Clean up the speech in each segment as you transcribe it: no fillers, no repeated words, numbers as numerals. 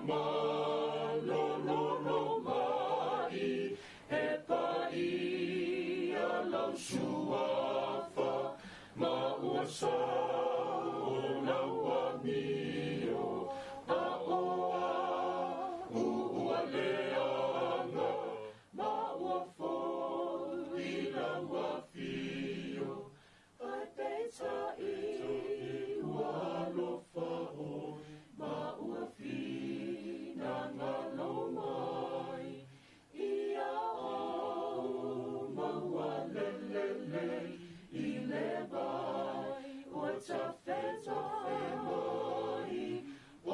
Ma lo lo lo mai shuafa ma ua sa o laua mio a oa ua leanga ma ua fo I laua fio ai peita I ua lofa o ma ua fina ngalo mai ia o maua lelele I le vai ua tawheta mai o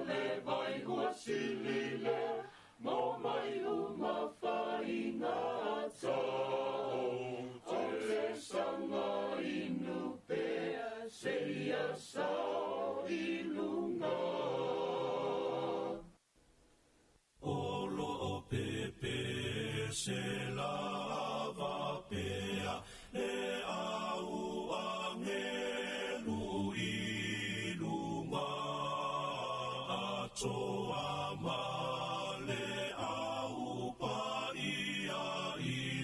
le vai ua silile mo mai uma whainga tau o te sanga inu pea seia sao I lunga Olo o pepe se lava pea e au angelu I lunga atoa male au pa ia I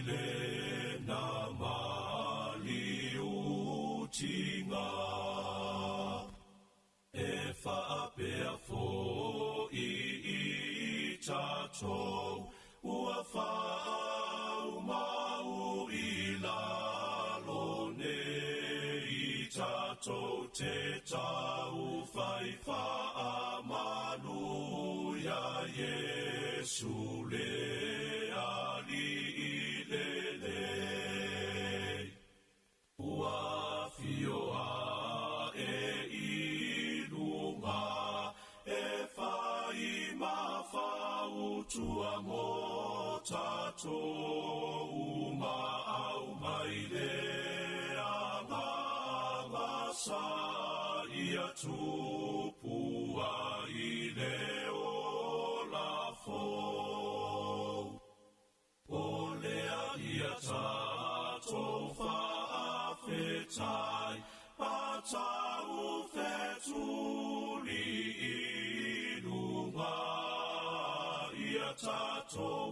le na mali utinga e whaapea fo I tatou ua whaau mau I lalo nei tatou te tau whai whaamanu ia Yesu le ali I lelei ua fioa e ilunga e whai mawhau tua mo tatou ma au mai le angasa ia tupua I le o la fou o lea ia tatou whaafetai patau fetuli ilunga ia tatou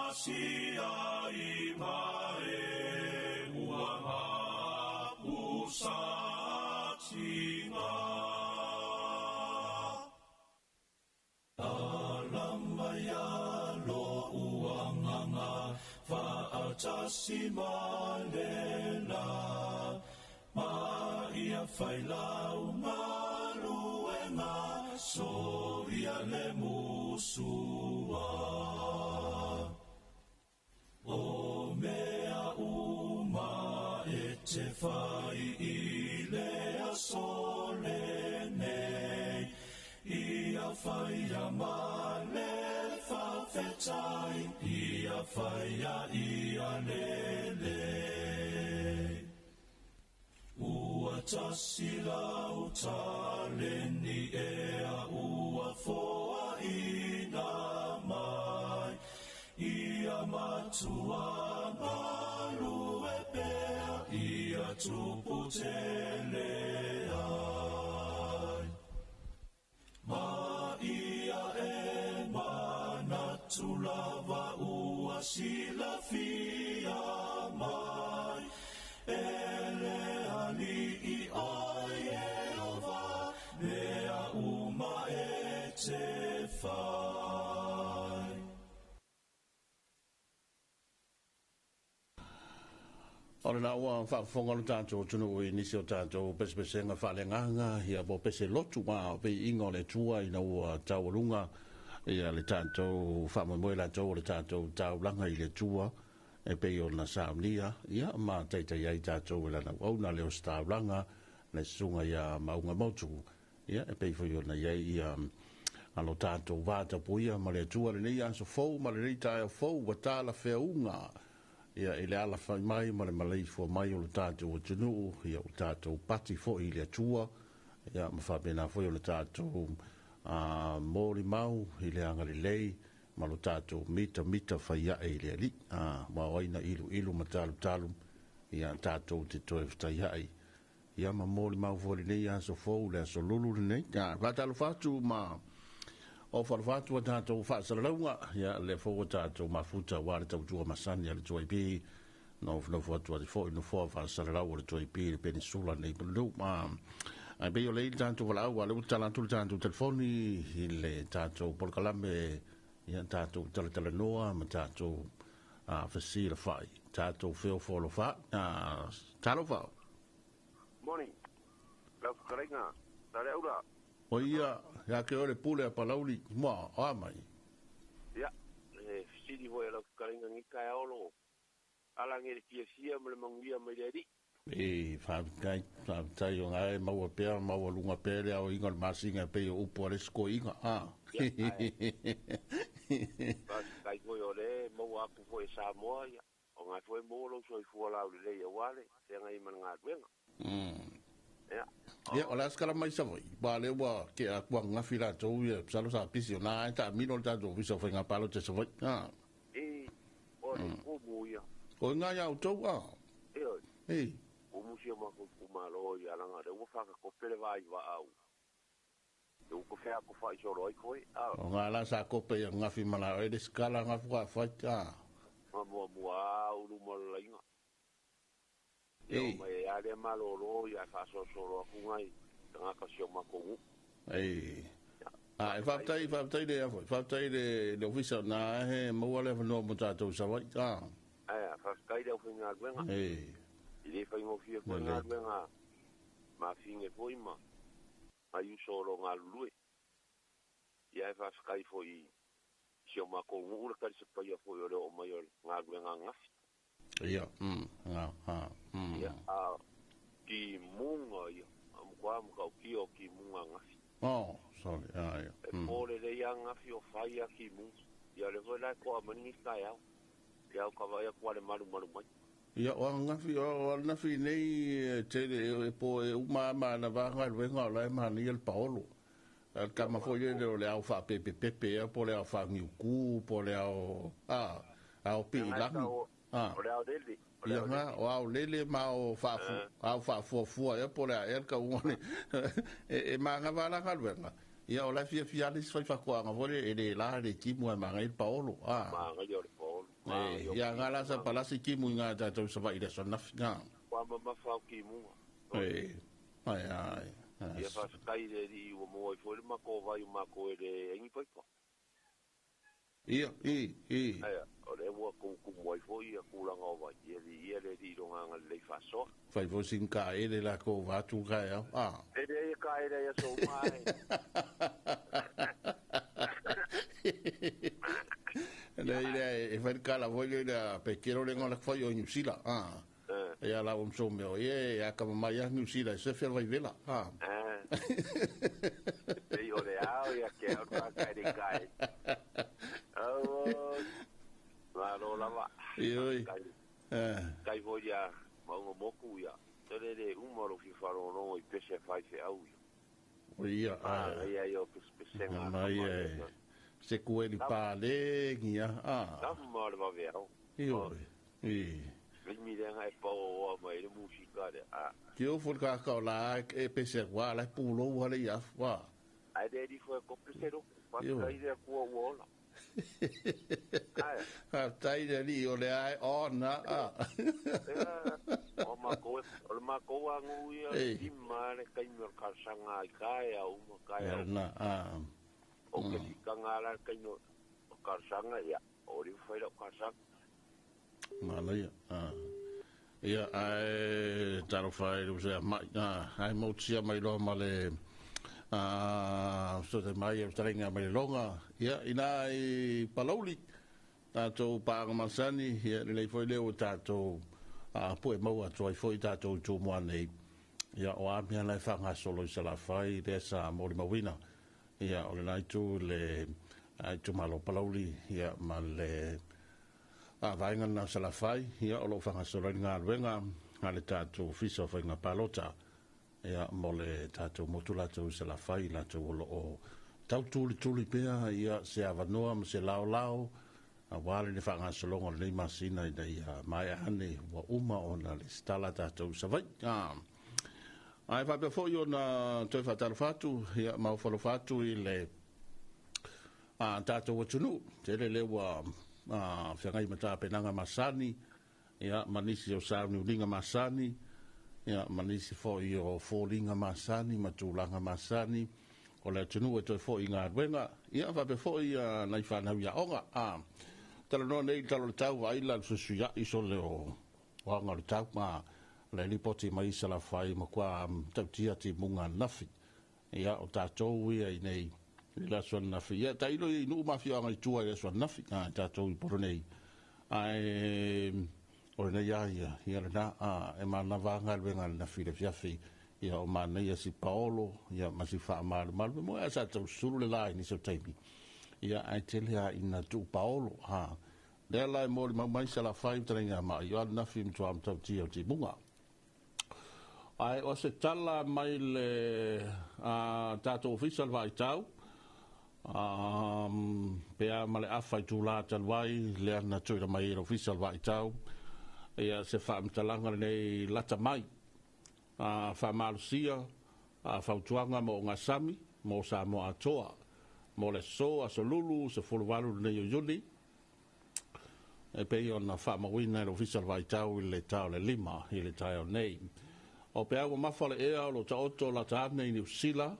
whaatasia I mae ua mapusatinga alamaya lo uanganga whaatasi malela ma ia whailau maluenga so ia le musua o mea uma e te whai I lea sole nei ia whai a male whawhetai ia whai a ia lele ua tasi lau taleni ea ua foa ina mai ia matua malue pea ia tupu teleai ma ia e manatu lava ua sila fia mai ele ali I ai Eva mea uma e te whai Ora na ua whaafonga no tātou tunu o inisi o tātou pesepesenga whalenganga hia bo pese lotu wā pe ingo le tua ina ua taurunga ia le tātou whamamoe la tau le tātou tauranga I le tua e pe o na saamnia ia ma teitai ai tātou ila na au na leo tauranga le sunga ia maunga motu ia e pe fo na iai ia alo tātou vāta puia ma le tua le nei anso fou ma le nei tāia fou wa tāla whiaunga ia ele ala fai mai ma le malai fo mai o le tātou o tunu ia o tātou pati fo I le tua ia ma whapena fo o le tātou mōri mau I le anga le lei ma lo tātou mita fai ia e le ali ma waina ilu ma talu ia tātou te toe ftai ai ia ma mōri mau fo le nei aso fo le aso lulu le nei ia vātalo fatu ma o whalawhatu a tātou whaasaralaunga, ia le fōa tātou mafuta wāre tau tua masani a le tua ipi, no whanau atu a te fōi no fōa whaasaralau a le tua ipi, le peninsula nei pulu, ai bei o le tātou walau, a le utalantu tātou telefoni, i le tātou polkalame, ia tātou talatala noa, ma tātou whasira whai, tātou whio wholo wha, Talofa. Morning. Lau karenga, tare aura. O ia, ia ke ore pule a palauli, mua, mai. Ia, siri hoi lau karenga ngikai aolo. Alangere kia sia mele manguia mai reari. Whaatai o ngai, maua pēr, maua lunga pēre, au inga le masinga pei o upo ale sko inga. Kai hoi o le, maua aku hoi Samoa, ia. O ngai hoi mōlo soi fua lau le lei awale, te ngai man ngā duenga. Ia, o la skala mai sa voi. Ba le wa ke a kwa ngafi la tau ia salo sa pisi na ta mino ta do visa fa nga palo te sa voi. O le kumu ia. O nga ya auto wa. O musia ma ko kumalo ia langa de wo fa ko pele vai va au. Do ko fa ko fa so roi ko o nga la sa ko pe ngafi mala e de skala nga fa ta. Mo au lu mo la inga. Mai ale malolo ia fa so ku ngai nga ka sio makongu faftai le ofisa na he mo le no mo tatou sa vai faftai le ofisa wenga ile fa ngo fie ko nga wenga ma finge foi ma ai solo nga lui ia faftai foi sio makongu ur ka se pa ia foi o mai nga wenga nga ia ia ki munga ia amkwa mka ki o ki munga ngafi sorry ia pole le ia ngafi o fai a ki munga ia le vola ko amani ka ia ka vai ko le malu mai ia o ngafi o ngafi nei te po uma na va nga la ma ni el paolo el kama foi le au fa pepe po le au fa ngiu po le au pi la ia nga o lele ma o fa fu e por a ka one e manga vala kalwenga ia o la fia le foi fa kwa nga vole e le la le ki mo manga il paolo manga yo le paolo ia nga la sa pala si ki mo nga ta so va ile so na nga kwa ma fa ki mo ai ia fa kai le di o mo foi ma ko vai ma ko le ngi foi ko ia o le wa ku moi foi ku la ngo va ia le di do nga le fa so fai vo sin ka ele la ko va tu ka ele ka ele ya so mai e fai ka la voglio da perché le ngola foi o New ia la um so me ia ka mai a New Zealand se fer vai vela io le ia che o ka de kai Lalo lava. Kai voia mau moku ia. Tele umaro fi faro no I pese fai fe au. Ia ia io spesenga. Mai se kueli pale ia. Mal va vero. Io. Mi denga e po mai de musica de. Che o forca ka la e pese wa la pulo wa le ia wa. Ai de di foi ko pesero. Pasai de ko wola. Tai de li o le ai ona o ma ko angu ia di mare kai mer kasanga kai au mo kai o ke kangala kai no kasanga ia o ri foi lo kasanga mana ia ai Talofa e usa mai ai mo tia mai lo male so te mai e strenga mai longa ia ina I palauli tātou pāgamasani ia lei foi leo tātou poe maua toi foi tātou tū mua nei ia o amia lai whanga solo I sala whai rea sa mori mawina ia o le naitu le aitu malo palauli ia ma le vainga na sala whai ia o lo whanga solo ngā ruenga ngā le tātou whisa whainga palota ia mo le tātou motula tau se la whai la tau o tau tuli pēa ia se avanoa ma se lao a wale le whanga salonga le masina I mai hane wa uma o na le stala tātou sa vai ai whape fo yo na toi whataro whatu ia mau whalo whatu I le tātou atunu, te le lewa whiangai mata penanga masani, ia manisi o sauni ulinga masani, ia manisi fo i o fōringa masani, matulanga masani, o le atunu e toi fo i ngā ruenga, ia vape fo i nai whanau ia onga, tala noa nei talo le tau aila le susuia iso le o wanga le tau, le lipoti mai isa la whai ma kua tautia ti munga nafi, ia o tātou ia i nei, i la swan nafi, ia ta ilo i nuu mafia anga i tua i swan nafi, tātou i poro nei, o nei ia le na, e mana vanga luenga le nafi le fiafi, ia o mana ia si Paolo, ia masi wha malu, mo e sa tau suru le lai ni so taimi, ia ai tele a ina tu Paolo, lea lai mo le mamai sa la whai taringa ma, ia le nafi mtua am tau tia o ti munga. Ai o se tala mai le tātou official vai tau, pea ma le awhai tūlā talwai, lea na tuira mai le official vai tau, ia se whaamtalanga nei lata mai, whaamalusia, whautuanga mo ngā sami, mo sa mo atoa, mo le so a se lulu, se fuluwalu nei o yuni, e pei o na whaamawina le official vai tau i le tau le lima, i le tau nei. O pea o mawhale ea o lo ta oto la ta ane i New Zealand,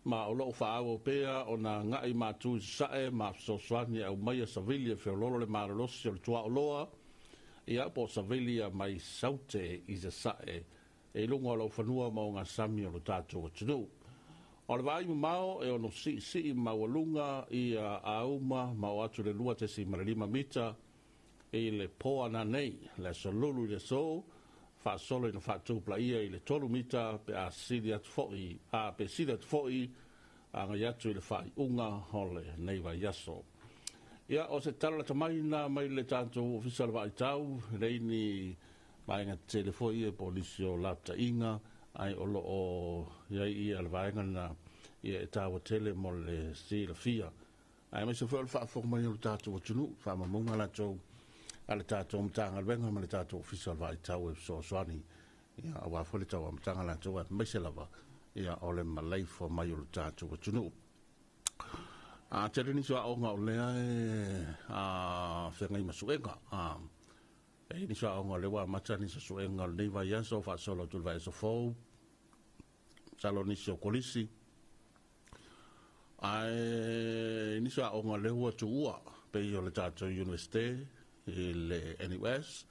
ma o lo whaawo pea o na ngai mātū sae, ma soswani au maia savilia whio lolo le marolosi o le tua o loa, ia po savilia mai saute i se sae, e lunga o lo whanua ma o ngā sami o lo tātou atunu. O le vai mao e o no si ma o lunga i a auma ma o atu le lua te si maralima mita, e le poa na nei, le solulu le so, fa solo in fa tu plaia i le tolu mita pe a sidi at foi pe sidi at foi a nga yatu i le fa unga hole nei va yaso ia o se tala tamai na mai le tanto official va tau reini mai nga telefoi e policio lapta inga ai o lo o ia i al vaenga na ia tau tele mo le si la fia ai me se foi fa fo mai o tanto tunu fa mamunga la tau ale tātou mtanga wenga ma le tātou official vai tau e so swani ia awa fole tau mtanga la tau mai se lava ia ole malai fo mai o le tātou tunu tere ni so o nga o lea whengai masuenga e ni so o nga lewa mata ni so suenga le vai yaso fa solo tu vai so fo salo ni so kolisi ai ni so o nga lewa tu ua pe o le tātou university i le NUS,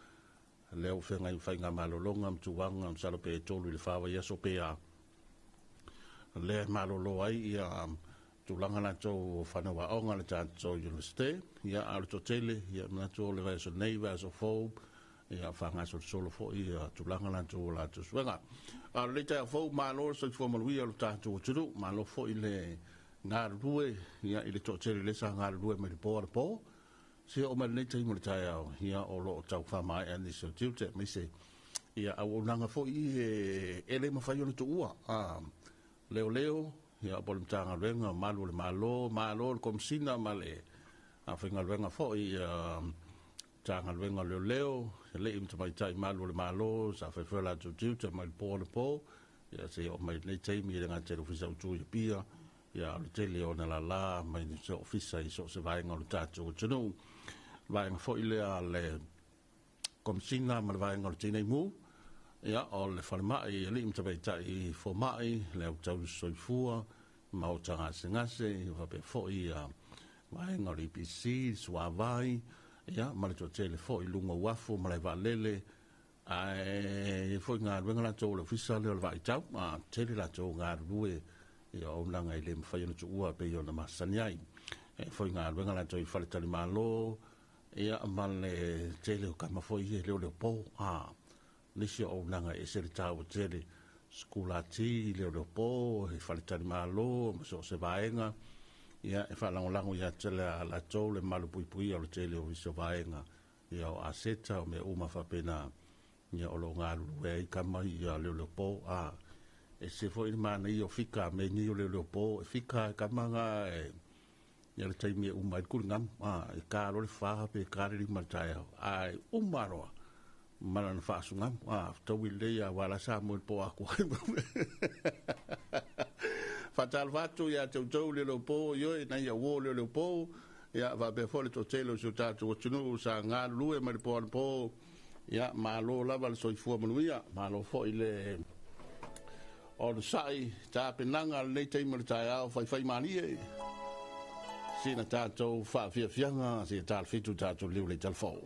leo whengai whainga malolonga mtuwanga msalo pe tolu le whawa yaso pe a le malolo ai i a tulanga na tō whanawa aonga le tātou universite, ia alu tō tele, ia na tō le vai so nei, vai so fōu, ia whanga so solo fō i a tulanga na tō la tō suenga. Le tai a fōu malo so i whamalui alu tātou turu, malo fō i le ngā rue, ia i le tō tele le sa ngā rue me le pō a le pō, se o mai nei tai mo le tai au ia o lo tau whamai ane so tiute me se ia au nanga fo i ele ma whai ona tu ua leo ia po le mtanga luenga malu le malo le komsina ma le a whinga luenga fo i tanga luenga leo le imta mai tai malu le malo sa whewhela tu tiute mai le pō le pō ia se o mai nei tai mi renga te rufisa utu i pia ia le tele o na la mai ni so ofisa i so se vaenga o le tātou tunu vaenga fo i lea le komsina ma le vaenga o le tinei mu ia o le whalemai e li imtabai tai fo mai le au tau soifua ma o tanga sengase i wape fo i vaenga o le IPC sua vai ia ma le to tele fo i lunga wafu ma le valele ai fo i ngā ruenga la tau le ofisa leo le vai tau ma tele la tau ngā rue ia o nanga i le mwhai ona tu ua pe i ona masani ai. E fwoi ngā ruenga la toi whale tali malo, ia ma le tele o kama fwoi e leo leo pō, nisi o nanga e sere tāu tele skula ti leo leo pō, e whale tali malo, ma so se vaenga, ia e whalangolango ia tele a la tau le malo pui pui o le tele o viso vaenga, ia o aseta o me uma whapena, ia o lo ngā lue i kama ia leo leo pō, e se fo i mana i o fika me ni o leo po e fika ka manga e ia le taimi e umai kuringam e ka lo le wha pe ka ri matai ai umaro mana na fa sungam tau i le ia wala sa mo po aku fatal fatu ya tau le lopo yo na ya wo le lopo ya va be fole to telo so tatu tunu sa nga lu e ma po ya malo la val so fu mo ya malo fo ile o sai ta penanga le te mo ta ya fai mani e sina tatu fa fianga si tal fitu tatu le telefo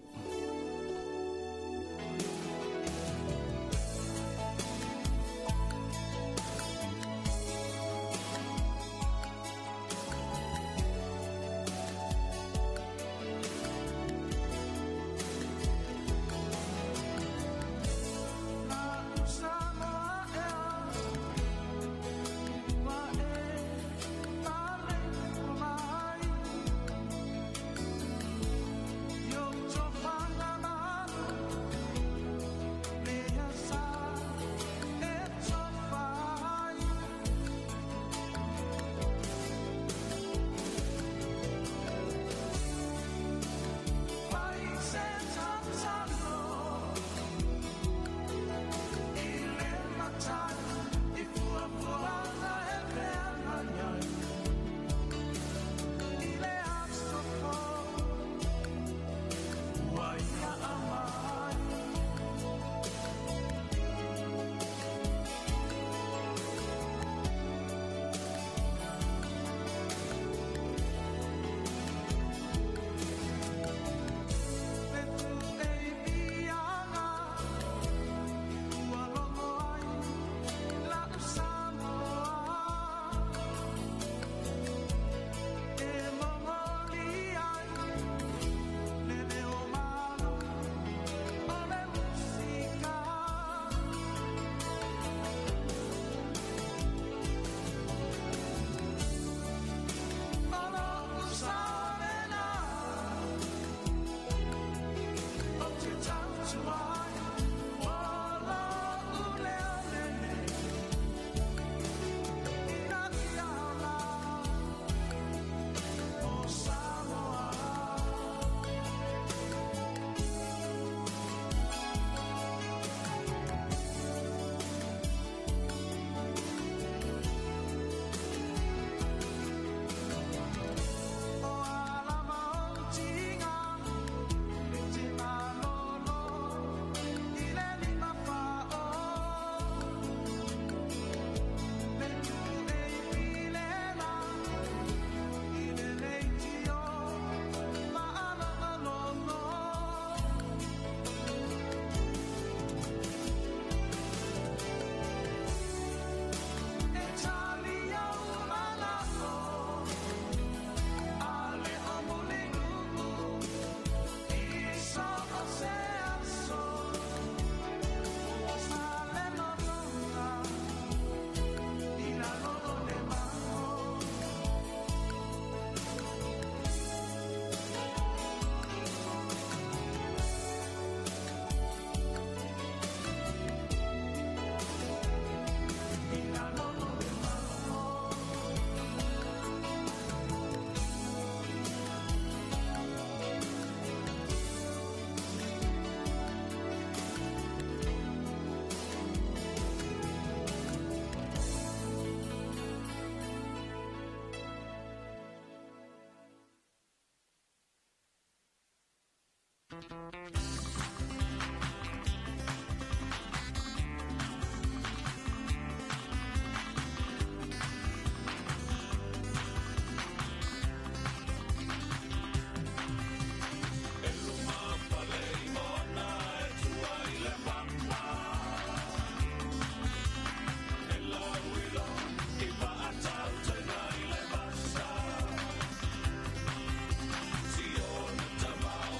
Sion, Tamau,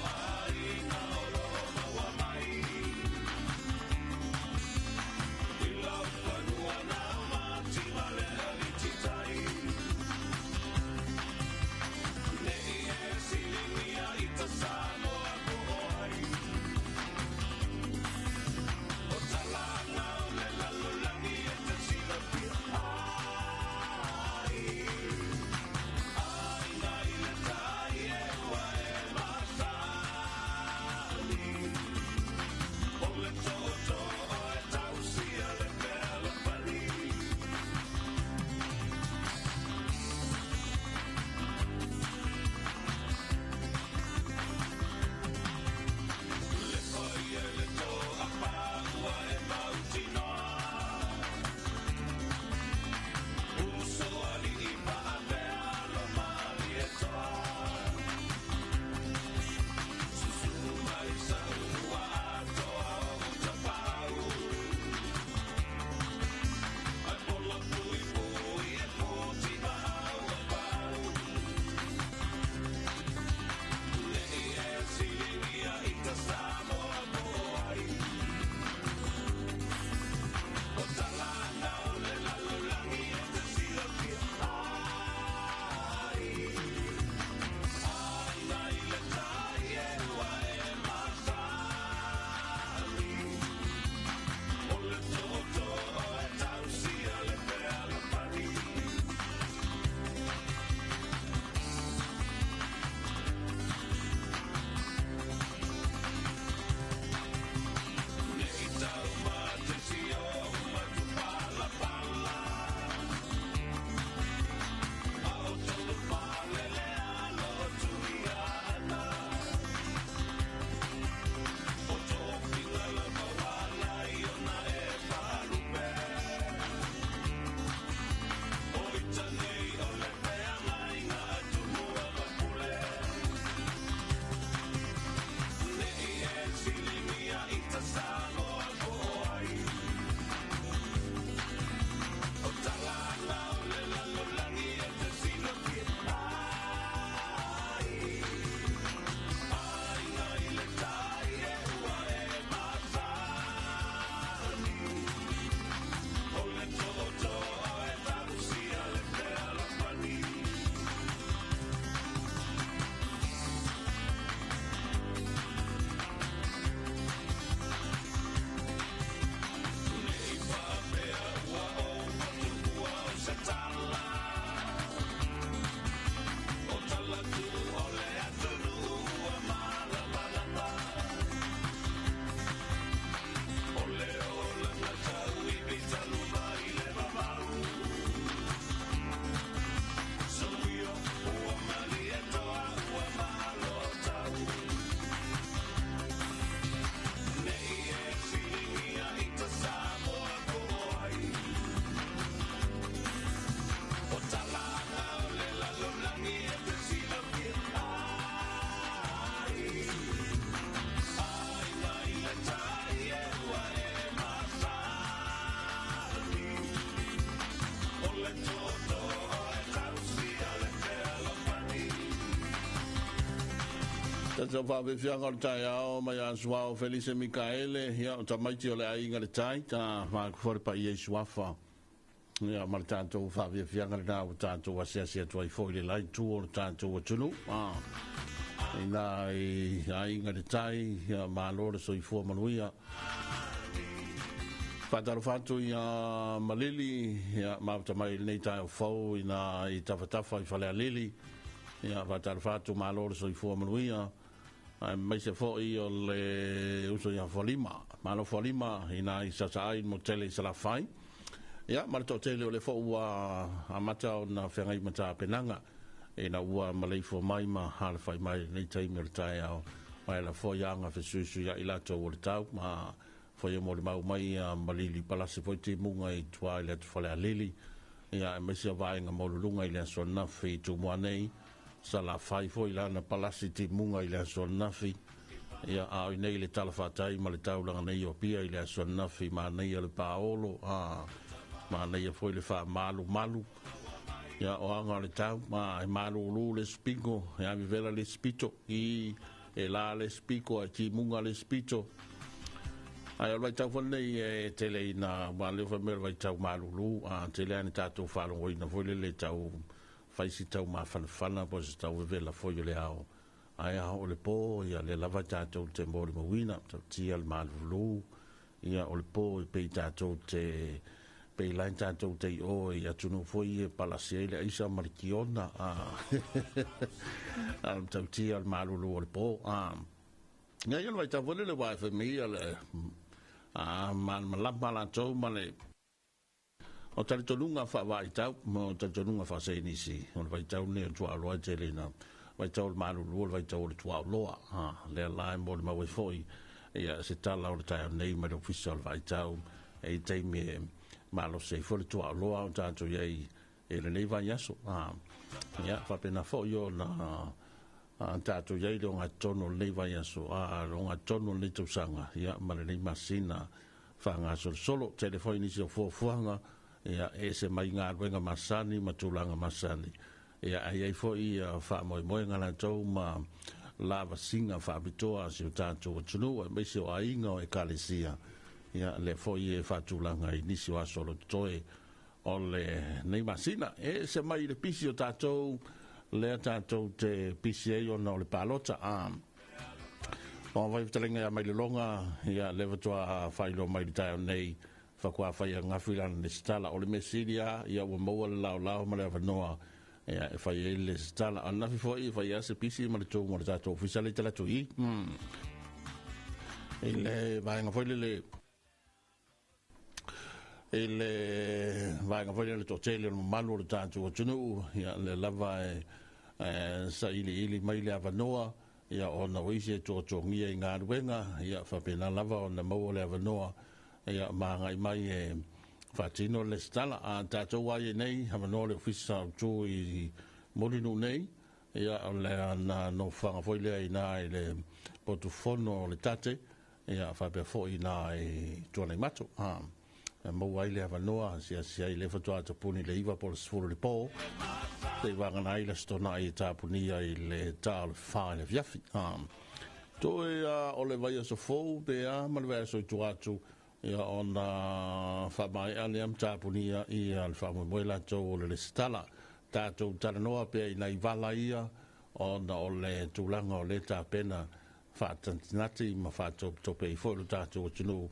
Aina, Tata whawe whianga o tai ao, mai a suao Felice Mikaele, ia o ta maiti o le ainga le tai, ta whakawhore pa i e suafa. Ia, ma le tātou whawe whianga le nā o tātou asia tuai fōi le lai tū o le tātou o tunu. Ina i ainga le tai, ia ma lore so i fua manuia. Whataro whatu ia malili, ia mauta mai nei tai o whau, ina i tawhatafa i whalea lili. Ia, whataro whatu ma lore so i fua manuia. Mai se foi o le uso ia folima malo folima ina i sasa ai mo tele sala fai ia ma to tele o le fo ua amata na fenga i mata penanga ina ua malei fo mai ma hal fai mai nei tai me tai ao mai la fo yanga fe susu ia ila to o tau ma fo ia mo le mau mai malili palasi fo te munga i tua le to fole lili ia me se vai nga mo lunga i le so na fe tu mo nei sala fai foi la na palasi ti munga i le so nafi ia a nei le Talofa tai ma le taulanga nei o pia i le so nafi ma nei le paolo ma nei foi le fa malu ia o anga le tau ma malu lu le spingo ia mi vela le spito i e la le spico a ti munga le spito ai o vai tau nei e tele na ma le fa mer vai tau malu lu a tele ani tatu fa lo ina foi le tau fai si tau ma fana po se tau vela foi le ao ai o le po ia le lava tātou te mori mawina tau tia le malulu ia o le po i pei tātou te pei lain tātou te o ia tunu foi e palasia le isa marikiona tau tia le malulu o le po ia ia vai tau vole le waifa mi ia le malapa la tau ma le o tali tonunga fa vai tau mo tali tonunga fa se inisi o vai tau ne tua loa tele na vai tau malu lo vai tau le tua loa le lai mo ma we foi ia se tala o tai nei ma do official vai tau e te me malo se fo le tua loa o tanto ye e le nei vai aso ia fa pena fo yo na tanto ye lo nga tono le vai aso lo nga tono le tu sanga ia ma le nei masina fa nga solo telefoni si fo fuanga ia e se mai ngā ruenga masani ma tūlanga masani ia ai fo i wha moi ngana tau ma lava singa wha abitoa si o tātou o tunu e meisi o ainga o e kalesia ia le fo i e wha tūlanga i nisi o asolo toe o le nei masina e se mai le pisi o tātou le tātou te pisi e o na o le palota o vai vitalenga ia mai le longa ia lewa toa whailo mai le tai o nei whakua whai a ngawhirana le stala o le mesiria ia ua maua le lao ma le awanoa ia e whai e le stala a nawhi fwoi whai a se pisi ma le tō ma le tātou ofisale tala tō i e le vaenga fwoi le vaenga fwoi le tō tele o malu o le tātou o tunu ia le lava sa ili mai le awanoa ia o na oise tō ngia i ngā ruenga ia whapena lava o na maua le awanoa ia mangai mai e fatino le stala a tatou ai nei havano le ofisa tu i molinu nei ia le na no fanga foi le ina le portofono le tate ia fa pe foi na e tona mato mo ai le havano sia le foto a puni le iva por sfolo le po te vanga nai le stona i tapuni ai le tal fa le viafi to o le vai so fo be a malve so tuatu ia ona fa mai ale am tapunia i al fa mo la to le stala tatou talanoa pe nei vala ia ona o le tulanga o le ta pena fa tantinati ma fa to pe fo le tatou tunu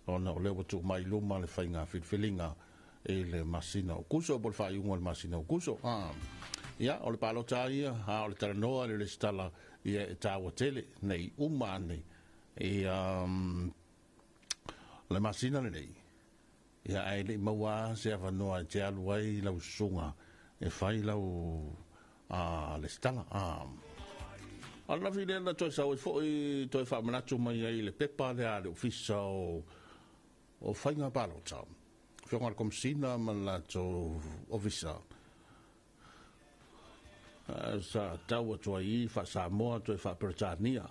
ona o le tu mai luma le fainga filinga e le masina o kuso por fa un masina o kuso ia o le palota ia o le talanoa le stala ia tawa tele nei umane e le masina le nei ia ai le maua se avanoa te aluai lau sunga e fai lau le stala ala fide na toi sa foi toi fa manatu mai ai le pepa le ale ofisa o fainga palota fiona kom sina malato ofisa sa tawa toi fa Samoa toi fa Britania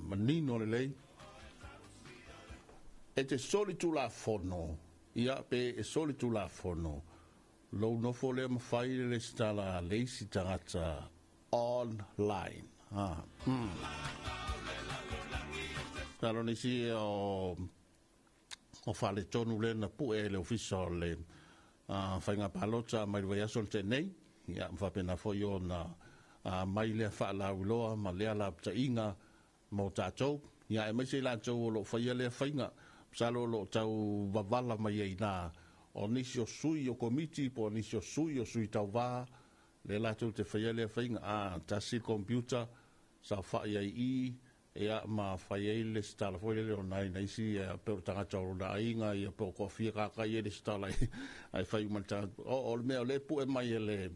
manino le lei e te soli tu la fono ia pe e soli tu la fono lo no fo le mafai le stala le si tangata online talo nisi o whale tonu le na pu e le ofisa le whainga palota mai rua yaso te nei, ia mwhapena fo i o na mai lea whaala uloa, ma lea la pta inga mo tātou, ia e mai se la tau o lo whaia lea whainga, salo lo tau wavala mai ei nā, o nisi o sui o komiti, po nisi o sui tau wā, le la tau te whaia lea whainga, tasi computer, sa whaia i, ea ma whaia le stala fo le o nai si pero tangata o na inga ia po ko fia ka ia le stala ai whai mata o le mea le pu e mai le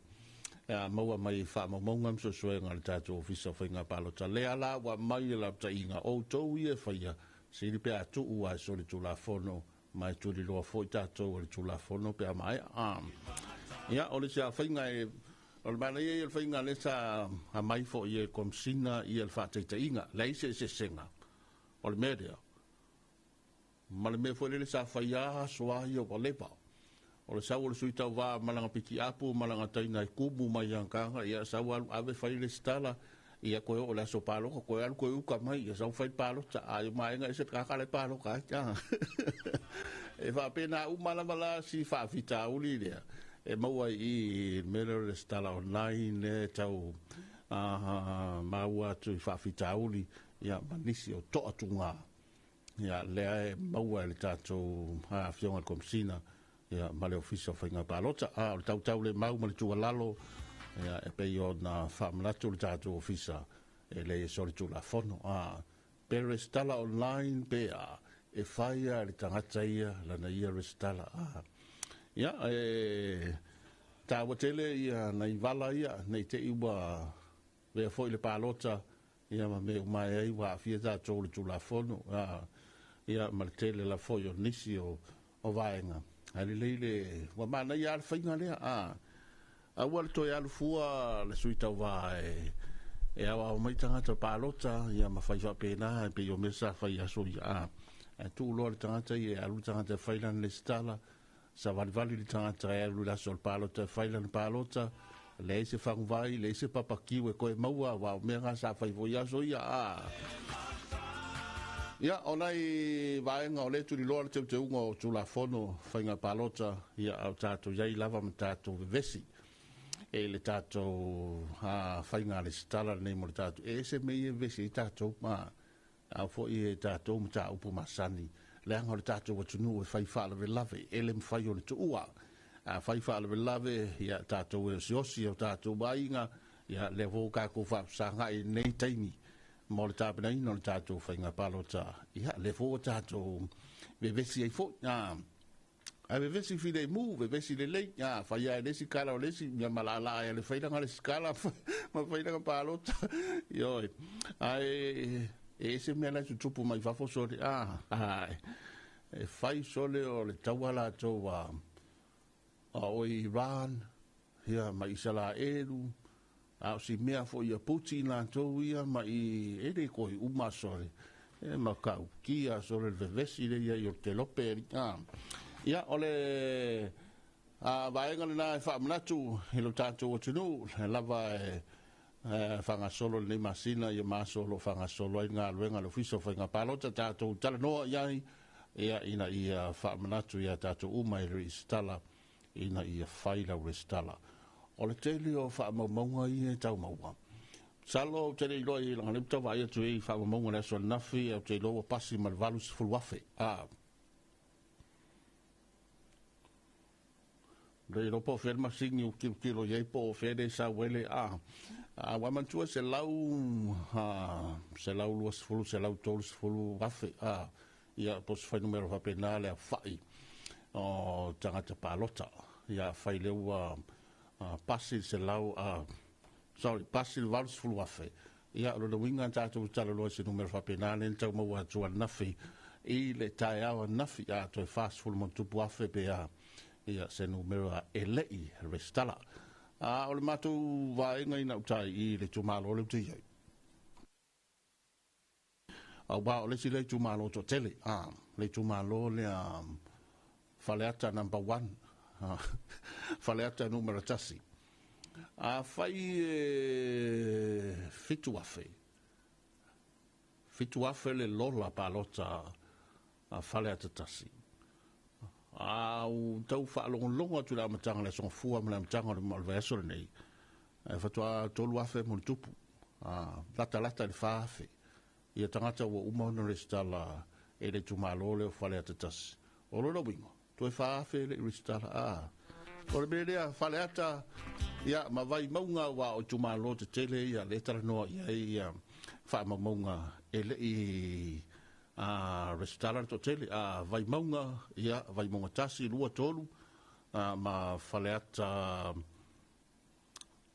maua mai wha maungam so ngā le tātou ofisa whainga palota le ala wa mai la ta inga o tau ia whaia si li pe atu ua so le tula fono mai tu li loa fo tātou le tula fono pe mai ia o le sia whainga e o le mana ia il whainga le sa a mai fo ia komsina ia il whateita inga lei se senga o le media ma le mea fo le sa whaia soa ia o lepa o le sau o le suita wā malanga piki apu malanga taina i kumu mai ankanga ia sau ave whai le stala ia koe o le aso paloka koe alu koe uka mai ia sau whai palota a i maenga e se kakale paloka e wha pena umalamala si wha fita uli lea e maua i mele le stala online le tau maua tu i whawhitauli ia manisi o toa tunga ia lea e maua le tātou whionga komsina ia male ofisa whainga palota o le tau le mau male tua lalo ia e pei o na whamanatu le tātou ofisa e le sori tu la fono pere stala online pea e whaia le tangata ia lana ia le stala ia tawa tele ia nei vala ia nei te iwa ve foi le palota ia ma me mai ai wa fia ta tole tu la fono ia ma tele la foi o nisi o vaenga ali le wa mana ia al fainga le a wal to ia fua le suita va e awa mai tanga ta palota ia ma fai fa pena pe yo mesa fai aso ia tu lo tanga ia alu tanga ta failan le stala sa vali li tangata e alu la sol palota failan palota le se fangvai le se papakiu e koe maua wa mea sa fai voia so ia ia onai vaenga o le tu li loa te unga o tu la fono whainga palota ia au tātou iai lava ma tātou vesi e le tātou whainga le stala nei mo le tātou e se mei e vesi tātou ma au fo i tātou ma tā upu masani le anga le tātou watunu e whai whaala lave e le mwhai o le tu ua whai whaala lave ia tātou e siosi o tātou wainga ia le vō kako whapsanga e nei taimi mo le tāpina ino le tātou whainga palota ia le vō tātou ve vesi ei fo a ve vesi fide mu ve vesi le lei whai a lesi kala o lesi mia malala e le whainanga le skala ma whainanga palota ioi e se mea lai tutupu mai whafo sore e whai sole o le tauala tau o Iran ia ma isala eru a si mea fo ia Putin la tau ia ma i ere koi uma sore e ma kau kia sore le vesi le ia i o te lope ia ole vaenga le na e whaamanatu i lo tātou o tunu lava whanga solo le masina ia masolo whanga solo i ngā luenga le fiso whainga palota tātou tala noa iai ia ina ia whaamanatu ia tātou umai re stala ina ia whaila re stala o le tele o whaamaunga i e tau maua salo o tele i loa i langa lepta vai atu e whaamaunga le aswa nafi au te loa pasi ma le valus fuluafe le lopo ferma singi o kilo iei po fede sa wele wamantua se lau luas fulu se lau tolus fulu wafe ia pos fai numero wapenale a fai o tangata palota ia fai leu pasi se lau pasi valus fulu wafe ia lo winga tātou tala loa se numero wapenale tau maua tua nafi i le tae awa nafi toi fast fulu montupu wafe pe ia se numero a elei restala o le matou vaenga ina utai i le tumalo le utai au ba o le si le tumalo to tele le tumalo le faleata number 1 faleata numero tasi fai fitu afe fitu afe le lola palota a fale atatasi. Au tau whaalonga tu la matanga le songa fua ma le matanga le malveso le nei. Fatua tolu afe mo le tupu. Lata le whaafe. Ia tangata wa umana le stala e le tumalo le o fale atatasi. O lona wingo. Tu e whaafe le ristala. O le berea fale ata ia ma vai maunga wa o tumalo te tele ia le tala noa ia wha maunga e le i restauran to tele vai maunga ia vai maunga tasi lua tolu ma faleata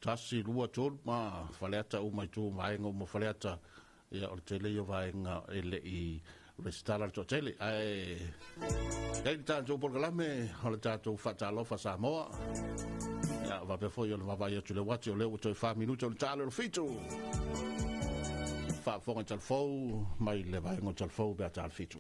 tasi lua tolu ma faleata o mai tu vaenga mo faleata ia o tele ia vaenga ele i restauran to tele ai tanto por galame hola tanto Talofa Samoa ia va per foi o va ia tu le wati o le o 5 minutos o talo fitu fa fonga tal fou mai le vai ngo tal fou be tal fitu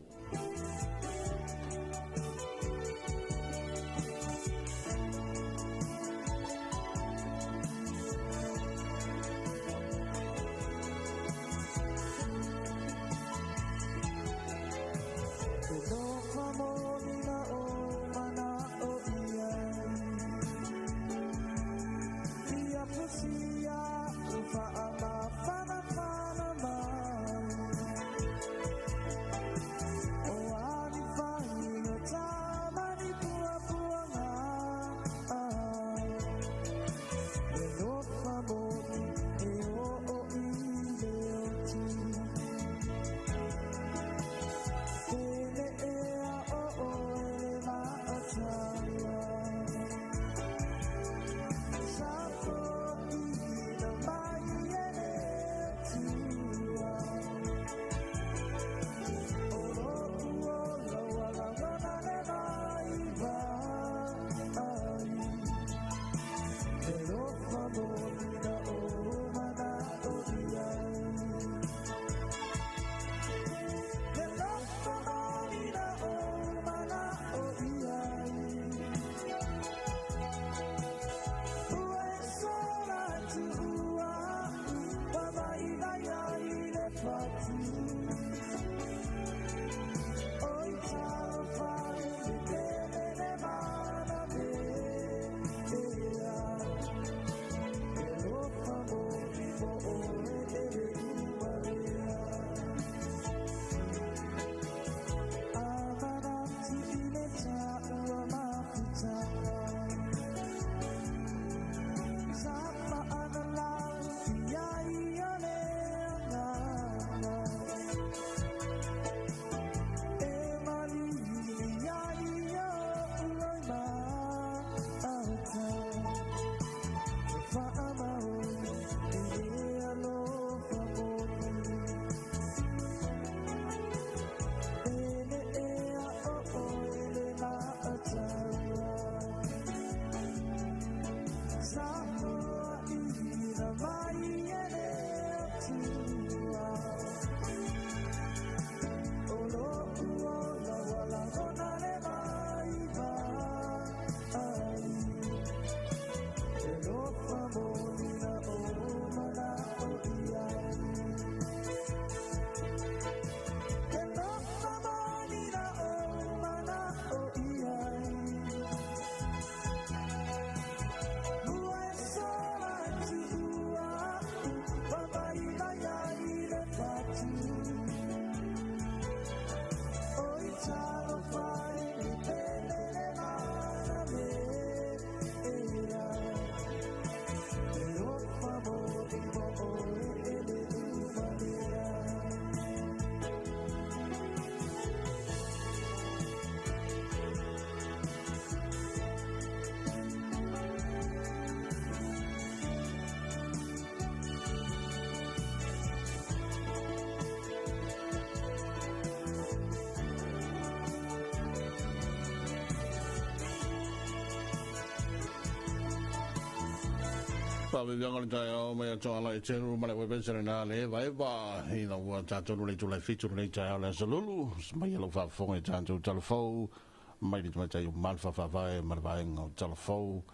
Viviamo all'interno ma c'ho la celu ma le vuoi pensare nale vai va ino wa tanto non le tu le fitu non c'è la salulu ma io lo fa fuori tanto telefono mai di ma c'è un mal fa vai ma vai no telefono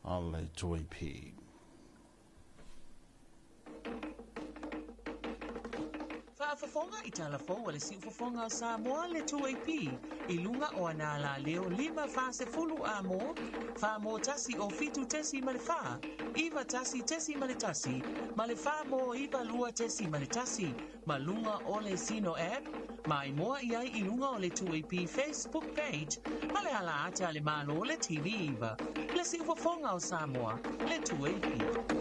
alle 2p Whaafafonga I Talafo o le siufafonga o Samoa le 2AP I lunga o anala leo 5 fase fulu amo fa mo tasi o fitu tesi ma le fa iwa tasi tesi ma le tasi ma le fa mo iwa lua tesi ma le tasi ma lunga o le sino app ma I moa iai I lunga o le 2AP Facebook page ma le ala ata le malo le TV iwa le siufafonga o Samoa le 2AP.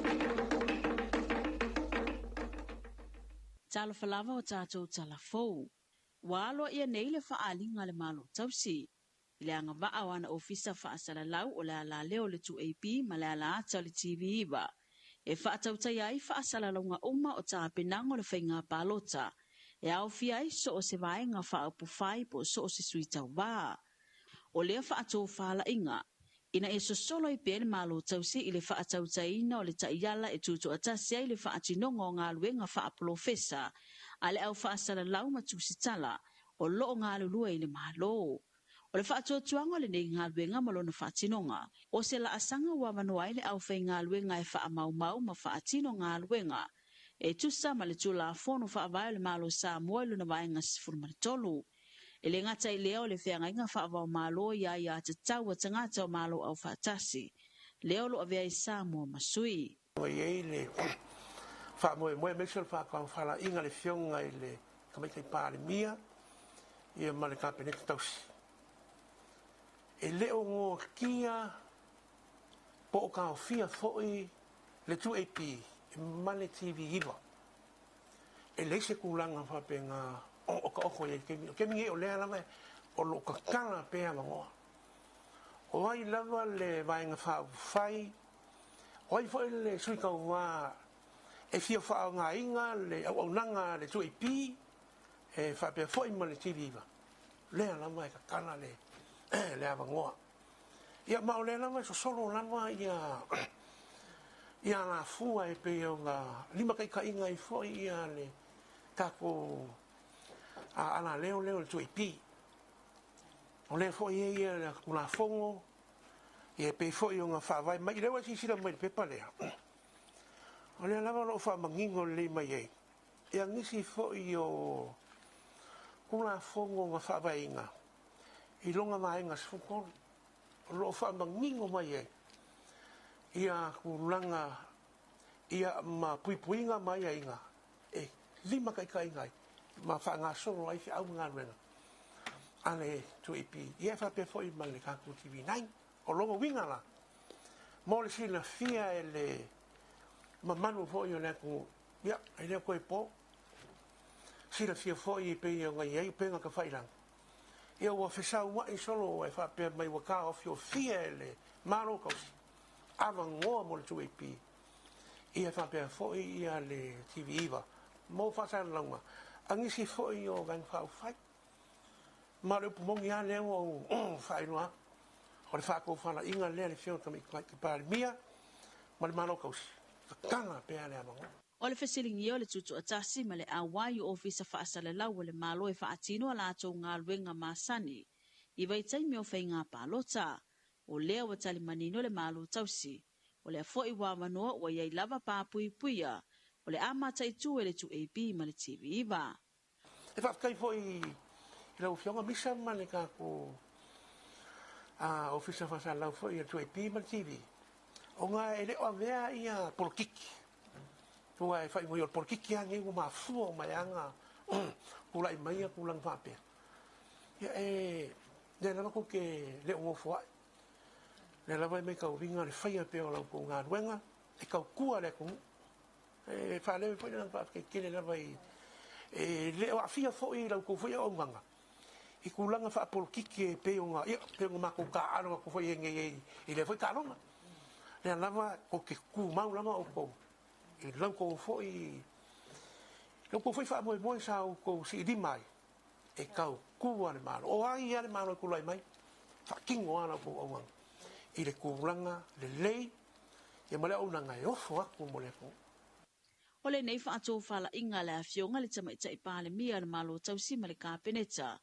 Talofa lava o tātou talafou. Wāloa ia nei le whaalinga le malo tausi. I le anga waa wana ofisa whaasala lau o le ala leo le 2AP ma le ala ata le TV iwa. E whaatautai ai whaasala launga uma o tā penango le whainga pālota. E au fi ai so o se vaenga whaapu whai po so o se suitau wā. O lea whaatou whala inga. Ina e sosolo I pēle malo tausi I le whaatautaina o le taiala e tutu atasia I le whaatinongo ngā luenga whaapolofesa a le au whaasala lau matusitala o loo ngā lulua I le malo. O le whaatuatuanga le nei ngā luenga malona whaatinonga o se la asanga wa manuai le au whai ngā luenga e whaamaumau ma whaatino ngā luenga e tusa ma le tula fono whaavai le malo Samoa luna vaenga sifurmanitolu. E le ngata I leo le whea inga whaavau malo ia te tau a tangata o malo au whaatasi. Leo lo avea I Samoa masui. Iei le whaamoe moe mesel whaakau whala inga le whionga I le kamaitai pāre mia ia ma le kāpeneta tausi. E leo ngō kia po o kao fia foi le 2AP e mane TV iwa. E leise kulanga whapenga o ka oko ye ke mi o le lava o lo ka kala pe a ngoa o ai lava le vainga fa fai o ai foi le sui ka wa e fio fa nga inga le o nanga le 2AP e fa pe foi mo le TV va le lava ka kala le le ava ngoa ia ma o le lava so solo lava ia la fua e pe o nga lima ka inga I foi ia le tako ana leo le 2AP o le foi ia la kuna fongo e pe foi unha fa vai mai le wa si sira mai pe pale o le lava lo fa mangingo le mai e angisi foi o kuna fongo nga fa vai inga I longa mai nga sfuko lo fa mangingo mai ia kulanga ia ma puipuinga mai inga e lima kai ngai ma fa nga solo ai fi au nga rena ane 2AP ia fa pe foi ma le kaku TV9 o longo winga la mo le sina fia e le ma manu foi o le ku ia ai le ko po sina fia foi pe ia nga ia pe nga ka failang ia wa fa sa wa I solo e fa pe mai wa ka of yo fia le maro ko ava ngo mo le 2AP ia fa pe foi ia le TV iva mo fa sa longa angisi foi o gan fa fai ma le pumongi a le o fai noa o le fa ko fa la inga le fio ka mi ka par mia ma le mano kausi kanga pe ale amo O le fesilingi o le tutu atasi ma le awai o ofisa whaasala lau o le malo e whaatino ala ato ngā luenga masani I vaitai meo whai ngā pālota o lea wa tali manino le malo tausi o le afoi wa manoa o iai lava pāpui puia o le amata I tu e le 2AP ma le TV iwa. e fa kai foi le o fionga misa ma le ka ko ofisa fa lau foi le 2AP ma le TV o nga ele o vea ia polkiki tu ai fai mo yo polkiki angi o ma fu o mai anga kula I mai kula fa pe ya de la ko ke le o fo le la vai me ka ringa le fai pe o la ko nga ruenga e ka ku le ko fa le foi na fa ke le la vai le o afia fo I la ko foi o nganga I kulanga fa polkiki pe o nga pe o ma ko ka alo ko foi nge I le foi ka longa le lava ko ke ku mau lama o ko I lau ko foi fa mo sa ko si di mai e kau ku ale malo o ai ale malo ku lai mai fa kingo ana ko o I le kulanga le lei e male o na ngai o fo ko mo le ko O le nei whaatou whala inga le awhionga le tamaita I pāle mia le malo tausi ma le kāpeneta.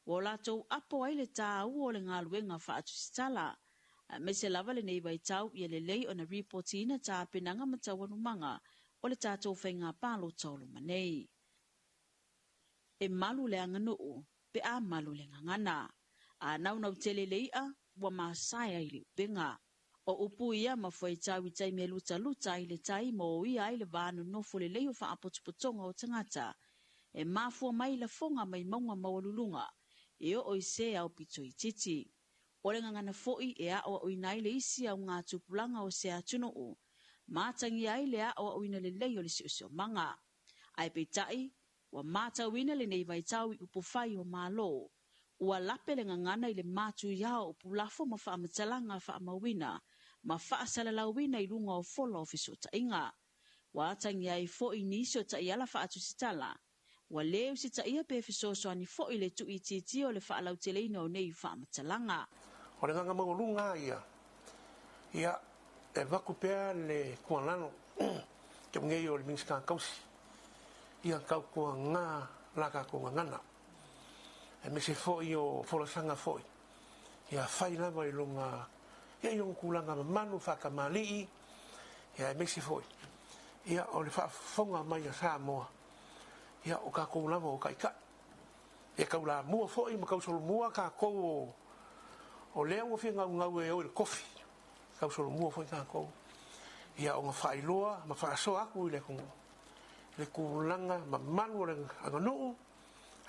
O lātou apo ai le tā o le ngā luenga whaatusitala. Me se lava le nei vai tau I le lei o na reportina tā penanga matawanumanga o le tātou whainga pālo taulu manei. e malu le anganuu pe a malu le ngangana. A nau tele leia wa masaya ili benga. O upu ia mafoi tawi tai me luta ile tai mo ia ile vanu nofu le leo fa apotupotonga o tangata. E mafua mai la fonga mai maunga mawalulunga. E o ise au pito i titi. Ole ngangana foi e a o inai le isi au ngā tupulanga o se atuno o. Mātangi ai le a o ina le leo le si manga. Ai peitai, wa mata wina le nei vai tau i upufai o malo. Ua lape le ngangana i le matu iao upulafo ma wha amatalanga wha amawina, ma wha asalalawina i lunga o fola o fisota inga. Wa atangi ai fo i nisi o ta iala wha atu sitala. Wa leo si ta ia pe fisoso ani fo i le tu i titi o le wha alau teleina o nei wha amatalanga. O le nganga maulunga ia. Ia, e waku pea le kuanano. Ke mngei o le minska kausi. Ia kau kua ngā laka kua ngana. E me se foi o folasanga foi. Ia whai lava i lunga. Ia iong kulanga manu whakamali'i. Ia e me se foi. Ia o le whaafonga mai a Samoa. Ia o ka kou lava o kaika. Ia kau la mua foi ma kau solo mua ka kou o lea ua whia ngau e o le kofi. Kau solo mua foi ka kou. Ia o ngā whailoa ma whaasoa aku i le kongo. Le kulanga ma manu le anganuu.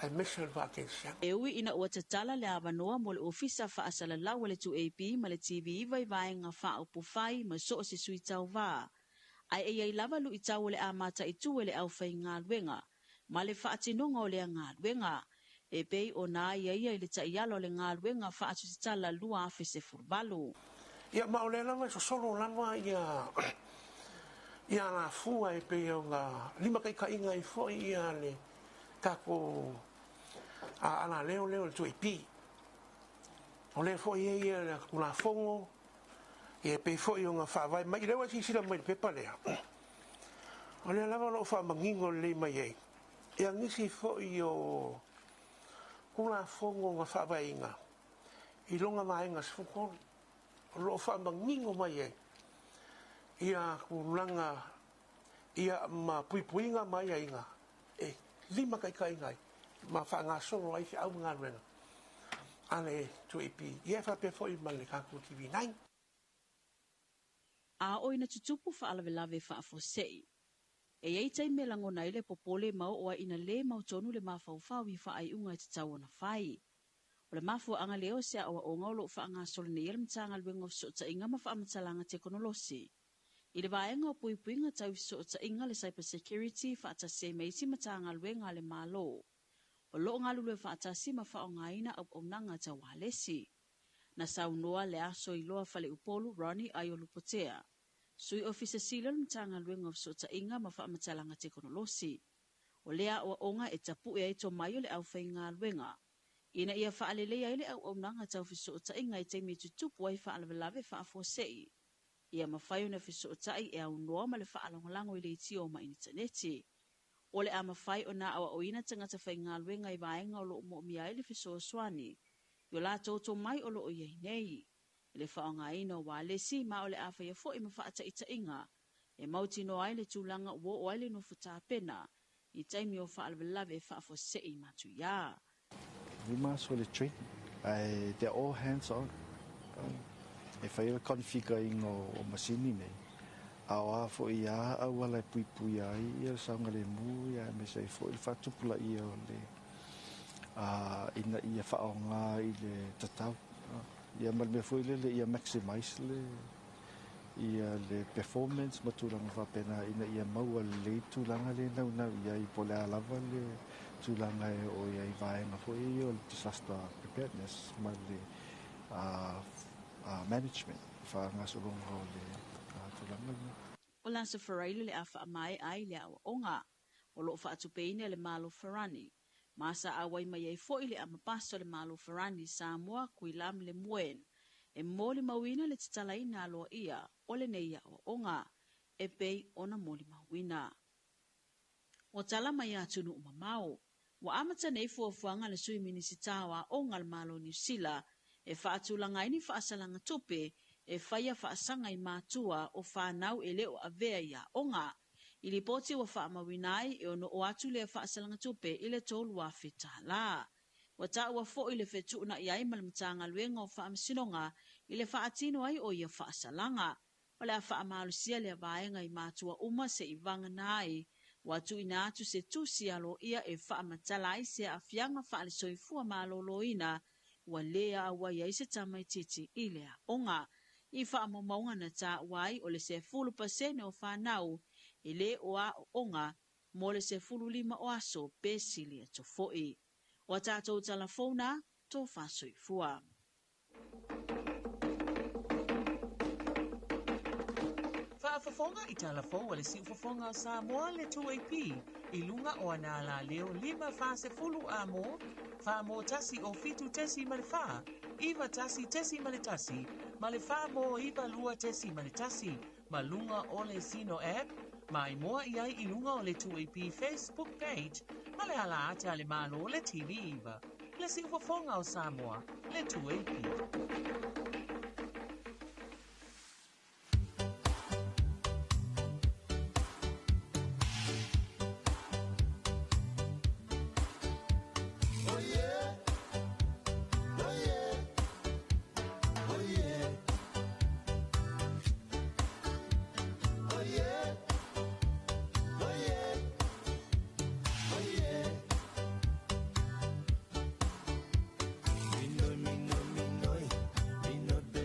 Ai mesel va kensia. E ui ina ua tatala le avanoa mo le ofisa wha asala lau le 2AP ma le TV vai vai ngā wha upufai ma so se sui tau vā. Ai ei lava lu i tau le amata i tu le au whai ngā luenga. Ma le wha atinonga o le ngā luenga. E pei o nā ia le ta ialo le ngā luenga wha atu tatala lua afe se furbalu. Ia ma o le langa so solo langa ia la fua e pei o ngā lima kai ka inga i foi ia le kako a ala leo le 2AP. O le foi ia le kula fongo e pe foi o nga fa vai mai le wa si sila mai pepa le. O le lava lo fa mangingo le mai e. Ia ngisi foi o kula fongo nga fa vai inga. I longa mai nga sfukon. O lo fa mangingo mai e. Ia kulanga ia ma puipuinga mai inga. E lima kai kai ngai. Ma fa nga solo ai au nga rena. Ale 2AP. Ia fa pe foi ma le kaku TV9. A oina tutupu fa alavelave fa afosei. E ei tai me langona ile popole mau oa ina le mau tonu le mafaufau i fa ai unga te tau na fai. O le mafu anga leo sea awa o ngaulo fa anga solo ne ilm tanga luenga o so ta inga ma fa amatalanga teknolosi. I le vaenga o puipuinga tau so ta inga le cyber security fa atase meisi matanga luenga le malo. O lo ngalu le fa atasi ma fa o ngaina au nanga ta walesi. Na saunoa le aso i loa fale upolu Ronnie Ayolupotea. Sui ofisa sila mtanga luenga o so ta inga ma fa amatalanga teknolosi. O lea o onga e tapu e aito maio le au whainga luenga. Ina ia fa alelea ile au nanga tau fiso ta inga i teimi tutupu ai fa alavelave fa afosei. Ia mawhaio na fiso tai e au noa ma le fa alongolango i le itio ma interneti. O le a mawhai o na awa o ina tangata whainga luenga i vaenga o lo mo mia ile fiso swani. Yo la toto mai o lo o iei nei. Le whaonga ina o walesi ma o le a whaia fo i mawhaata ita inga. E mauti no ai le tūlanga o o ai le no futa pena. I taimi o wha alvelave wha afosei matu ia. We must really train. They're all hands on. If I ever configuring o masini nei, awa fo ia awala pui ai sanga le mu ia me sei fo il fatu pula ia le ina ia faonga i le tatau ia mal me fo le ia maximize le ia le performance matulanga fa pena ina ia mau le tulanga le na ia i pola lava le tulanga o ia i vai na fo ia disaster preparedness mal le management fa ngasolonga le tulanga. O la se faraile le afa mai ai le au onga. O lo fa atupeine le malo farani. Masa awai mai ai fo ile amapaso le malo farani Samoa kuilam le muen. E moli mawina le titalaina aloa ia o le neia o onga. E pei ona moli mawina. O tala mai atunu umamau. Wa amata nei fuafuanga le sui minisitawa onga le malo New Zealand. E fa atulanga ini fa asalanga tupe. E whaia whaasanga i mātua o whanau e leo a vea ia onga. I li poti wa wha mawinai e ono o atu le wha asalanga tupe i le tolu wa whetala. Wa ta ua fo i le whetu na iai malamutanga luenga o wha amsinonga i le wha atino ai o ia wha asalanga. O le a wha amalusia le vaenga i mātua uma se i vanga nai. Watu ina atu se tusi alo ia e wha amatala i se a fianga wha ale soifua malolo ina wa lea a wai ai se tamai titi i lea onga. I wha amaunga na ta wai o le se 10% o whanau i le o a onga mo le se 15 o aso pesili to foi. O tātou telefona tō whasoifua. Whaafafonga i talafou le si ufafonga o Samoa le 2AP i lunga o anala leo 5 fase fulu amo, wha mo tasi o fitu tesi male wha, iwa tasi tesi male tasi, male wha mo iwa lua tesi male tasi, malunga o le Sino app, mai moa iai i lunga o le 2AP Facebook page, male ala ate ale malo le TV iwa. Le si ufafonga o Samoa le 2AP. Minoi, minoi, minoi, minoi.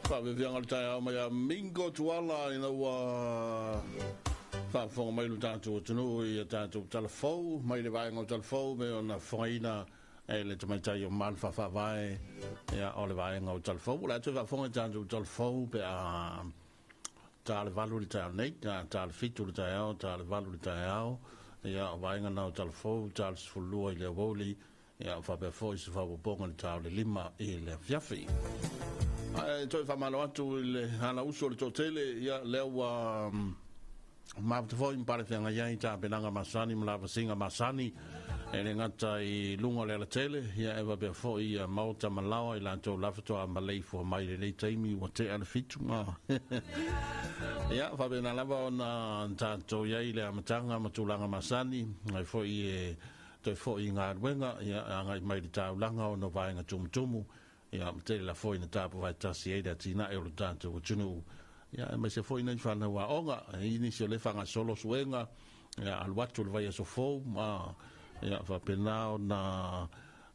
fa ve vianga tai au mai mingo tuala ina wa fa fo mai lu tanto tunu ia tanto telefo mai le vai ngo telefo me ona faina ele te mai tai o mal fa vai ia ole vai ngo telefo la tu va fo tanto telefo pe a tal valu ta nei tal fitu ta tal valu ta ia vai ngo telefo tal sfulu ile voli ia fa pe fo se fa bonga ta le lima ile fiafi toi fa malo atu le ana uso le totele ia lewa ma te foi impare fianga ia ta benanga masani mlava singa masani ele ngata I lunga le tele ia eva be foi ia mauta malawa ila to lafto a malei fo mai le taimi wa te ana fitu ma ia fa bena lava ona tanto ia ile amatanga matulanga masani ai foi toi foi nga wenga ia nga mai ta langa ona vai nga tumutumu ia te la foi na tapu vai tasi e da tina e o tanto o tunu ia ma se foi na fana wa onga ini se le fanga solo suenga ia al watu le vai so fo ma ia fa penao na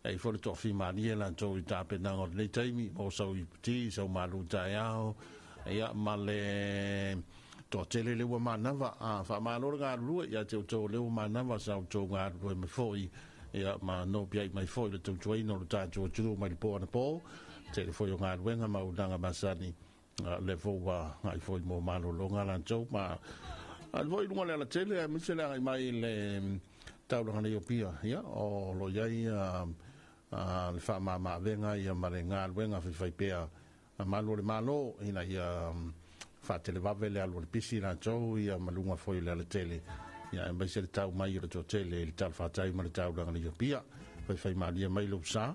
e foi to fi mania la to ta penao le taimi o so I ti so malu ta ia male to tele le wa manava a fa malo ga lu ia te to le wa manava sa to ga lu me foi ia ma no pia mai foi le tu no le tanto tu mai po na po te foi o ngar wenga ma udanga masani le voa ai foi mo malo longa la tau ma al voi lunga le tele mi se la mai le tau na Ethiopia ia o lo ia le fa ma venga ia ma le ngar wenga fi pea malo le malo ina ia fa tele va vele al pisi la tau ia malunga foi le tele ia mai se tau mai o tele il tal fa tai ma tau na Ethiopia fai ma dia mai lo sa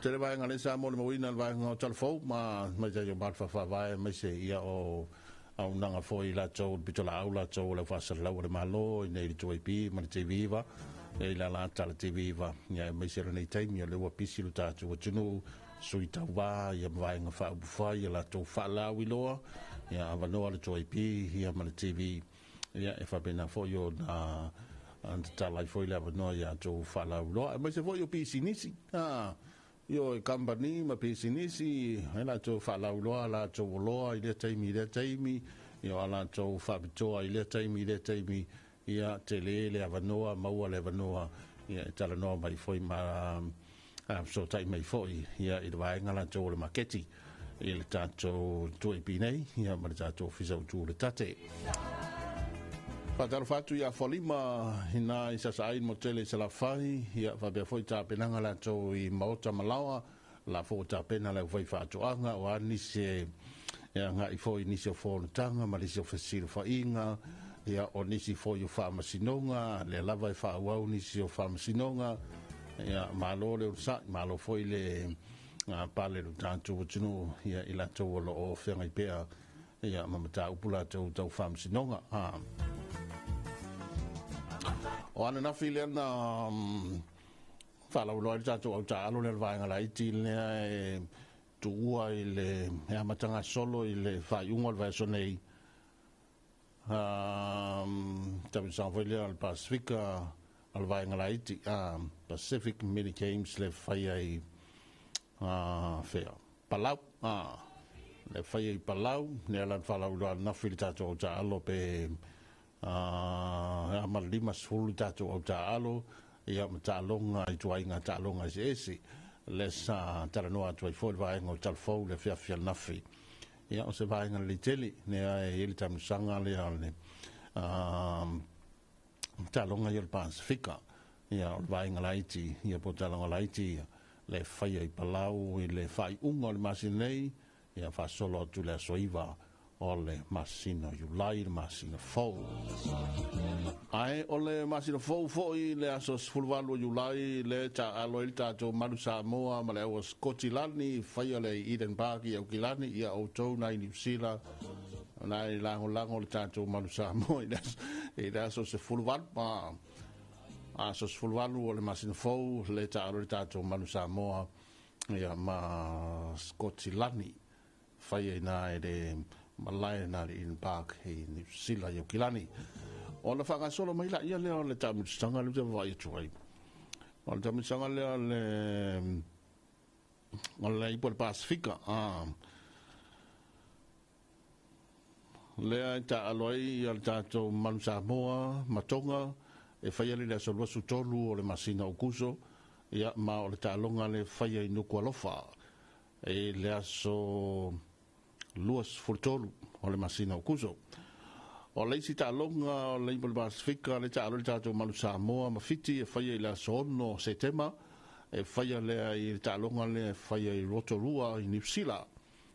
tele vai ngale sa mo mo ina vai ngo telefo ma mai te bar fa vai mai se ia o au nanga foi la tau bitola aula tau la fa sa la o malo nei to ip ma te viva e la tal te viva ia mai se nei time le wa pisi lu ta tu tunu sui tau va ia vai nga fa fa ia la to fa la wiloa ia va no le to ip ia ma TV ia e fa bena fo yo na anta la foi la no ia to fa la wiloa mai se fo yo pisi nisi yo e company ma pisi nisi la to fa la wiloa la to loa ile taimi yo ala to fa bitoa ile taimi ia tele avanoa maua le avanoa ia tala no mai foi ma so tai mai foi ia I vai ngala to le maketi il tato to ipinei ia ma tato fisa tu le tate fatal fatu ia folima ina isa sai motele se la fai ia va be foi ta penanga la to I mauta malawa la fo ta pena le foi fatu anga o ani se ia nga I foi ni se fo tanga ma le se fasil fa inga ia o nisi fo yo fa masinonga le lava e fa wa nisi o fa masinonga ia malo le sa malo foi le pale lu tanto tunu ia ila to lo o fenga ipea ia mamata upula to fa masinonga o ana na file na fa la lo tanto o ta lo le va ngala iti le tu ile ia matanga solo ile fa yungo va sonei tabi sanfole al Pacifica al vai ngalaiti Pacific Medications le fai ai fea palau le fai ai palau ne ala falau lo na filitato o ta alo pe amal lima sfulu tato o ta alo ia mata longa I tuai nga ta longa esi le sa tala no atu I fo vai ngo talfo le fia fia nafi ia o se vai ngal liteli ne ai il tam sanga le ale talonga il Pacifica ia vai ngal Haiti ia po talonga Haiti le fai ai palau le fai ungo le masinei ia fa solo tu le soiva o le masino Julai le masino fo ai o le masino fo I le aso fulvalo Julai le ta alo il tato Talofa Samoa ma le o Scotland fai le Eden Park ia kilani ia o to na New Zealand na lango le tato Talofa Samoa ida so se fulvalo ma aso fulvalo o le masino fo le ta alo il tato Talofa Samoa ia ma Scotland fai na ede malai na in park he New Zealand ia kilani ona fanga solo mai la ia le tamu sanga le vai tuai o le tamisanga le ipo le Pasifika lea ta aloi al tato Manu Samoa matonga e whaia le so losu tolu o le masina o kuso ia ma o le talonga le whaia i nuku alofa e le aso luas fultolu o le masina o kuso o le isi talonga o le ipo le Pasifika le ta aloi tato Manu Samoa mawhiti e whaia i le aso ono se tema e whaia lea i le talonga le whaia i Rotorua i New Zealand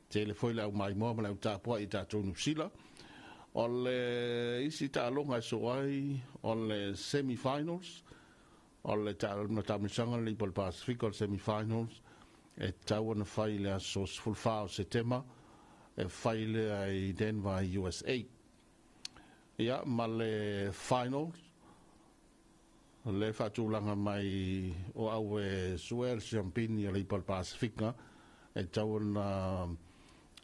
te le foi le au mai moa ma le au tāpua i tātou New Zealand o le isi tālonga so ai o le semi-finals o le tāmisanga le Ipol Pacific o le semi-finals e tau ana whai le aso sfulfao se tema e whai le ai Denver USA ia ma le finals le whatulanga mai o au e suel champini o le Ipol Pacifica e tau ana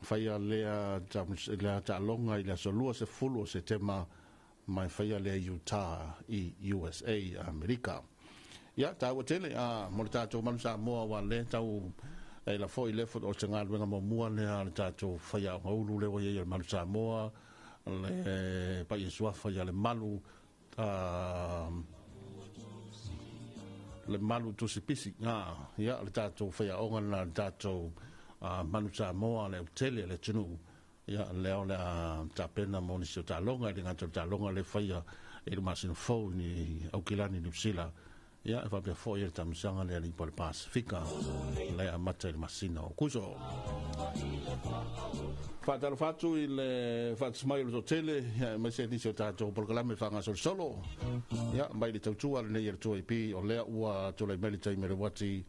whaia lea tālonga i le solua se fulu se tema mai whaia lea Utah i USA, Amerika. Ia, tau a tele, mo le tātou Manu Samoa wa le tau e la fo i le fot o te ngā ruenga mo mua lea le tātou whaia o ngaulu le wai e Manu Samoa le pai e sua whaia le malu tusipisi, ia, le tātou whaia o ngana le tātou Manu Samoa le utele le tunu ia leo le tapena moni se talonga le ngata talonga le faia e le masino fo ni au kilani New Zealand ia e fa fo ia tamsanga le Ipol Pasifika le amata le masino kuso fa talo fatu il fa smile lo tele ma se ni se tato programma fa ngasol solo ia mai le tautua le ia tu ip o le ua to le military me wati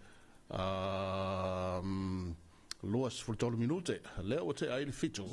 Luas fultolo minute, leo te ai le fito.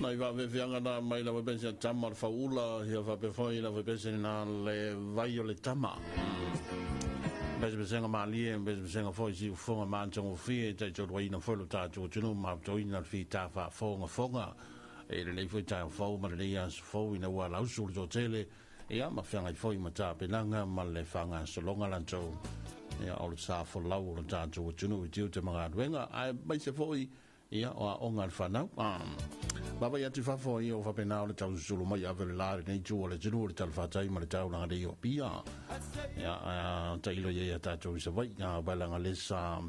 mai va ve fianga na mai la pensa tama fa ula ia va pe foi la pensa na le vai o le tama Bes malie bes foi si fonga man tong fi te jo roi na folo ta jo no ma to ina fi ta fa fonga e le foi ta fo ma le ia fo ina wa la usul jo tele ia ma fianga foi ma ta penanga ma le fanga so longa lan jo ia o le sa fo lau o ta jo no i te mga wenga ai mai se foi ia o ngal fana baba ya te fa fo ia o fa pena o le tau sulu mai ave la nei tu o le juru le tal fa tai ma le tau na de o pia ya ta ilo ia ta tu se vai ya bala nga le sa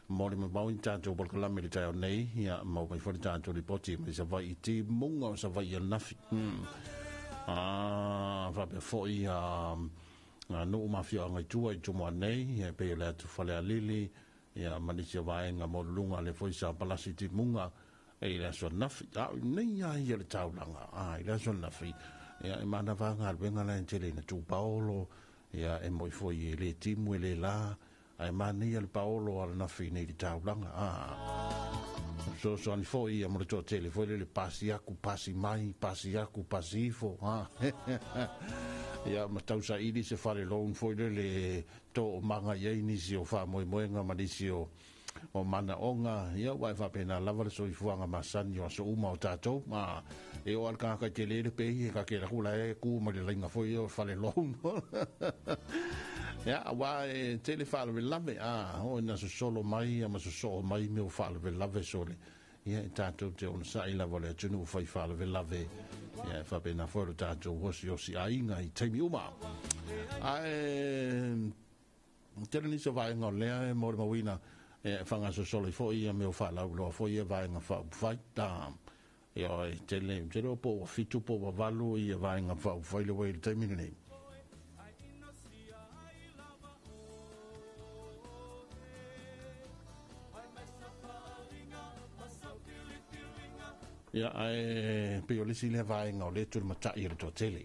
mori me bau ta tu por la milita nei ya mo mai fo ta tu ripoti me se vai ti munga se vai ya nafi va pe fo ia no mafia ngai tu ai tu mo nei e pe le tu fa le lili ia manisia vaenga mo lunga le foi sa palasi ti munga e la so nafi nei ia ia le taulanga ia so nafi ia e mana vanga venga la entele na tu Paolo ia e moi foi le timu le la ai mani le Paolo al nafi nei le taulanga so ani foi ia mo to tele foi le pasi aku pasi mai pasi aku pasifo ia matausa ili se fare loan foi le to manga ye ni si o fa moi moenga madisi o mana onga ia wa fa pena lava so i fuanga masani o so uma o tato ma e o alka ka tele pe e ka ke la kula e ku ma le linga foi o fare loan ia wa tele fa le lave o na so solo mai ma so so mai me o fa le lave sole ia tato te on sa ila vole tunu fai fa le lave ia fa pena fo tato o si ainga i taimi uma tele ni so vai ngole e mo mawina e fanga so solo fo ia me o fa la lo fo ia vai nga fa fai ta ia tele po fitu po valu ia vai nga fa fai le way taimi ni ia pe o lisi le vai nga o le tu mata i to tele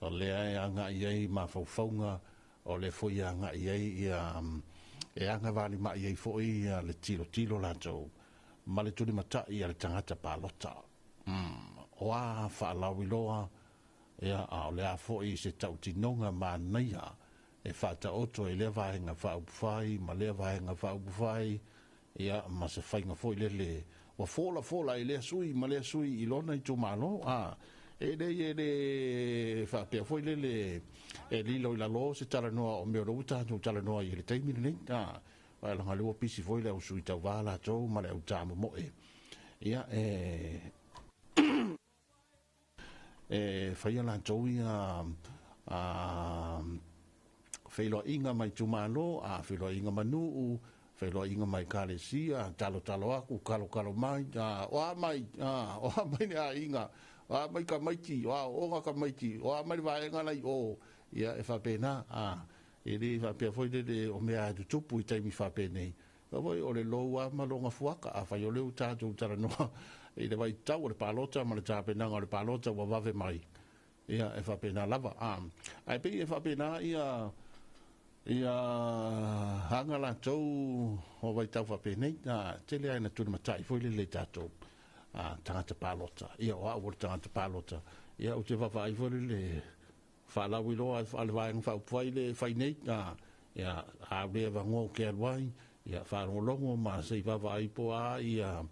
o le anga ia ma faunga o le foi anga ia e anga vali ma ia foi le tilo la to ma le tu mata i le tangata palota o a fa la wiloa ia o le a foi se tau tinonga ma naia e fa ta oto e le vai nga fa fai ma le vai nga fa fai ia ma se fai nga foi le wa fola ile sui male sui ilona i tu malo ele fa pe foi le lilo la lo se tala no o me ruta tu tala no i le taimi ni wa la halu pisi foi le sui ta vala to male u ta mo ia fa ia la to ia feilo inga mai tu malo feilo inga manu felo inga mai kalesia talo aku kalo mai o mai ni inga o mai ka mai ti o ka mai ti o mai vai nga lai o ia e fa pena ele fa pe foi de o me a tu pu tai mi fa pena o voi o le loa ma longa fuaka fa yo le uta tu tara no e le vai tau le palota ma le ta pena o le palota wa va ve mai ia e fa pena lava ai pe e fa pena ia hanga la tau o vai tau fa penei tele ai na tu matai foi le tato tangata palota ia o a tangata palota ia o te vai foi le fa la wilo fa le vai fa foi le fai nei ia a be va ngo ke vai ia fa longo ma se vai po ia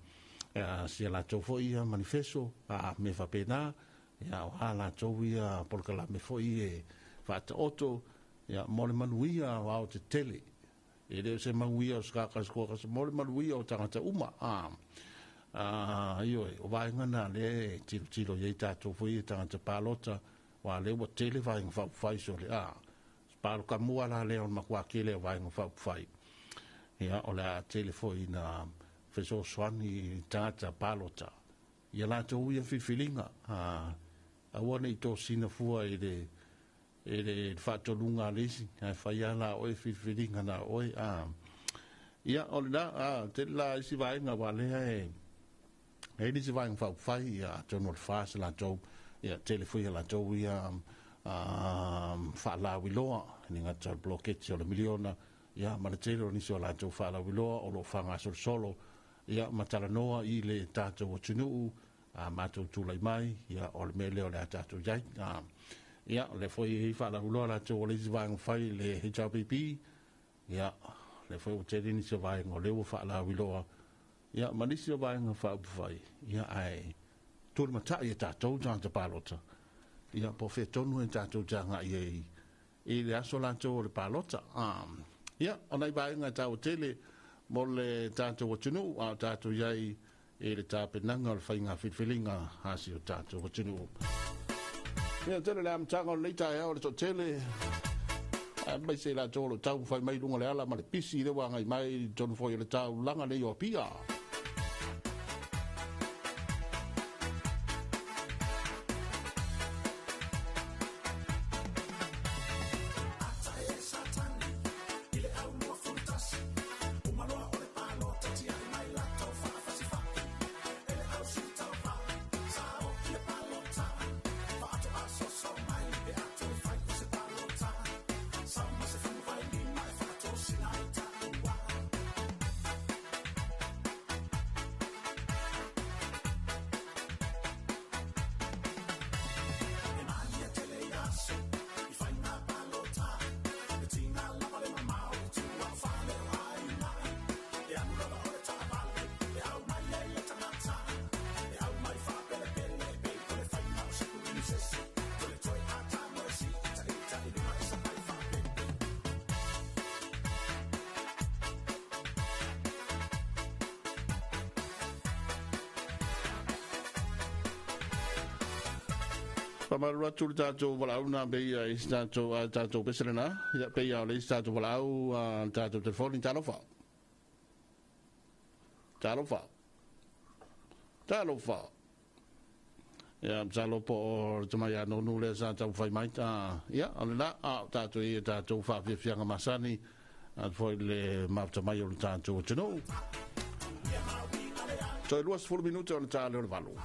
se la tau foi ia manifesto me fa pena ia o la tau ia porque la me foi fa auto ia mole manuia o te tele e le se manuia ska se mole manuia o tangata uma io o vai ngana le tiro ye tato foi tangata palota wa le o tele vai fa fai so le palo ka mua la le on makwa kele vai fa fai ia o la tele foi na feso swani tangata palota ia la to ia filinga a wona i to sina fua ele fatto lunga lesi fai ala o filinga na o ia o la te la si vai nga vale e si vai fa fai ia tono fas la to ia telefoni la to ia fa la wiloa ni nga tal bloquete o le miliona ia ma le tele ni so la to fa la wiloa o lo fanga solo ia matala noa i le tato o tunu mātou tūlai mai, ia o le mele o le atatou jai. Ia, le foi hei whala huloa la tō le zivang whai le HRPP, ia, le foi o te rini se vai ngō lewa whala wiloa, ia, manisi o vai ngā wha upu whai, ia ai, tūri matai e tātou jang te pālota, ia, po whē tonu e tātou janga i le aso la tō le pālota, ia, onai vai ngā tāu tele, mo le tātou o tunu, a tātou iai, e le tāpenanga o le whainga whitwhilinga hasi o tātou o tunu. Ia tele le amtanga o leita e au le tōtele, mai se la tōlo tau whai mai lunga le ala ma le pisi le wanga i mai tonu fwoi le tau langa le o pia. Pamarua tūri tātou walau nā beia i tātou peserena, ia beia o le i tātou walau tātou telefoni Talofa. Talofa. Talofa. Ia Talofa o tamai anō nule sa tātou whai mai tā. Ia, ane la, tātou i tātou whawhiawhianga masani, foi le mautamai o le tātou tino. So i 2 minute o le tātou le walu.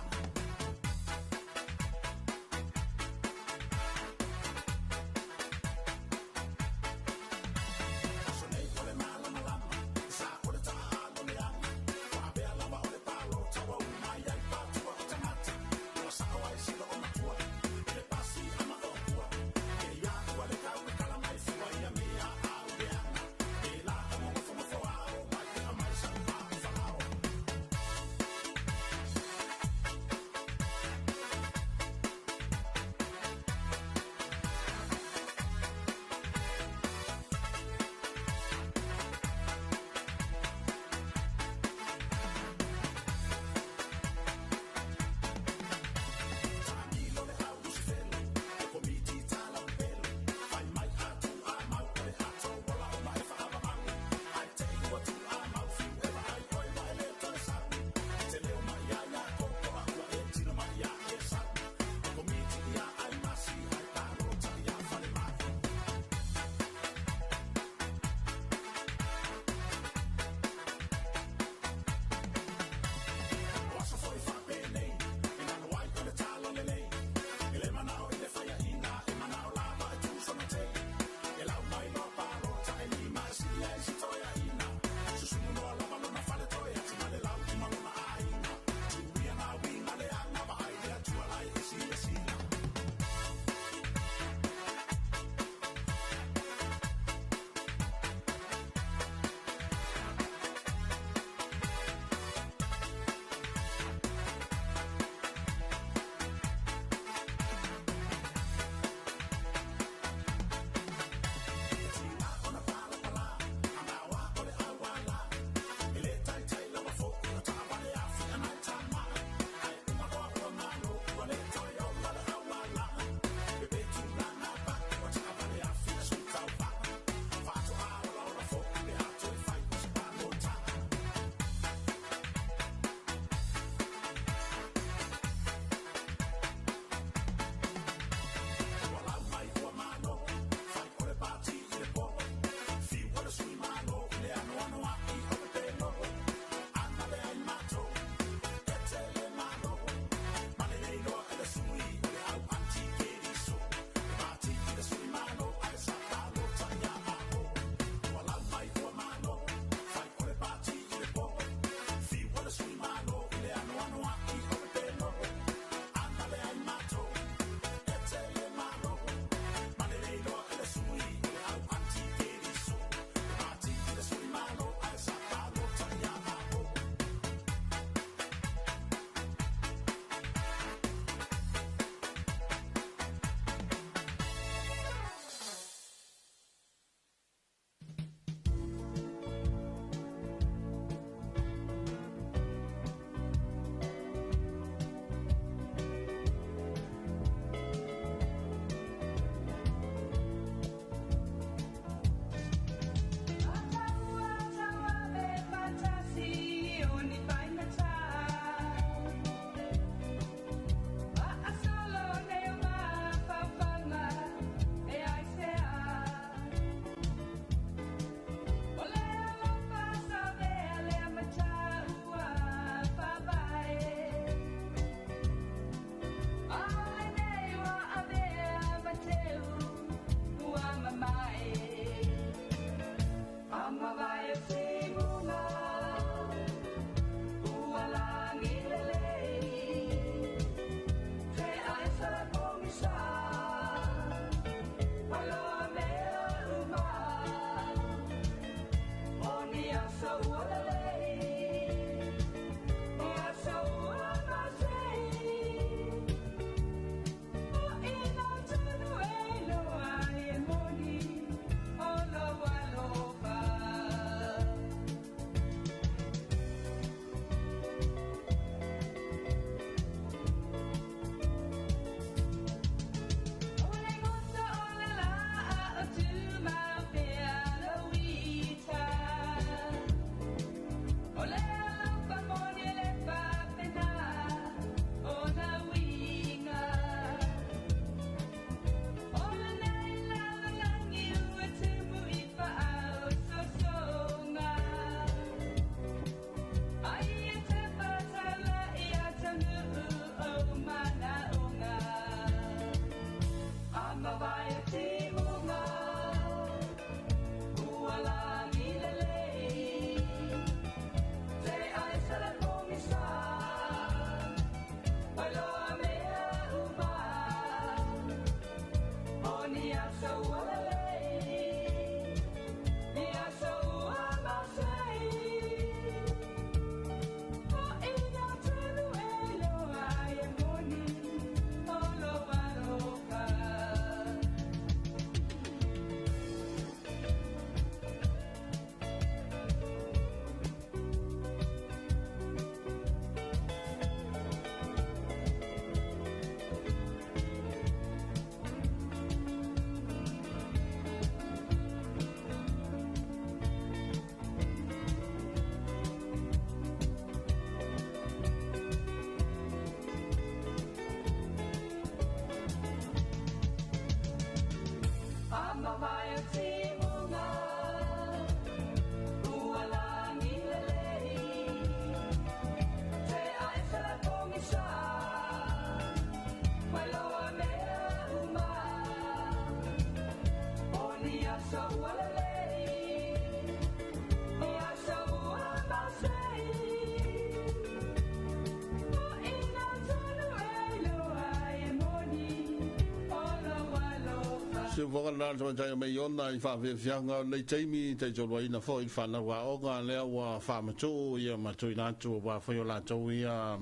se voga na so tai me yona I fa ve fianga le taimi te jo lo ina fo I fa na wa o ga le wa fa ma tu ia ma tu ina tu wa fo yo la tu ia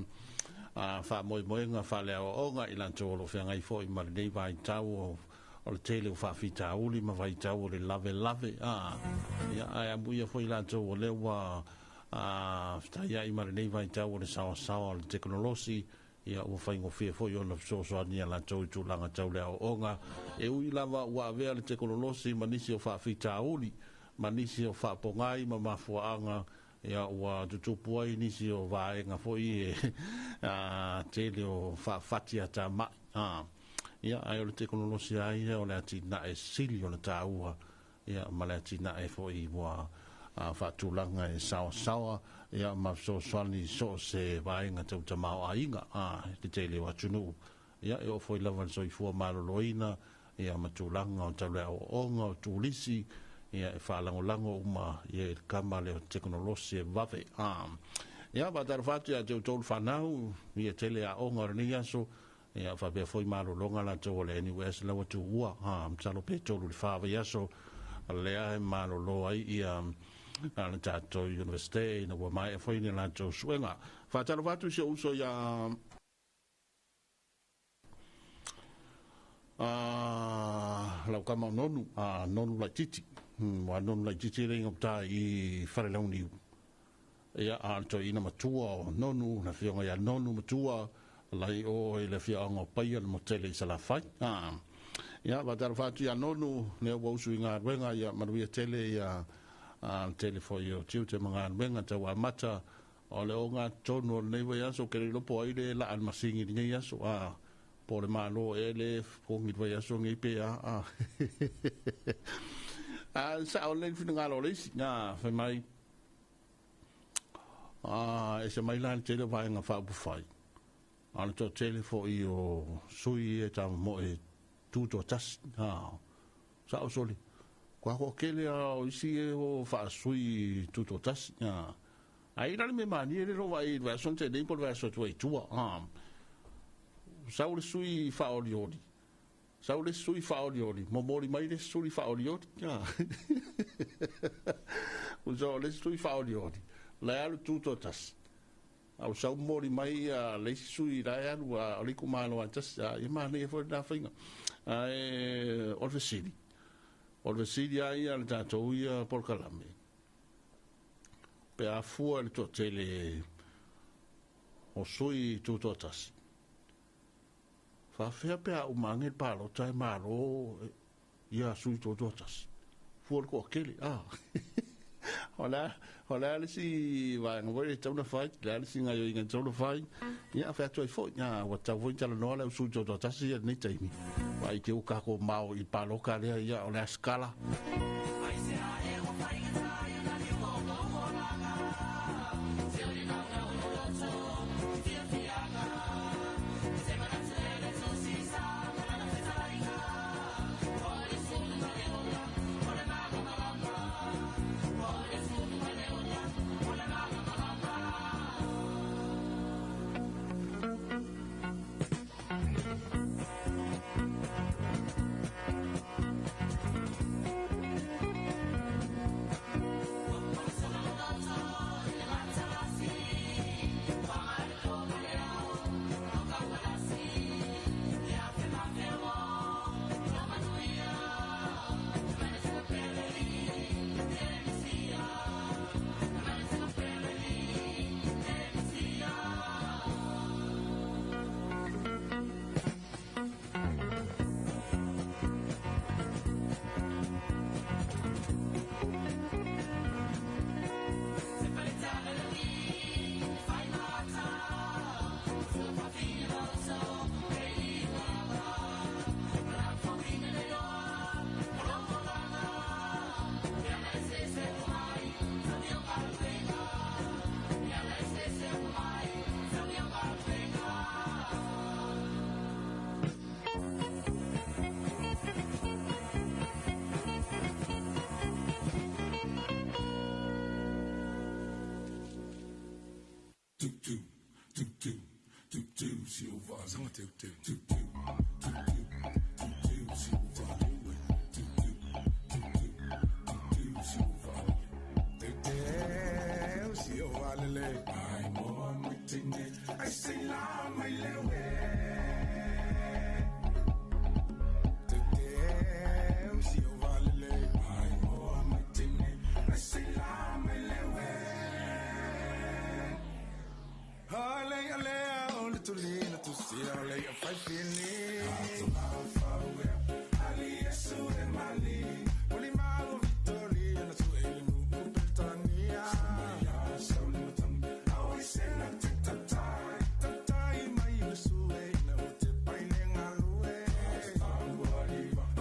a fa mo nga fa le o nga I la tu lo fianga I fo I ma nei vai tau o le tele o fa fita uli ma vai tau le lave ia ai bu ia fo I la tu le wa sta ia I ma nei vai tau le sa le teknolosi ia o fai ngo fie fo yo na so ni la tu langa tau le o nga e ui lava wa vea le teknolosi manisi o fa fita uli manisi o fa pongai ma mafuanga ia wa tutupu ai nisi o vaenga fo I tele o fa fatia ta ma ia ai o le teknolosi ai o le ati na e sili o le taua ia ma le ati na e fo I wa fa tulanga e sawa ia ma so swani so se vaenga tau ta mau ainga te tele wa tunu ia e o foi lava so I fua maloloina ia matulanga o tau leo onga o tulisi ia e whalangolango uma ia e kama leo teknolosi e wave ia watar fatu ia tau tolu whanau ia tele a onga o ni aso ia whapea foi malolonga la tau le NUS lawa tu ua mtalo pe tolu li whawa iaso lea e malolo ai ia na tato universite na wa mai e foi ni la tau suenga whataro fatu se uso ia lau kama nonu nonu la titi wa nonu la titi le ngopta I fare launi ia to ina matua nonu na fionga ia nonu matua lai o le fionga pai le motele sala fai ia va dar fatu ia nonu ne wa usu inga wenga ia manuia tele ia tele fo yo tiute manga wenga te wa mata o le onga tono nei wa ia so kere lo poi le la al masingi ni ia so por le malo ele con il vaya son ipe sa o le fina lo le na fe mai ese mai lan tele vai nga fa bu fai an to tele fo io sui e ta mo e tutto tas sa o soli qua ko kele o isi o fa sui tutto tas ai la me mani le lo vai va son te dei por verso tu saule sui faolioli saule sui faolioli momori mai le sui faolioli uso le sui faolioli la alu tutto tas au sau mori mai le sui la alu ali kumano tas I mani e for da finga olvesidi ai al tato ia por calame pe a fu al to tele o sui tutto tas fa fea pea umange palo tai maro ia sui tototas for ko kele hola le si va ngore tau na fai le si nga yo inga tau na fai ia fa toi fo ia wa tau vo tala no le sui tototas ia ni taimi vai ke o ka ko mau I palo ka le ia o la scala Silva, tulina tu sia le fai fini far away ali yesu e mali oli malo vittoria na tu ele mu petania ya sauli matam always say na tatai mai yesu e na te pai le ngalue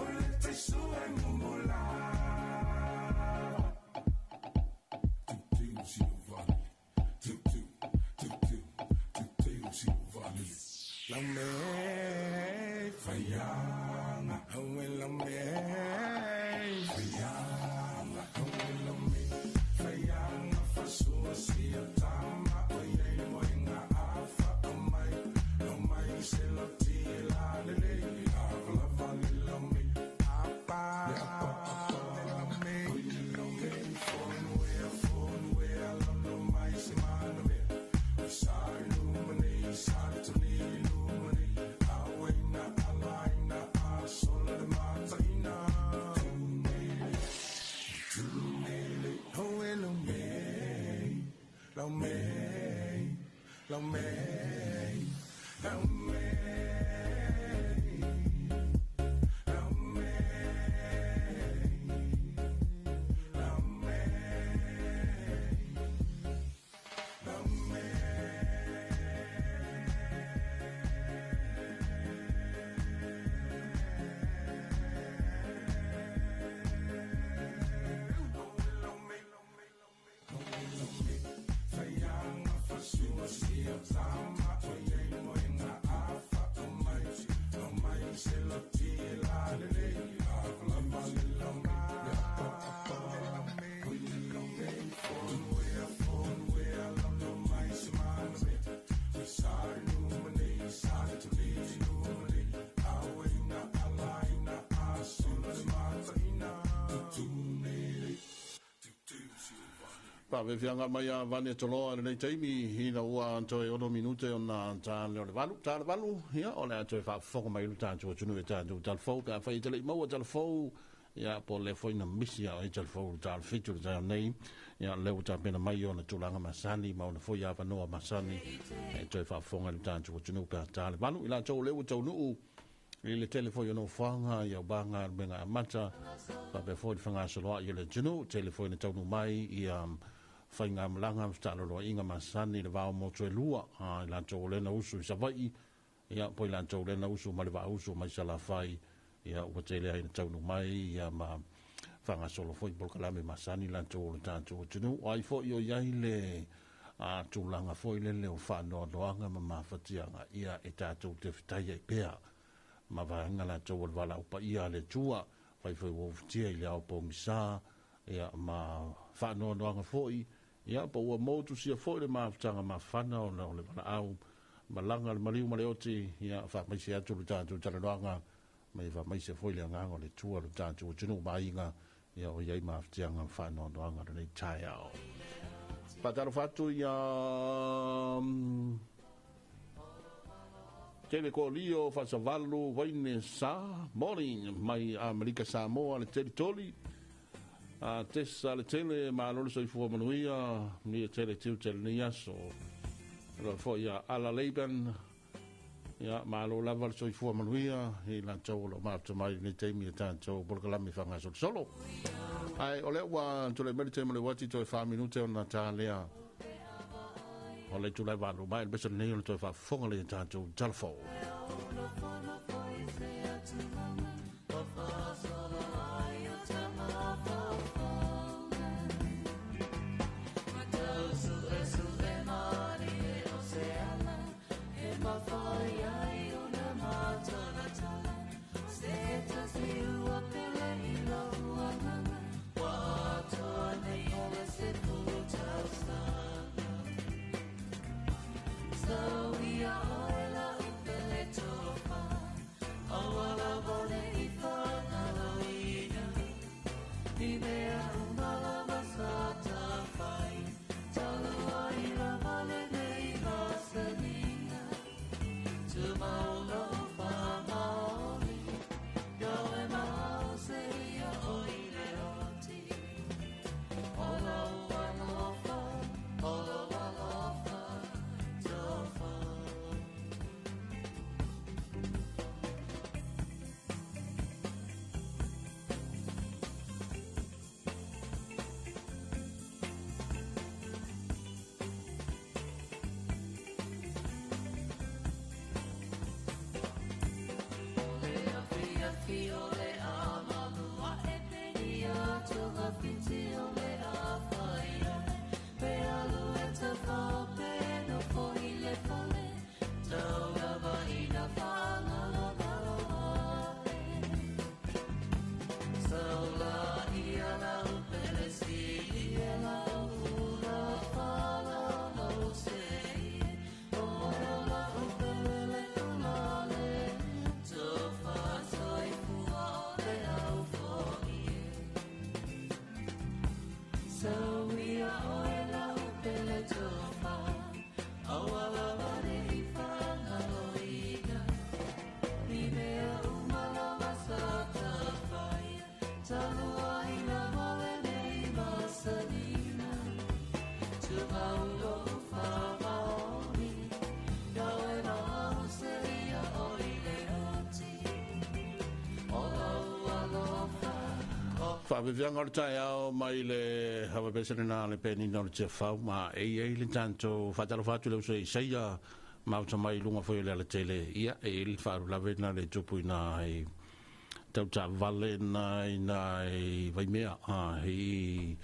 ole te su e mumula la me fayanga hawe la me fayanga hawe la me fayanga fasua sia tama oye moinga afa omai se la tila le la vale la me apa la me phone where la mai se mana me sai no mane sai to me Ve fianga mai a vane tolo nei taimi hina ua toi ono minute ona ta le valu ia ona toi fa foko mai luta tu tunu ta tu tal fo ka fa itele mo tal fo ia po le fo ina misia ai tal fo tal fitu ta nei ia le uta pena mai ona tulanga masani ma ona fo ia va no masani e toi fa fonga luta tu tunu ka tal valu ila to le uta nu ile telefone no fanga ia banga benga mata pa be fo fanga so ile tunu telefone tau mai ia fainga malanga stalo inga masani le vao mo tue lua la tole na usu sa vai ia poi la tole na usu male va usu mai sala fai ia o tele ai tau no mai ia ma fanga solo foi por kalame masani la tole tanto tunu ai fo io ia ile a tulanga foi le o fa no doanga ma fatianga ia e tatu te fitai e pea ma va ngala tole vala pa ia le tua fai foi o tia ia o po misa ia ma fa no doanga foi ia po ua motu sia foi le maftanga mafana o le vala au malanga le maliu male oti ia fa mai sia tu tantu talanga mai va mai se foi le nganga le tua le tantu tunu mai nga ia o ia maftanga fa no doanga le tai ao pataro fatu ia tele ko lio fa savalu vaine sa morning mai Amerika Samoa le territory a tesa le tele ma lo so fu manuia ni tele tiu tele ni aso lo fo ia ala leiban ia ma lo lava so fu manuia e la tolo ma mai ni te mi tanto porque la mi fanga solo ai ole wa to le merite mo le wati to fa minute on Natalia ole tu le va lo mai beso ne to fa fonga le tanto telefo So we are all up the little far. Whaweweanga o tai au mai le hawa pesere nā le pēni nō le tia whau ma le tanto whatalo whatu leo sei seia mauta mai lunga whoi le ala tele ia le wharu lawe na le tupu na tau ta vale na vai mea hei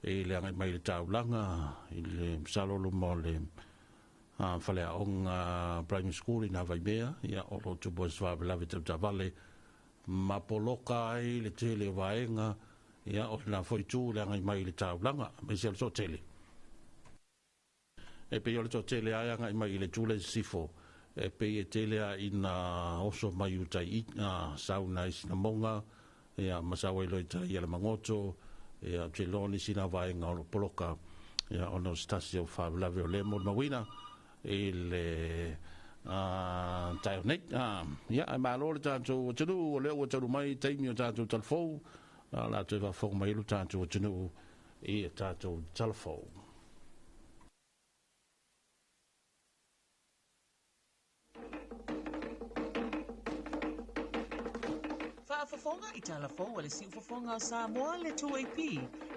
le angai mai le tau langa le salolo mo le whale aonga primary school ina vai mea ia o lo tupu whawe lawe tau ta vale ma poloka le tele waenga ia o na foi tu le ngai mai le taulanga me se so tele e pe yo le tele ai ngai mai le tu le sifo e pe e tele ina oso mai utai na sauna na monga ia masawe lo tai ia le mangoto ia te loni sina vai ngau poloka ia ono stasio fa la violemo mawina le tai net ia ai malo le tanto tu le o tu mai tai mi tanto telefo la te va fo mai lu tanto tunu e tanto telefo Whaafafonga I Talafo le si ufafonga Samoa le 2AP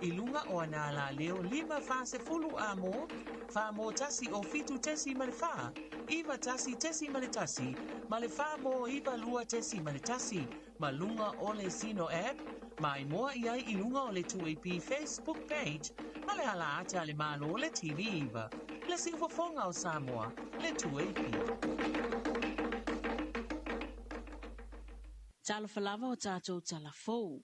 I lunga o anala leo 5 fase fulu amo fa mo tasi o fitu tesi male fa iwa tasi tesi male tasi male fa mo iwa lua tesi male tasi malunga o le sino app mai moa iai I lunga o le 2AP Facebook page male hala ata le malo le TV iwa le si ufafonga o Samoa le 2AP Talofa lava o tātou talafou.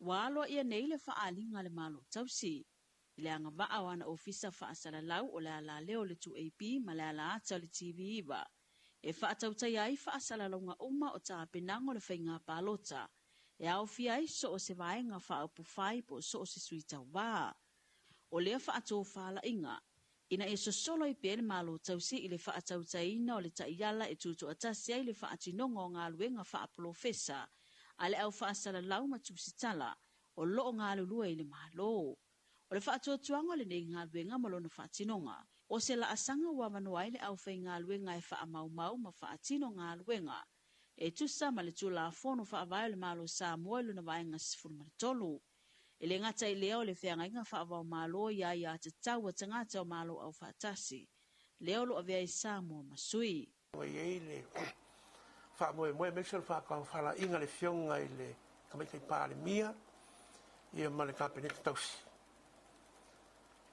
Walo ia nei le whaalinga le malo tausi. I le anga waa wana ofisa whaasala lau o le ala leo le 2AP ma le ala ata le TV iwa. E whaatautai ai whaasala launga uma o tā penango le whainga pālota. E au fi ai so o se vaenga whaapu whai po so o se suita wā. O lea whaatou whala inga. Ina e so solo I pēle malo tausi I le whaatautaina o le taiala e tuto atasia I le whaatinongo ngā luenga whaapolofesa, a le au whaasala lau matusitala o loo ngā lulua I le malo. O le whaatuatuanga le nei ngā luenga malona whaatinonga, o se la asanga wa manuai le au whai ngā luenga e whaamaumau ma whaatino ngā luenga, e tusa ma le tula fono whaavai le malo Samoa luna vaenga sifurmanitolu. E le ngata I leo le whiangainga whaavau malo ia te tau a tangata o malo au whaatasi. Leo lo avea I Samoa masui. Iei le whaamoe moe mesel whaakau whala inga le whionga I le kamaikai pāle mia ia male kāpeneti tausi.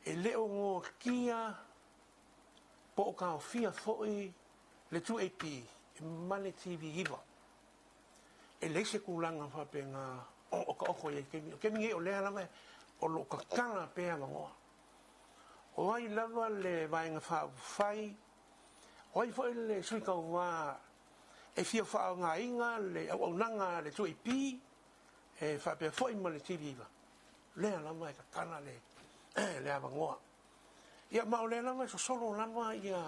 E leo ngō kia po o kao fia foi le 2AP e male TV iwa. E leise kulanga whapenga o ka oko ye ke mi o le lava o lo ka kala pe ngo o ai lava le vai nga fa fai o ai foi le sui ka wa e fia fa nga inga le o nanga le 2AP e fa pe foi mo le TV va le lava ka kala le le ava ngo ia ma o le lava so solo lava ia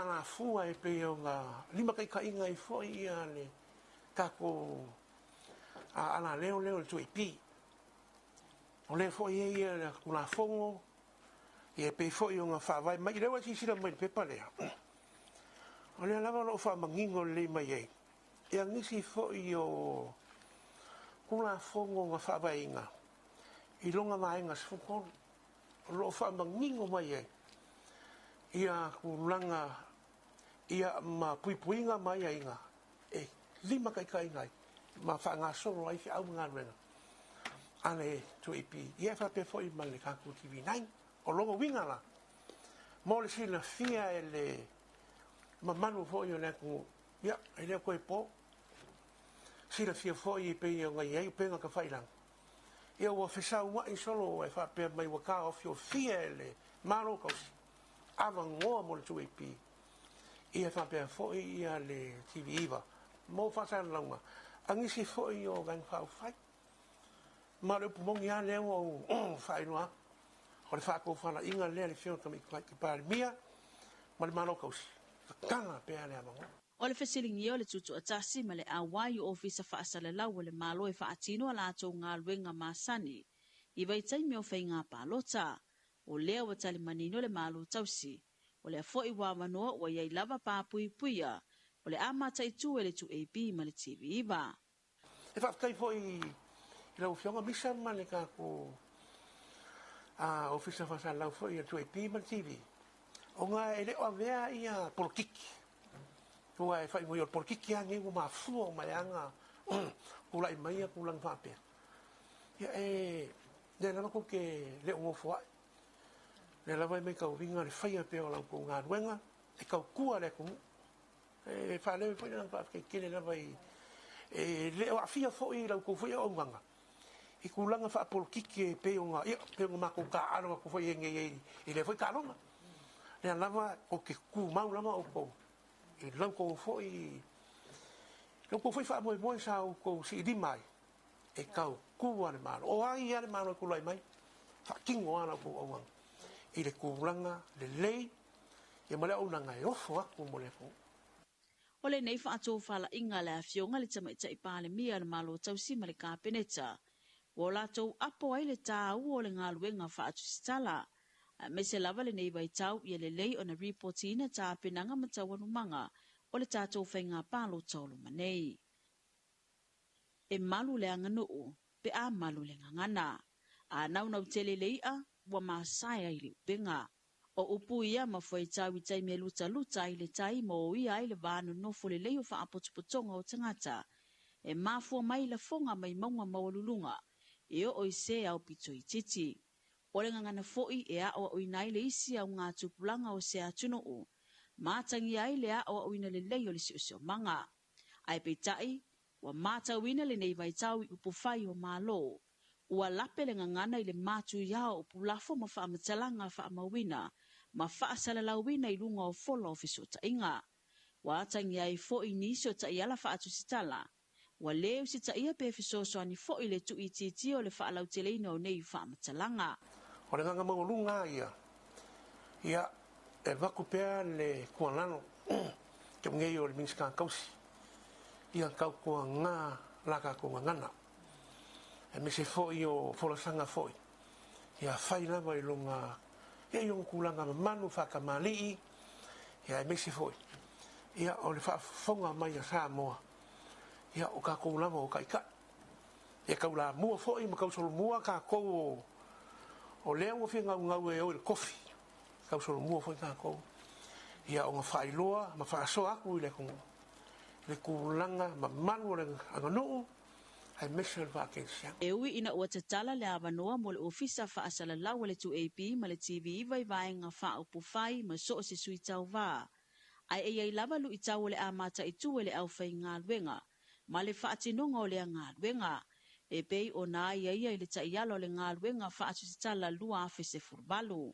na fua e pe o nga lima kai ka inga I foi ia le kako ana leo le 2AP o le fo ia le kuna fongo e pe fo ia nga fa vai mai le wa si sila mai pe pale o le lava lo fa mangingo le mai e ia ngisi fo io kuna fongo nga fa vai nga I longa mai nga sfoko lo fa mangingo mai e ia kulanga ia ma puipuinga mai ainga e lima kai ngai ma fa nga solo ai fi au nga rena ale 2AP ia fa pe foi mal le kaku TV9 o longo winga la mo le sila fia ele ma manu foi le ku ia ele ko po sila fia foi pe nga ia pe nga ka failang ia wa fesa wa I solo e fa pe mai wa ka of yo fia ele malo ko ava ngo mo le 2AP ia fa pe foi ia le TV iva mo fa sa longa angisi fo io gan fa fai ma le pumong ia le o fai noa o le fa ko fa la inga le fio tami ka par mia ma le malo kausi kanga pe ale amo O le fesilingi o le tutu atasi ma le awai o ofisa whaasala lau o le malo e whaatino ala ato ngā luenga masani I vai taimi o whai ngā pālota o lea wa tali manino le malo tausi, o le foi wa manoa wa iai lava pāpui puia, o le amata i tu e le tu AP ma le TV iwa. E whaakai foi i lau whionga misa ma le kako ofisa whasa lau foi i tu AP ma le TV. O ngā e leo a mea i a polkiki. Tua e whai mui o polkiki a ngengu maa fua o mai anga kula i mai a kulang whapea. Ia e ne lama ko ke leo ngofu ai. Ne lama i mei kau ringa le whai a peo lau ko ngā ruenga e kau kua le kumu. E whalewe whai nang whaakai kene lama i leo a fia fo i lau ko whai a onganga. I kulanga wha polkiki e peo ngā mako ka aronga ko whai i le whai ka aronga. Nea lama o ke ku mau lama o ko i lau ko foi wha moe moe sa o ko si di mai e kau ku ane maro o ai ane maro ko lai mai wha kingo ana ko awang i le kuranga le lei e male au nanga e ofo aku mo le fo O le nei wha ato whala inga le a fionga le tamaita i pāle mia na malo tausi ma le kāpeneta. O la tau apo ai le tā ua o le ngā luenga wha atu sitala. Me se lava le nei vai tau i le lei o na reportina tā penanga ma tau manga o le tātou whainga pālo taulu manei. E malu le anganuu, pe a malu le ngangana. A nau tele leia, wa maasaya i le upenga. O upu ia ma fwai tau i tai me luta i le tai mo o ia i le vānu nofo le leo wha apotupotonga o tangata. E mafua mai la fonga mai maunga mawalulunga. E o i se au pito i titi. O le ngangana foi e a o inai le isi au ngā tupulanga o se atuno o. Mātangi ai le a o ina le leo le si o manga. Ai peitai, wa mātawina le nei vai tau i upufai o mālo. Ua lape le ngangana i le mātu iao o pulafo ma wha amatalanga wha amawina, ma wha asalalawina i lunga o fola o fiso ta inga. Wa atangi ai fo i nisi o ta iala wha atu sitala. Wa leo si ta ia pe fiso so ani fo i le tu i titi o le wha alauteleina o nei wha amatalanga. O le nganga maulunga ia. Ia e waku pea le kuanano ke ngei o le minska kausi. Ia kau kua ngā laka kua ngana. E me se foi o folasanga foi. Ia whai lava i lunga ia i kulanga manu whakamali'i. Ia e me se foi. Ia o le whaafonga mai a Samoa. Ia o ka kou lava o ka ika. Ia kau la mua foi ma kau solo mua ka kou o lea ua whia ngau e o le kofi. Kau solo mua foi ka kou. Ia o ngā whailoa ma whaasoa aku i le kongo. Le kulanga ma manu le anganuu. Ai mesa le whakensia. E ui ina ua tatala le awanoa mo le ofisa whaasala lau le tu AP ma le TV vai ngā wha upu whai ma so o se sui tau wā. Ai ei lava lu i tau le amata i tu le au whai ngā luenga. Ma le whaatinonga o le ngā luenga. E pei o nā ia le ta ialo le ngā luenga whaatusitala lua awhi se furbalu.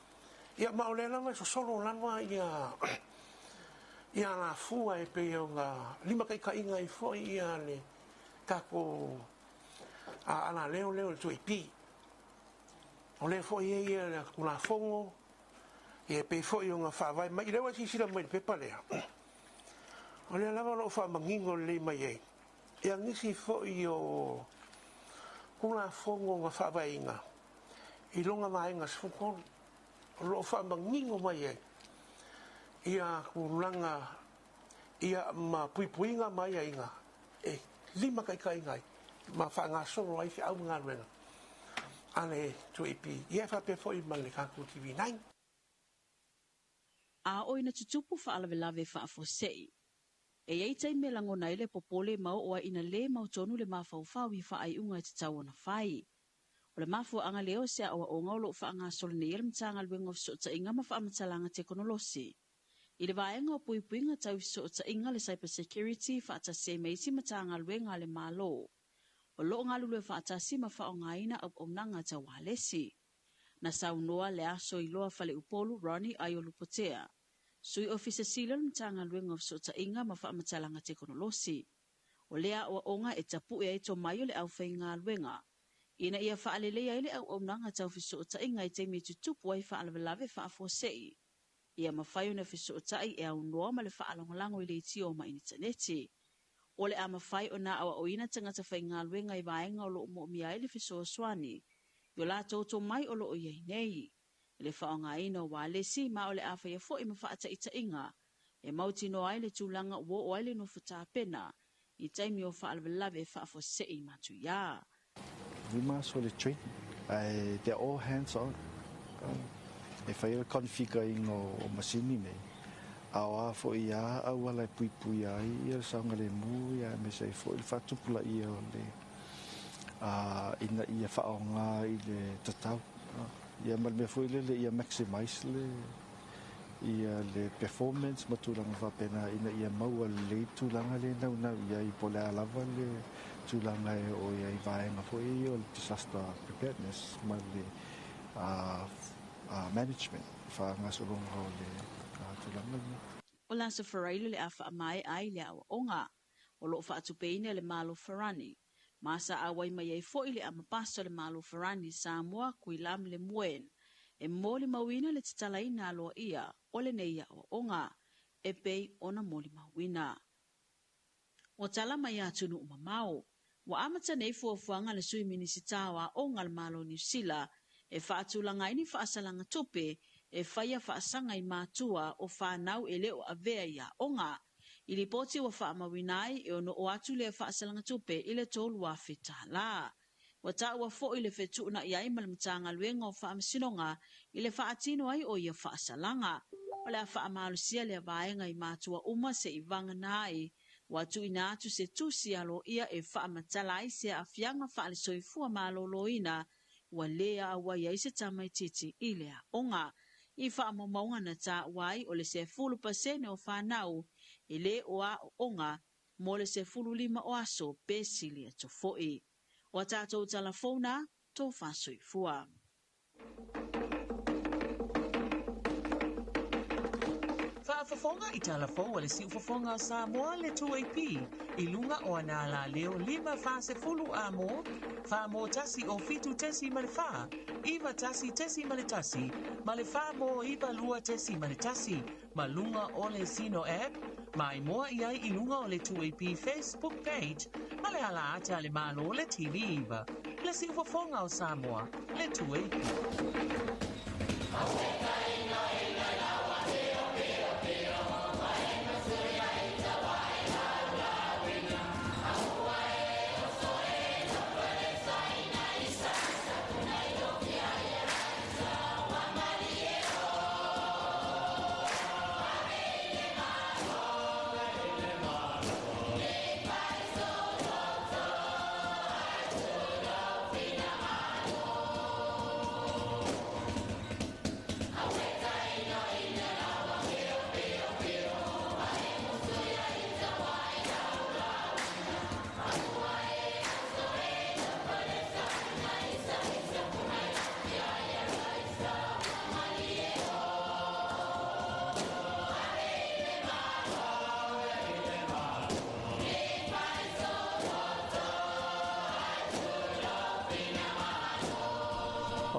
Ia maole langa so solo langa ia la fua e pei o ngā lima kai ka inga i foi ia le kako ana leo le tu ipi. O le foi ia le kuna fongo e pei foi o ngā whawai mai lewa si sira mai pepa lea. O le lava lo wha mangingo le mai e. Ia ngisi foi o kuna fongo ngā whawai inga. I longa mai inga sfukon. O lo wha mangingo mai e. Ia kulanga ia ma puipuinga mai e inga. E lima kai ngai. Ma wha ngā soro ai fi au ngā ruenga. Ane tu ipi. Ia wha pe foi ma le kaku TV9. A oina tutupu wha alawe wha afosei. E ei tei me lango nei le popole mau oa ina le mau tonu le mawhauwhau i wha ai unga i te tau na whai. O le mafu anga leo sea oa o ngaulo wha anga solo ne ilam tanga luenga o sota inga ma wha amatalanga teknolosi. I le vaenga o puipuinga tau sota inga le cyber security wha ata se meisi ma tanga luenga le malo. O loo ngā lulu e wha ata si ma wha o ngaina au nanga ta walesi. Na saunoa le aso i loa fale upolu Ronnie Ayolupotea. Sui ofisa sila mtanga luenga o sota inga ma wha amatalanga teknolosi. O lea o onga e tapu e to maio le au whai ngā luenga. Ina ia wha alelea ile au nanga tau fi sota inga i te me tutupu ai wha alawelawe wha afosei. Ia mawhaio na fi sota i e au noa ma le wha alongalango i le iti o ma interneti. O le a mawhai o na awa o ina tangata whai ngā luenga i vaenga o loo mo mia ile fi soa swani. Yo la toto mai o loo iei nei. le whaongaina wa le si ma o le awha ia fo i mawhaata i tainga, e mauti no ai le tūlanga ua o ai le no whatapena, i taimi o whaalawelawe e whaafo sei matu ia. We must all train. They're all hands on. If I configuring o machine nei, awa fo ia awa lai pui ai ia sanga le mu ia me sei fo il fatu pula ia le ina ia faonga i le tatau. Ia mal me fo le ia maximize le ia le performance matulanga va pena ina ia mau le tulanga le na ia i pole alava le tulanga o ia i vaenga fo i o disaster preparedness mal le management fa ngasolonga o le tulanga le. O la safaraile le afa mai ai le awa onga, o lo fa atupeine le malo farani, masa awai mai ai fo ile amapaso le malo farani Samoa kuilam le muen, e moli mawina le titalaina aloa ia, o le neia awa onga, e pei ona moli mawina. O tala mai atunu umamau, wa amata nei fuafuanga le sui minisitawa onga le malo New Zealand, e fa atulanga ini fa asalanga tupe, e faia faasanga i mātua o whanau e leo a vea ia onga. I li poti wa whaamawinai e ono o atu le faasalanga tupe i le tolu wa whita la. Wa ta ua fo i le whetu na iai malamtanga luenga o whaamasinonga i le whaatino ai o ia faasalanga. O le a whaamalusia le vaenga i mātua uma se i vanga nai. Wa tu ina atu se tusi alo ia e whaamatala i se a fianga whaale soifua maloloina wa lea a wa iai se tamai titi i lea onga. I whaamaunga na ta wai o le se 10% o whanau i le o a onga mo le se 15 o aso pesilia to foi. O tātou talafona tō whasoifua. Whaafafonga i talafou le si ufafonga Samoa le 2AP i lunga o anala leo 5 fase fulu amo, whaamo tasi o fitu tesi malefa, iwa tasi tesi maletasi, malefa mo iwa lua tesi maletasi, malunga o le Sino app, mai moa iai i lunga o le 2AP Facebook page, male ala ata le malo le TV iwa, le si ufafonga o Samoa le 2AP.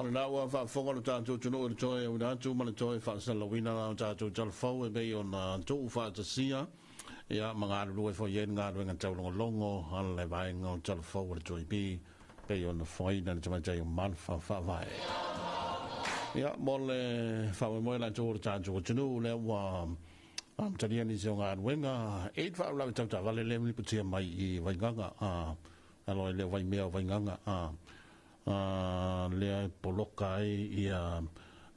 Na wa fa fonga no tātou tunu o toi o nātou mana toi fa salawina na tātou talfau e bei on tō fa tasia ia mga alu e fo yen ngā ruenga taulongo longo ala le vai ngā talfau o toi bi bei on foi na tama tai man fa vai ia mole fa mo la tō tātou tunu le wa taria ni se ngā ruenga e fa la tau vale le ni putia mai I vai nganga alo le vai mea vai nganga le poloka ia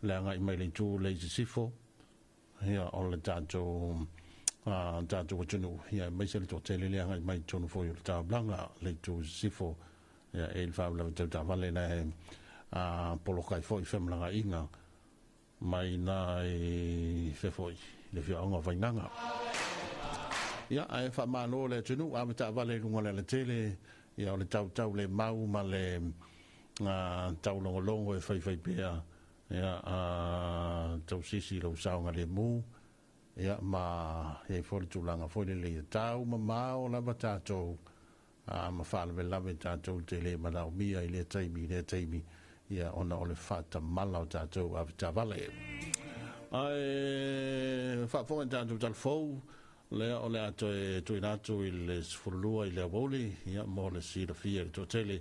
le anga I mai le tū le sifo ia o le tātou tātou tunu ia mai se le tō tele le anga I mai tonu fo i tā blanga le tū sifo ia e il whau lau tau vale le poloka I fo I whemlanga inga mai na I whefoi le whianga vainanga ia e whamano le tunu a me tā vale lunga le tele ia o le tau le mau ma le tau longo e whai pia ia tau sisi lau saunga le mu ia ma e fori tūlanga fori le tau ma mao lava tātou ma whālewe lawe tātou te le manau mia I le taimi ia ona o le whata malau tātou a vita vale ai whafonga tātou talfou lea o le ato e tui nātou I le sfurulua I le awoli ia mo le sira fia le tōtele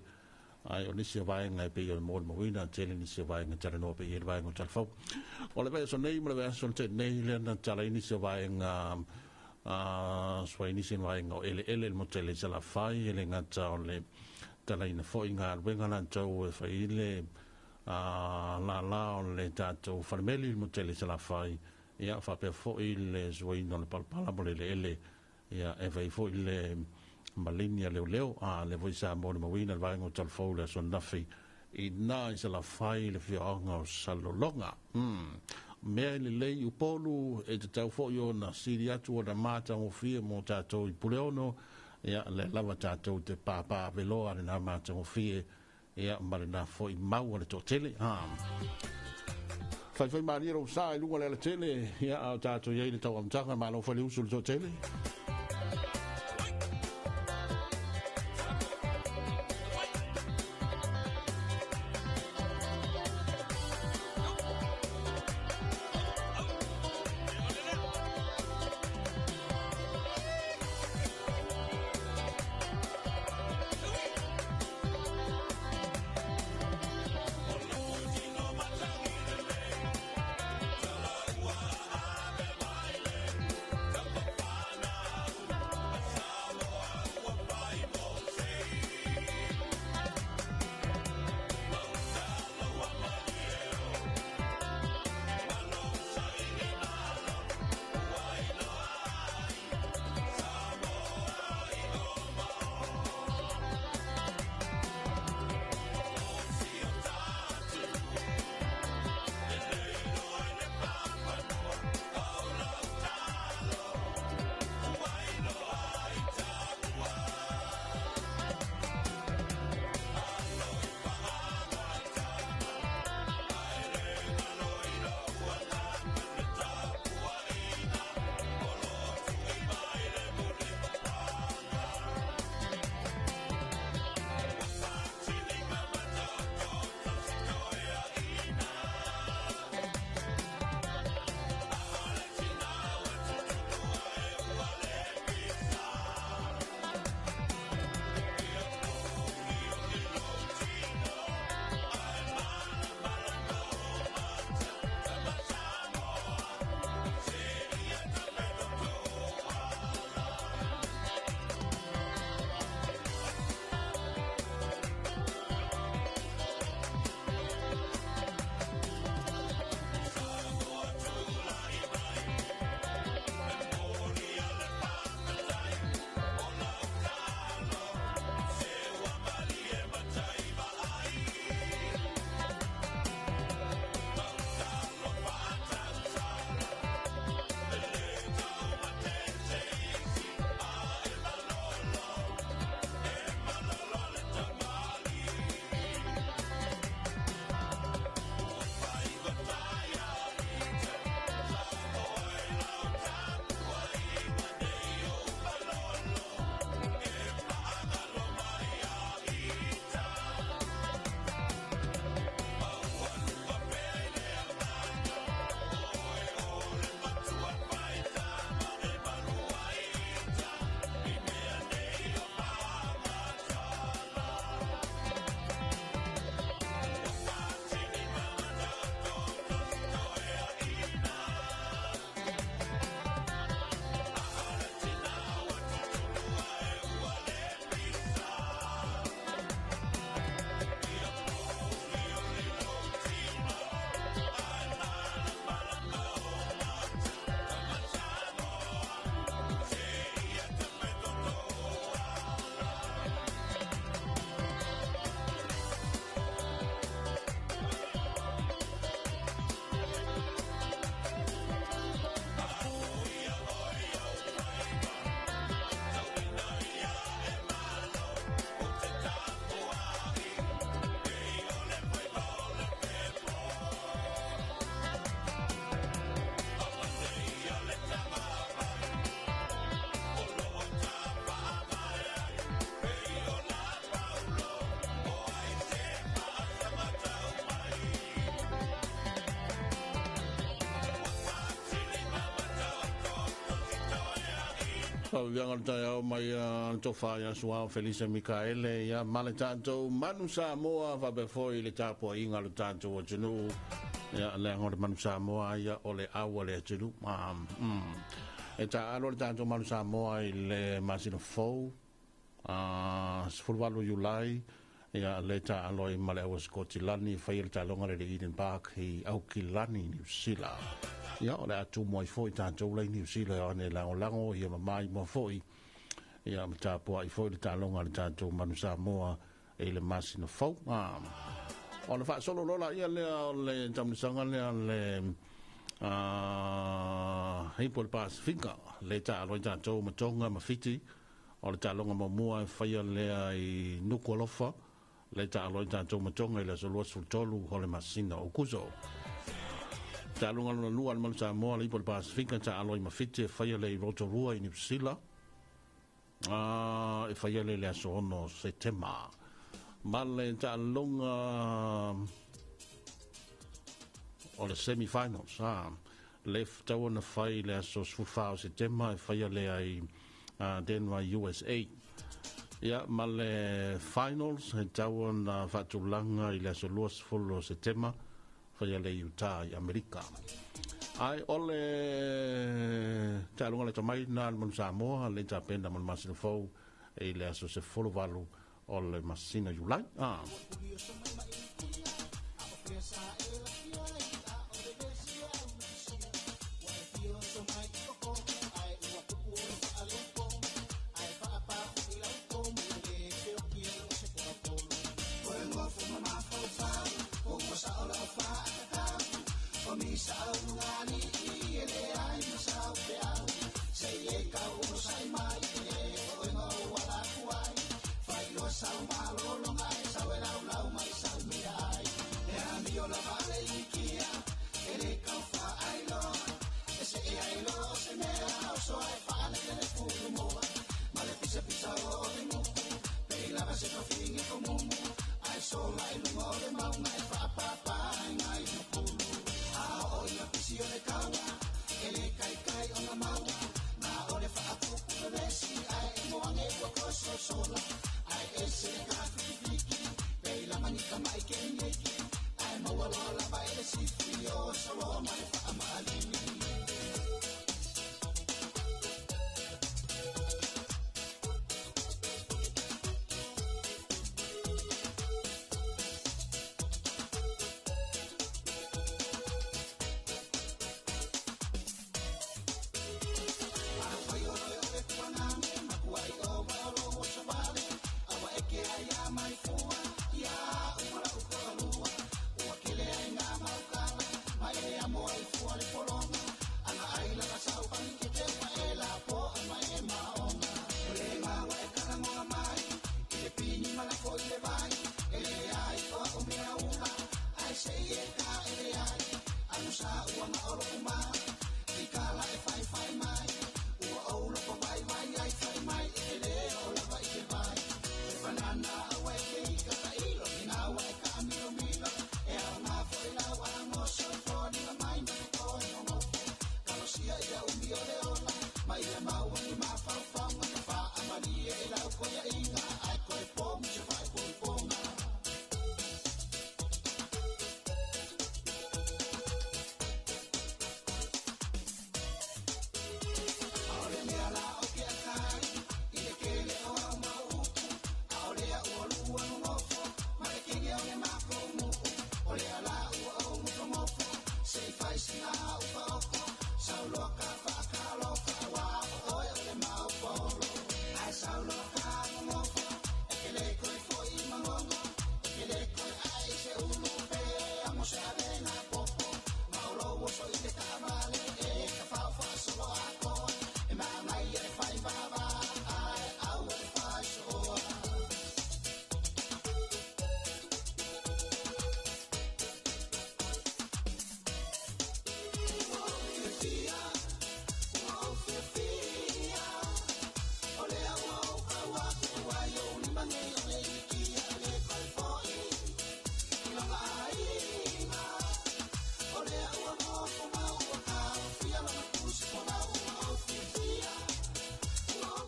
ai o nisi vai ngai pe o mo wina tele nisi vai ngai tala no pe i vai ngai tala fo o le vai so nei mo le vai so te nei le na tala nisi vai nga swai nisi vai nga ele mo tele sala fai ele nga tale tala ina fo inga wenga na tau e fai le la o le tatou falemeli mo tele sala fai ia fa pe fo ile swai no le palpala mo le ele ia e vai fo ile malinia leo le voi sa mo le mawina le vaingo talfo le so nafi i na is la fai le fionga o salolonga me le lei u polu e te tau fo yo na siri atu o na mata o fie mo tatou i puleono ia le lava tatou te papa veloa le na mata o fie ia mare na fo i mau le totele fai mani ro sa i lunga le tele ia tatou ye le tau amtanga ma lo fo le usu le totele Vianga tai au mai tofa ya sua Felicia Mikaele ya male tanto Manu Samoa va be foi le tapo inga le tanto o tunu ya le ngor Manu Samoa ya ole au le tunu e ta alo le tanto Manu Samoa le masino fo sfurvalo Julai ya le ta alo i male o Scotland fai le talonga le Eden Park hi au kilani New Zealand ya ole atu moi foi tanto le New Zealand ne la lango ia mai mo foi ia mata po ai foi ta longa le tanto Manu Samoa e le masino fo ona fa solo lola ia le tamsanga le Hipol Pacifica le ta lo tanto matonga mafiti o le ta longa mo mua fai le ai nukolofa le ta lo tanto matonga le solo sul tolu ho le masino o kuzo ta lunga lua Manu Samoa le Hipol Pacifica ta lo mafiti fai le Rotorua in New Zealand e fai le asono setema male ta longa o le semi-finals left tawana fai le aso sfufao setema e fai le ai Denver USA ia male finals e tawana fatulanga i le aso luas folo setema fai le Utah i Amerika ai ole talunga le tamai na Manu Samoa le tapenda mon masino fo e le aso se folo valu o le masina Julai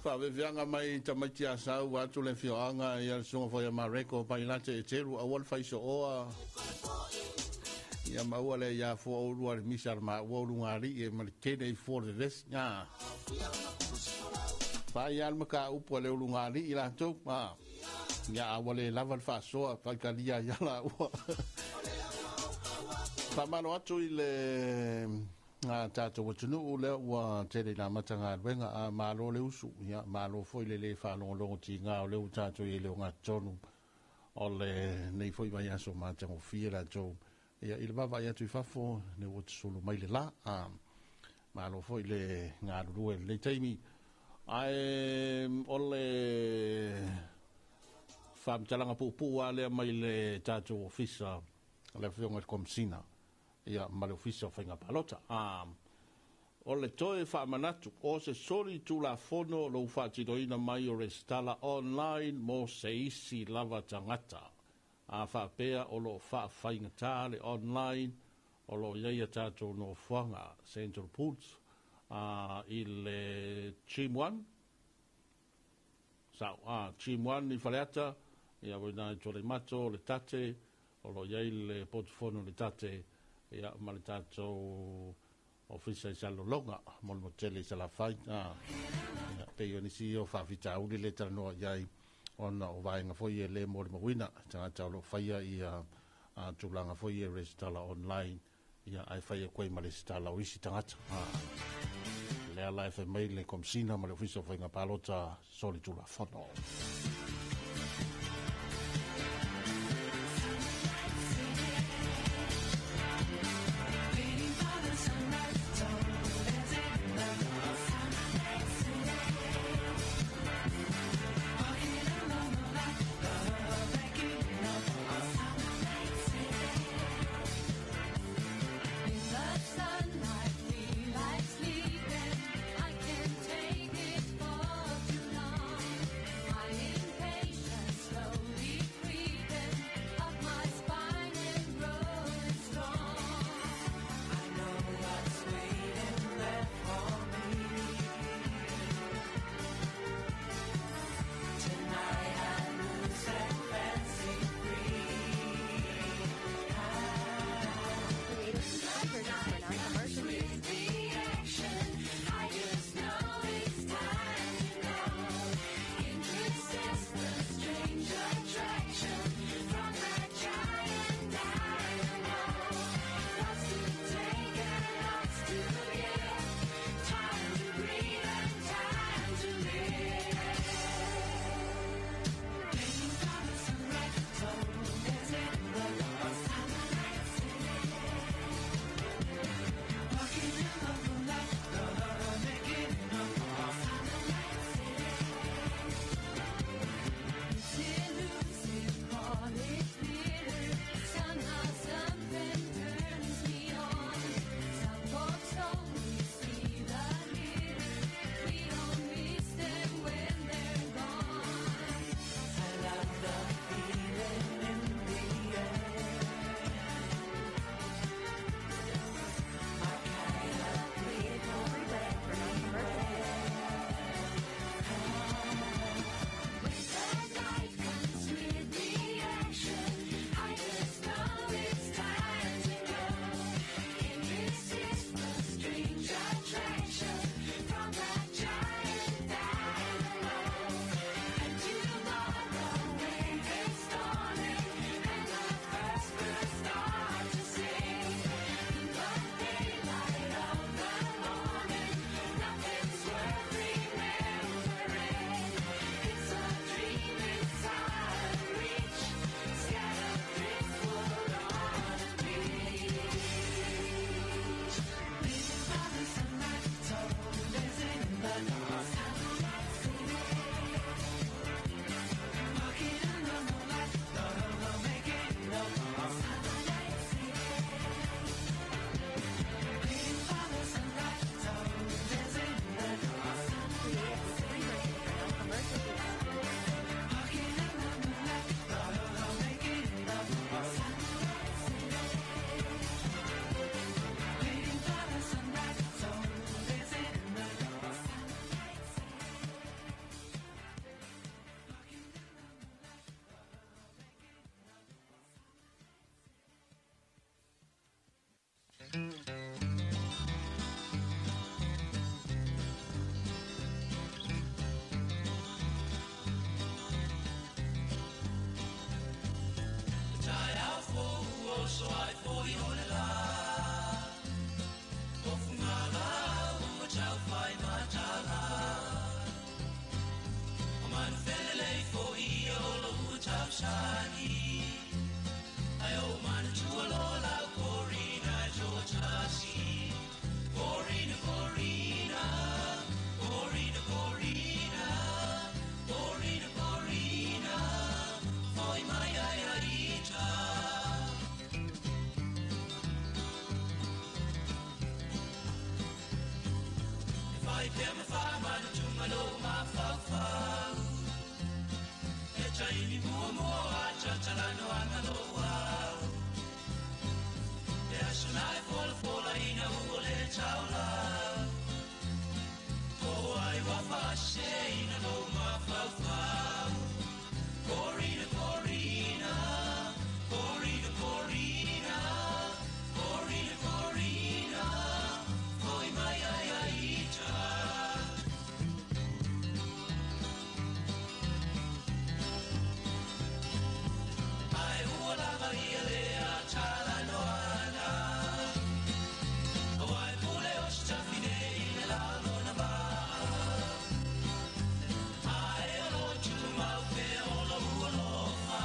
Fa ve vianga mai tamati asa wa tu le fioanga ia songa fo ia mareko pa ila te teru a wal faiso oa ia maua le ia fo o lua le misar ma o lungari e ma kene for the rest nga fa ia ma ka upo le lungari ila to ma ia wale lava fa so pa ka dia ia la fa mano atu ile tato watunu le wa tele na matanga wenga a malo le usu ya malo foi le fa lo ti nga le tato ile nga tonu ole nei foi vai aso matanga fiera jo ya il va vai tu fa fo ne wat solo mai le la malo foi le nga ru le taimi ai ole fam talanga pu ale mai le tato ofisa le fionga komsina ia male ofisa whainga palota. O le toe wha manatu, o se sori tu la fono lo whaatiroina mai o restala online mo se isi lava tangata. A whapea o lo whainga tāle online, o lo iaia tātou no whanga Central Pools, i le Chimwan. Chimwan i whaleata, ia wina i tole mato, le tate, o lo iai le portfono le tate, ia ma le tatou ofisa i salolonga mo le motele i salafai pe ioni si o whawhitauri le taranoa iai ona o vaenga foi e le mo le mawina tangata o lo whaia i tūlanga foi e resitala online ia ai whaia koe ma le sitala o isi tangata le ala e whai le komsina ma le ofisa o whainga palota soli tūla whono. I mai pe ma fa ma tu ma lo ma fa fa e chai ni mo mo a cha cha la no ana lo wa e ashnai fol ina u le chao la ko ai wa fa she ina lo ma fa fa Corina Corina Corina Corina Corina Corina Koi mai ai ai cha Ai ua mai le a chala no ana O ai pule o sta fine in la lona ba Ai lo chu mau pe o lo lo fa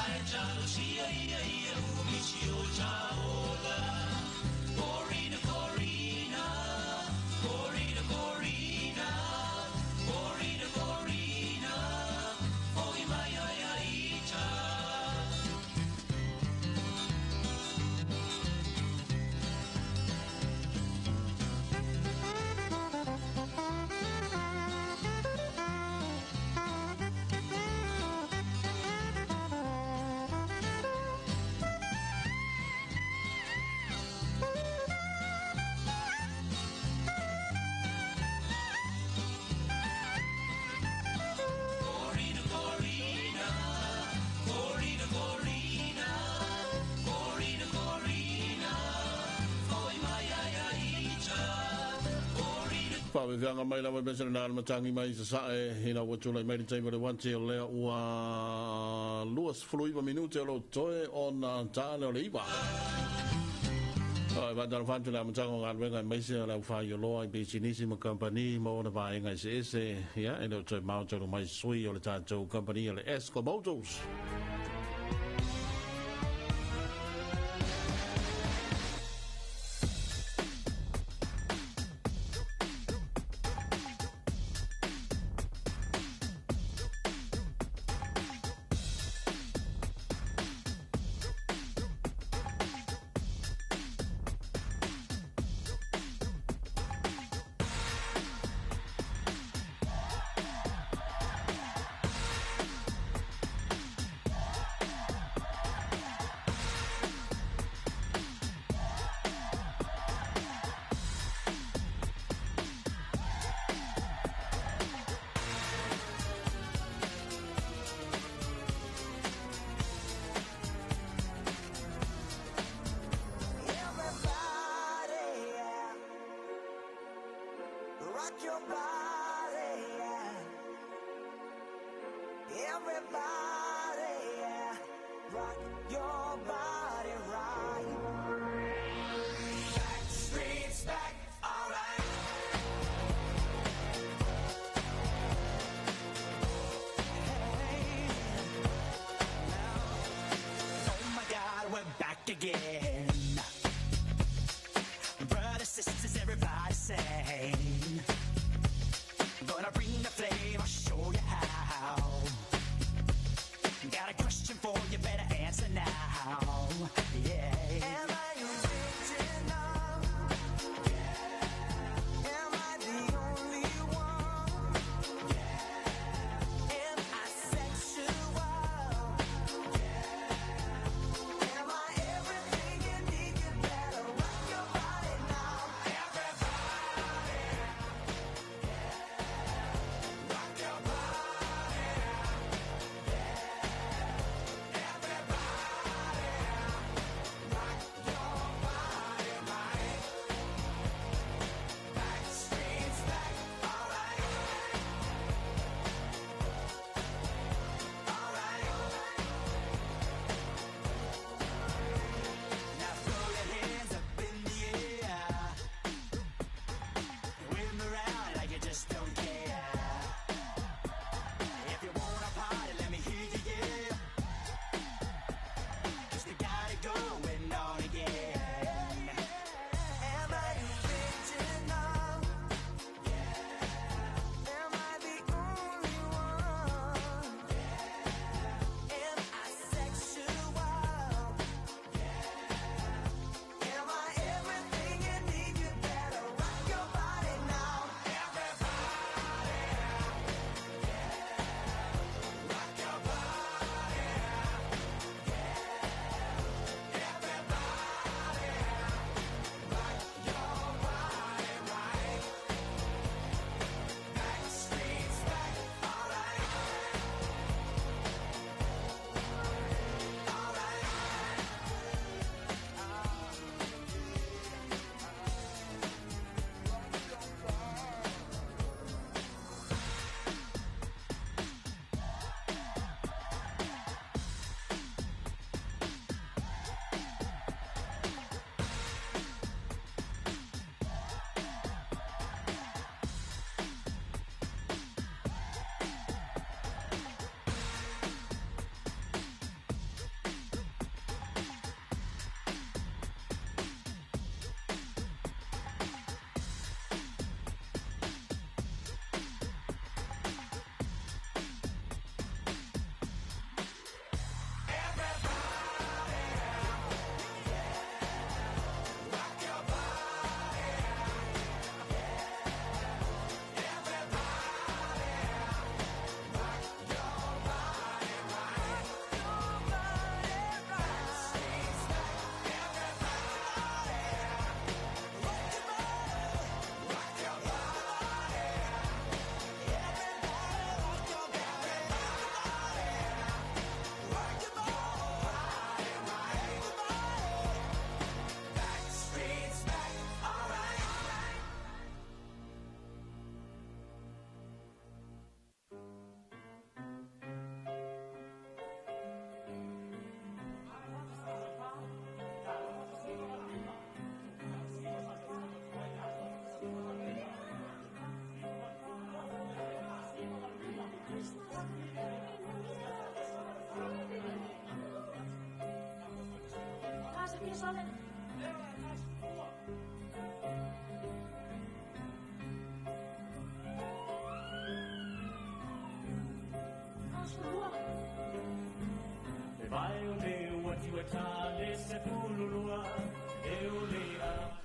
Ai chalo sia ia ia u mi si o chaola Corina Corina Corina Corina Corina Corina Oi mai ai ai cha Corina Corina Corina Corina Corina Corina Oi mai ai ai cha Corina Pa me fianga mai la mai besere na matangi mai sa sa e ina watu lai mai tai mai wanti o lea ua luas fluiva minute o lo toe o na tale o le iwa. Ai va dar fantu la matango ngal wenga mai se la fa yo lo ai be chinisi ma company mo na va inga se ya e lo toe mau to mai sui o le tato company o le Escomotos.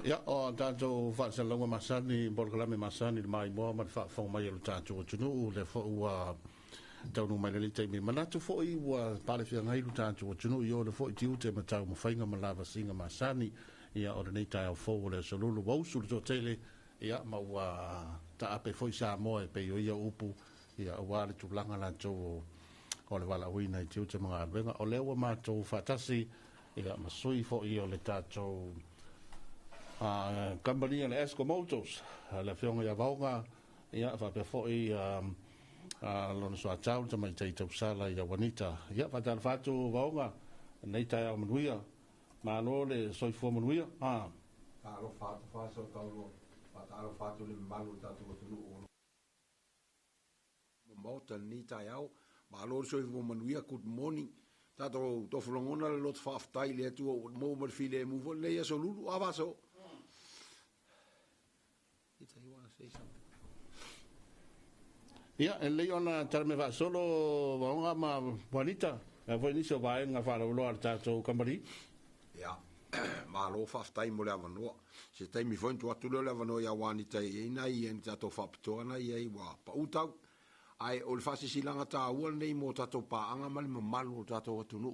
Ya, o tātou whaasalonga masani, Borkalame masani, mai moa, man whaafong mai alo tātou tunu, le whaua taunu mai le teimi. Manatu fo i ua pale whia ngai lu tātou tunu, i o le fo i tiu te matau mawhainga malawa singa masani, ia o nei tai au fo le solulu wausu le tō tele, ia ma ua ta ape fo i Samoa e pe o ia upu, ia ua le tūlanga la tō o le wala uina i tiu te mga aluenga, o lewa mātou whatasi, ia masui fo i o le tātou company le Esco Motors le fionga ia vaunga ia fa pe foi lona so tau te mai tei tau sala ia wanita ia fa tal fatu vaunga nei tai au manuia ma no le soi fo manuia alo fatu fa so tau alo fatu le malu tatu tu mota ni tai au ma lo soi fo manuia good morning tato to flongona le lot fa tai le tu mo mo file mu vo le so lulu avaso. Ia, e lei ona tarme va solo vaunga ma bonita. E voi niso vai nga fara ulo ar tātou kamari. Ia, ma lo whaftai mo le avanoa. Se taimi foi tu atu le avanoa ia wani tai e nai e ni tātou whapitoa nai e wa pa utau. Ai o le whasi silanga tā ua nei mo tātou paanga mali ma malu o tātou atunu.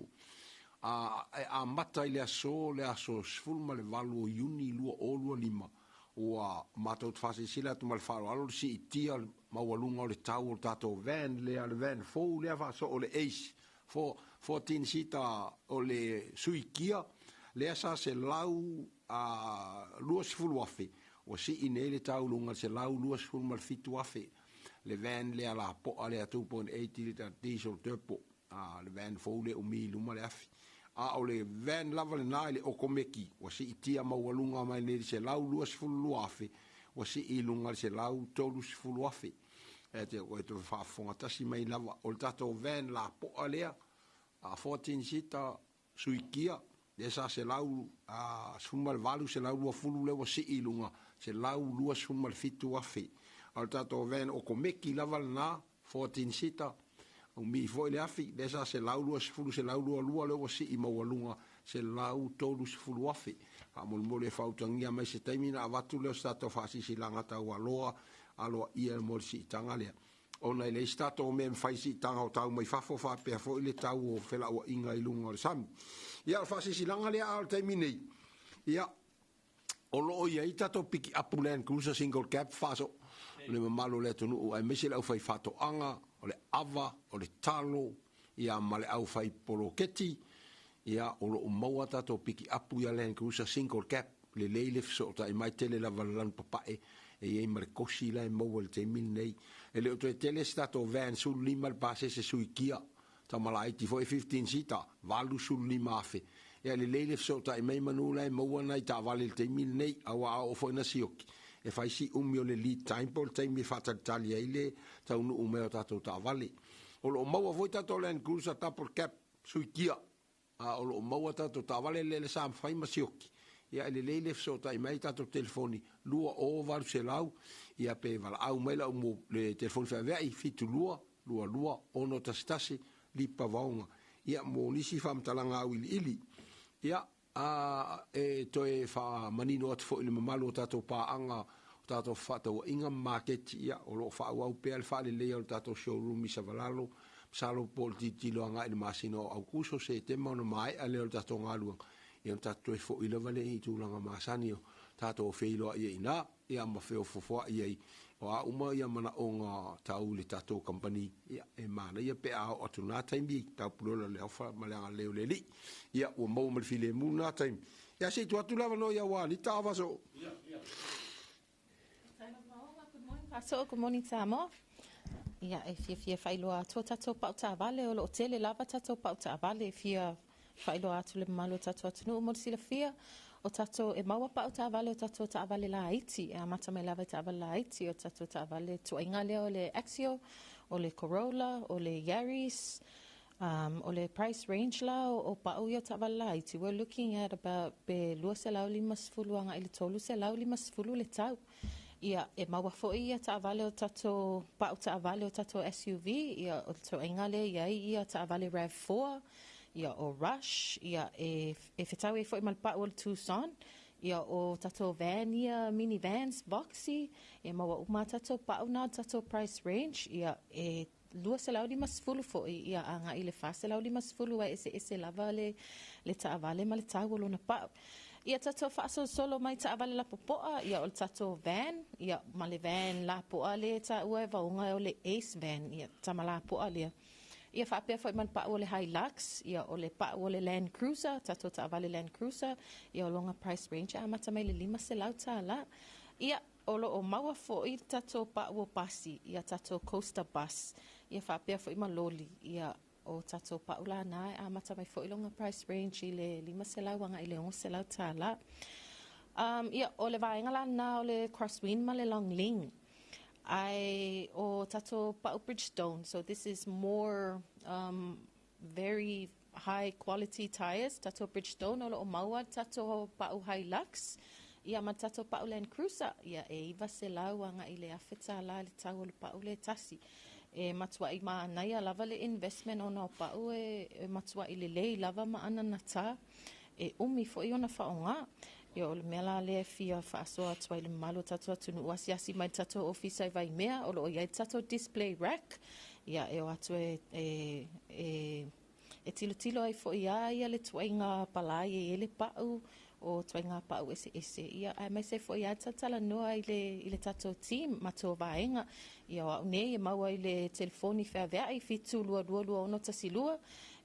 A mata i le aso sful ma le valu o yuni lua o lua lima. Ua mātou te whasi sila tu mal wharo alo si i tia mawalunga o le tau o tātou van le van fōu lea whaso o le ace 14 sita o le suikia lea sa se lau lua sifulu afe o si i nei le tau lunga se lau lua sifulu mal fitu afe le van lea la poa lea 2.8 liter diesel turbo le van fōu le umi luma le afi o le van lava le nai le okomeki o si i tia mawalunga mai nei se lau lua sifulu afe o si i lunga se lau tolu sifulu afe e te o te whaafonga tasi mai lava o le tato van la poa lea 14 sita suikia le sa se lau sumal valu se lau lua fulu lewa si i lunga se lau lua sumal fitu afe o le tato van okomeki lava le na 14 sita o mi foi le afi le sa se lau lua sifulu se lau lua lewa si i mawalunga se lau tolu sifulu afe mo le fautangia mai se taimina avatu leo stato fasi si langa tau aloa ia mo si tanga lea ona le stato me fai si tanga o tau mai fafo fa pe fo le tau o fela o inga i lunga o sami ia fasi si langa lea al taimine ia o lo ia i tato piki apulen cruiser single cab faso le mamalo le tonu ai mesi le au fai fato anga o le ava o le talo ia male au fai poloketi ia o lo maua tato piki apu ia Land Cruiser single cab le leilef so ta mai tele la valan papae e e mar kosi la mo le te min nei e le to tele stato van sul lima base se suikia ta malai ti foi 15 sita valu sul lima afe e le leilef so ta mai manula mo na ta vale te min nei awa o foi na sioki e fai si mio le lead time por te mi fata talia ile ta unu umeo tato ta vale o lo maua voi tato Land Cruiser ta por cap suikia o lo maua tato ta vale le sam fai masioki ia le leile so ta mai tato telefoni lua o var se lau ia pe vala au mai la mo le telefoni fa vei fitu lua o no tastasi li pavaunga ia mo nisi fam talanga au ili ia e to e fa manino at fo le mamalo tato pa anga tato fata o inga market ia o lo fa au pe al fa le o tato showroom mi savalalo salo pol titilo anga il masino au kuso se te mono mai ale o tato ngalu e tato e fo ile vale i tu langa masanio tato feilo ia ina ia ma feo fo ia o a uma ia mana onga tau le tato company ia e mana ia pe a o tuna time ta pulo le fa malanga le li ia o mo mal file muna time ia se tu atu lava no ia wa ni ta vaso good morning Samoa. Ia e fia whailoa atua tatou pau ta vale o lo tele lava tatou pau ta vale fia whailoa atu le malo tatou atunu o morisila fia o tatou e maua pau ta vale o tatou ta vale la Haiti e amata mai lava ta vale la Haiti o tatou ta vale tuainga lea o le Axio o le Corolla o le Yaris O le price range la o pa'u ia ta'awalaiti, we're looking at about be 2.50 anga i le tolu 2.50 le tau. Ia e maua fo'i ia ta'awale o tato pa'u ta'awale o tato SUV, ia o to engale ia ta'awale RAV4, ia o Rush, ia e whetau e fo'i mal pa'u o le Tucson, ia o tato van ia minivans, boxy, ia maua uma tato pa'u na tato price range, ia e 2.50 fo'i ia anga i le 4.50 e ese lava le ta'awale ma le tau o lona pa'u. Ia tato whaasosolo mai ta'awale la popoa, ia o le tato van, ia ma le van la poa le ta'ua e vaunga o le Ace van, ia tama la poa lea. Ia whaapea fo'i mal pa'u o le Hilux, ia o le pa'u o le Land Cruiser, tato ta'awale Land Cruiser, ia o longa price range, a mata mai le 5 lau ta'ala. Ia olo o maua fo'i tato pa'u o pasi, ia tato Coaster Bus, ia whaapea fo'i maloli, ia o tato paula na a mata mai fo'i longa price range i le 5 lau wanga i le 11 lau ta'ala. Ia o le vaenga la na o le crosswind ma le long ling. Ai o tato pa'u Bridgestone, so this is more very high quality tires, tato Bridgestone o maua tato pa'u Hilux. Ia ma tato pa'u Land Cruiser, ia e iwa se lau wanga i le awhita la le tau o le pa'u le tasi. E matua i maanai a lava le investment o nao pa'u e matua i le lei lava maana na tā e umi fo i ona whaonga. Ia o le mea la le fia whaasoa atua i le malo tato atunu uasiasi mai tato ofisa i vai mea o lo iai tato display rack. Ia e o atu e tilo ai fo ia ia le tuainga palai e le pa'u o tuainga pa'u ese. Ia ai mai se fo ia tatala noa i le tato team mato vaenga. Ia o nei e maua i le telefoni whea i fitu lua ono tasilua.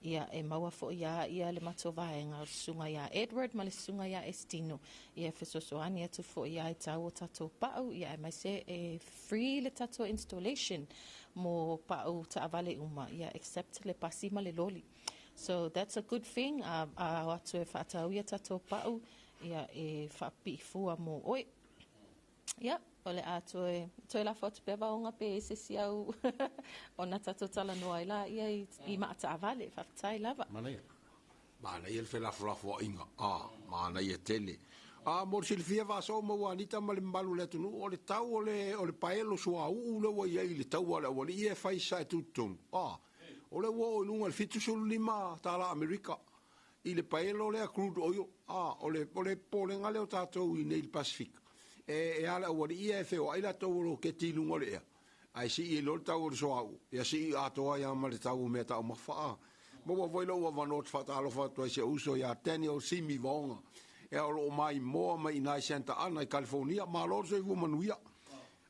Ia e maua fo ia le mato vaenga o sunga ia Edward ma le sunga ia Estino. Ia fesosoani atu fo ia i tau o tato pa'u. Ia mai se e free le tato installation mo pa'u ta'awale uma. Ia except le pasi ma le loli. So that's a good thing. Atu e whaatau ia tato pa'u. Ia e whaapi fua mo oi. Ia, ole atu e toi la fotu pewa o ngā pe e se siau o na tato tala noa i la ia i maata avale, whaatai lava. Mana ia le whelafulafo a inga. Mana ia tele. Mor silfia vaso mo anita ma le mbalu le tunu o le tau o le paelo sua u le wa ia i le tau ala o le ia fai sa tutun. O le wo lunga le fitu sul lima tala Amerika. I le paelo le crude oil. O le pole ngale o tatou i nei Pacific. E ala o ia e feo ai la tau ke tilu ngole ea. Ai si i lor tau o so au. Ia si i atoa ia ma le tau me tau mawha. Mo wa voilo ua vanot fatalofa to se uso ia teni o simi vonga. E o mai moa mai nai Santa Ana i California ma lor so i manuia.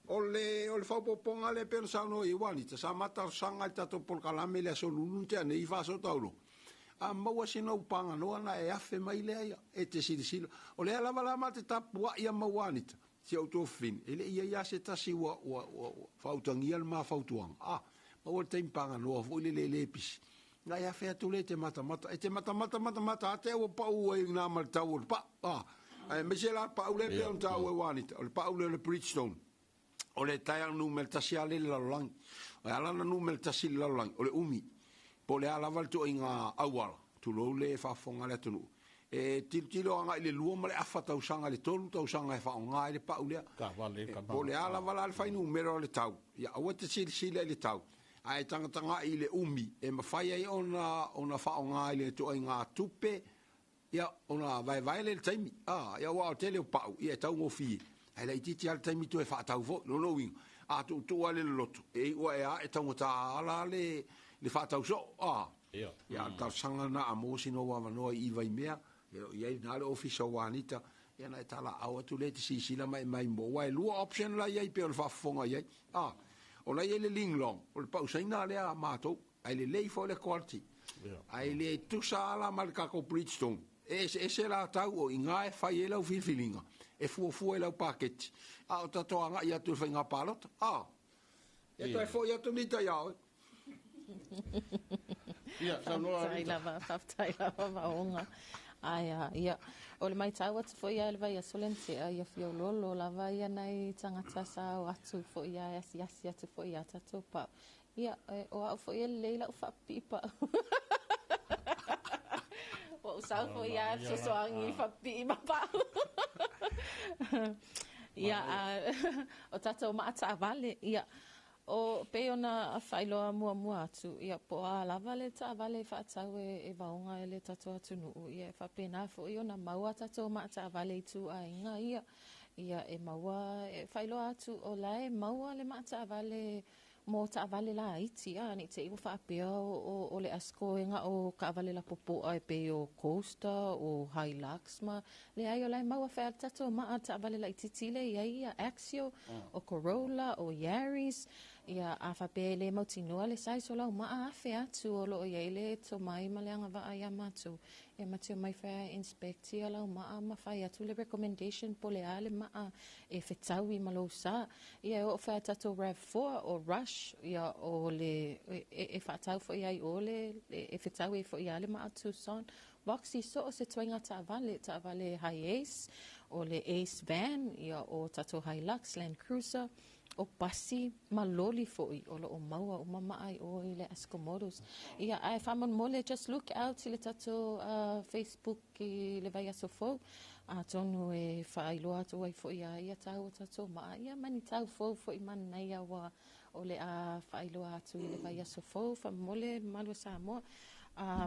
O le whaupoponga le persano i wani. Ta sa mata sanga i tato polkalame le so lulunte ane i faso taulo. Maua sino upanga noa na e afe mai le ia. E te sirisilo. O le ala wala te tapua ia mawanita. Si autofin. Ele ia se tasi wa fautangia le ma fautuang. Maua te impanga noa fu ile le pisi. Na ia fea tule te mata. E te mata. Ate o pau e ngā mal tau o pa. Me se la pau le pe on tau e wanita. O le pau le Bridgestone. O le taiang numel tasi ale le lalang. O le alana numel tasi le lalang. O le umi. Po le ala valtu i ngā awala. Tu lo le whafonga le tunu. E tilo anga i le lua ma le afa tausanga le tolu tausanga e whaonga i le pau lea. Po le ala vala le whainu mero le tau. Ia awa te sile le tau. Ai tanga i le umi. E mawhai ai ona whaonga i le tu ai ngā tupe. Ia ona vai le taimi. Ia wao tele o pau. Ia tau ngofi. Ai la ititi al taimi tu e whaatau fo. No wing. Tu ale le loto. E ua e tau ngota ala le whaatau so. Ia tau sanga na a mosi no wawanoa i vai mea. Ia na le ofisa wanita. Ia na e tala awa tu le te sisila mai mo. Wai lua option la iai pe o le whafonga iai. O la iai le linglong. O le pausaina le a mātou. Ai le lei fo le quality. Ai le tusa ala ma le kako Bridgestone. E se la tau o inga e fai e lau filfilinga. E fua e lau paketi. O tato anga ia tu whainga palota. Ia toi fo ia tu nita iau. Whaftai lava maonga. Ia. O le mai tau atu fo ia elva ia solente ia fio lolo lava ia nei tangata sa o atu fo ia asi atu fo ia tato pau. Ia, o au fo ia leila o whapipa. O usau fo ia so angi whapi ma pau. Ia, o tatou maata vale, ia. O pe ona a whailoa mua atu, ia po a lava le ta vale whaatau e vaonga e le tatou atu nuu, ia whapena fo i ona maua tatou maata vale i tu a inga, ia e maua e whailoa atu o lae maua le maata vale mo ta vale la iti ni te iwa whaapea o le askoenga o ka vale la popoa e pe o Coaster o Hilux ma le ai o lai maua whea tato maa ta vale la ititile ia Axio o Corolla o Yaris ia a whapea le mautinua le sai so lau maa a whea atu o lo ia le to mai ma le anga waa ia matu e matu mai whea inspectia lau maa ma whai atu le recommendation po le ale maa e whetau i malo sa ia o whea tato RAV4 o Rush ia o le e whatau fo iai o le e whetau e fo iai le maa Tucson Voxy so o se tuenga ta vale High Ace o le Ace Van ia o tato Hilux Land Cruiser o pasi maloli foi o lo maua o mama ai o ile Escomodos ia ai famon mole just look out ile tato Facebook ki le vai asofo a tonu e whailoa atu ai foi ia tau tato ma ia mani tau fo foi man nei awa o le a whailoa atu ile vai asofo fa mole malu Samoa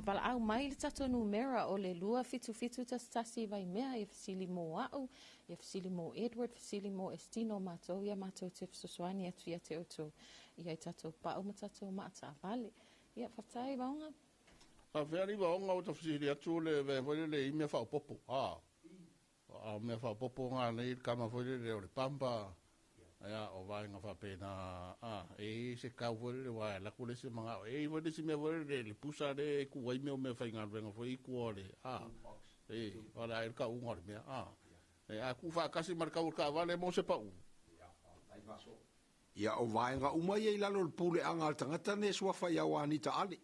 vala au mai le tato numera o le lua fitu tasi vai mea e fasili mo au e fasili mo Edward fasili mo Estino matou ia matou te fesoswani atu ia te oto ia tato pa o tato mata vale ia fatai vaonga a veri vaonga o ta fasili atu le le ime fa popo a me fa popo nga nei kama foi le o le pampa ia o vai nga fa pena e se ka foi le wa la kule se manga e foi se me foi le pusa le ku wai me me fa nga venga foi ku ole ora el ka un or me e a ku fa kasi marka u ka vale mo se pa u ia o vai nga uma ye la lo pule anga tangata ne so fa ya wani ta ali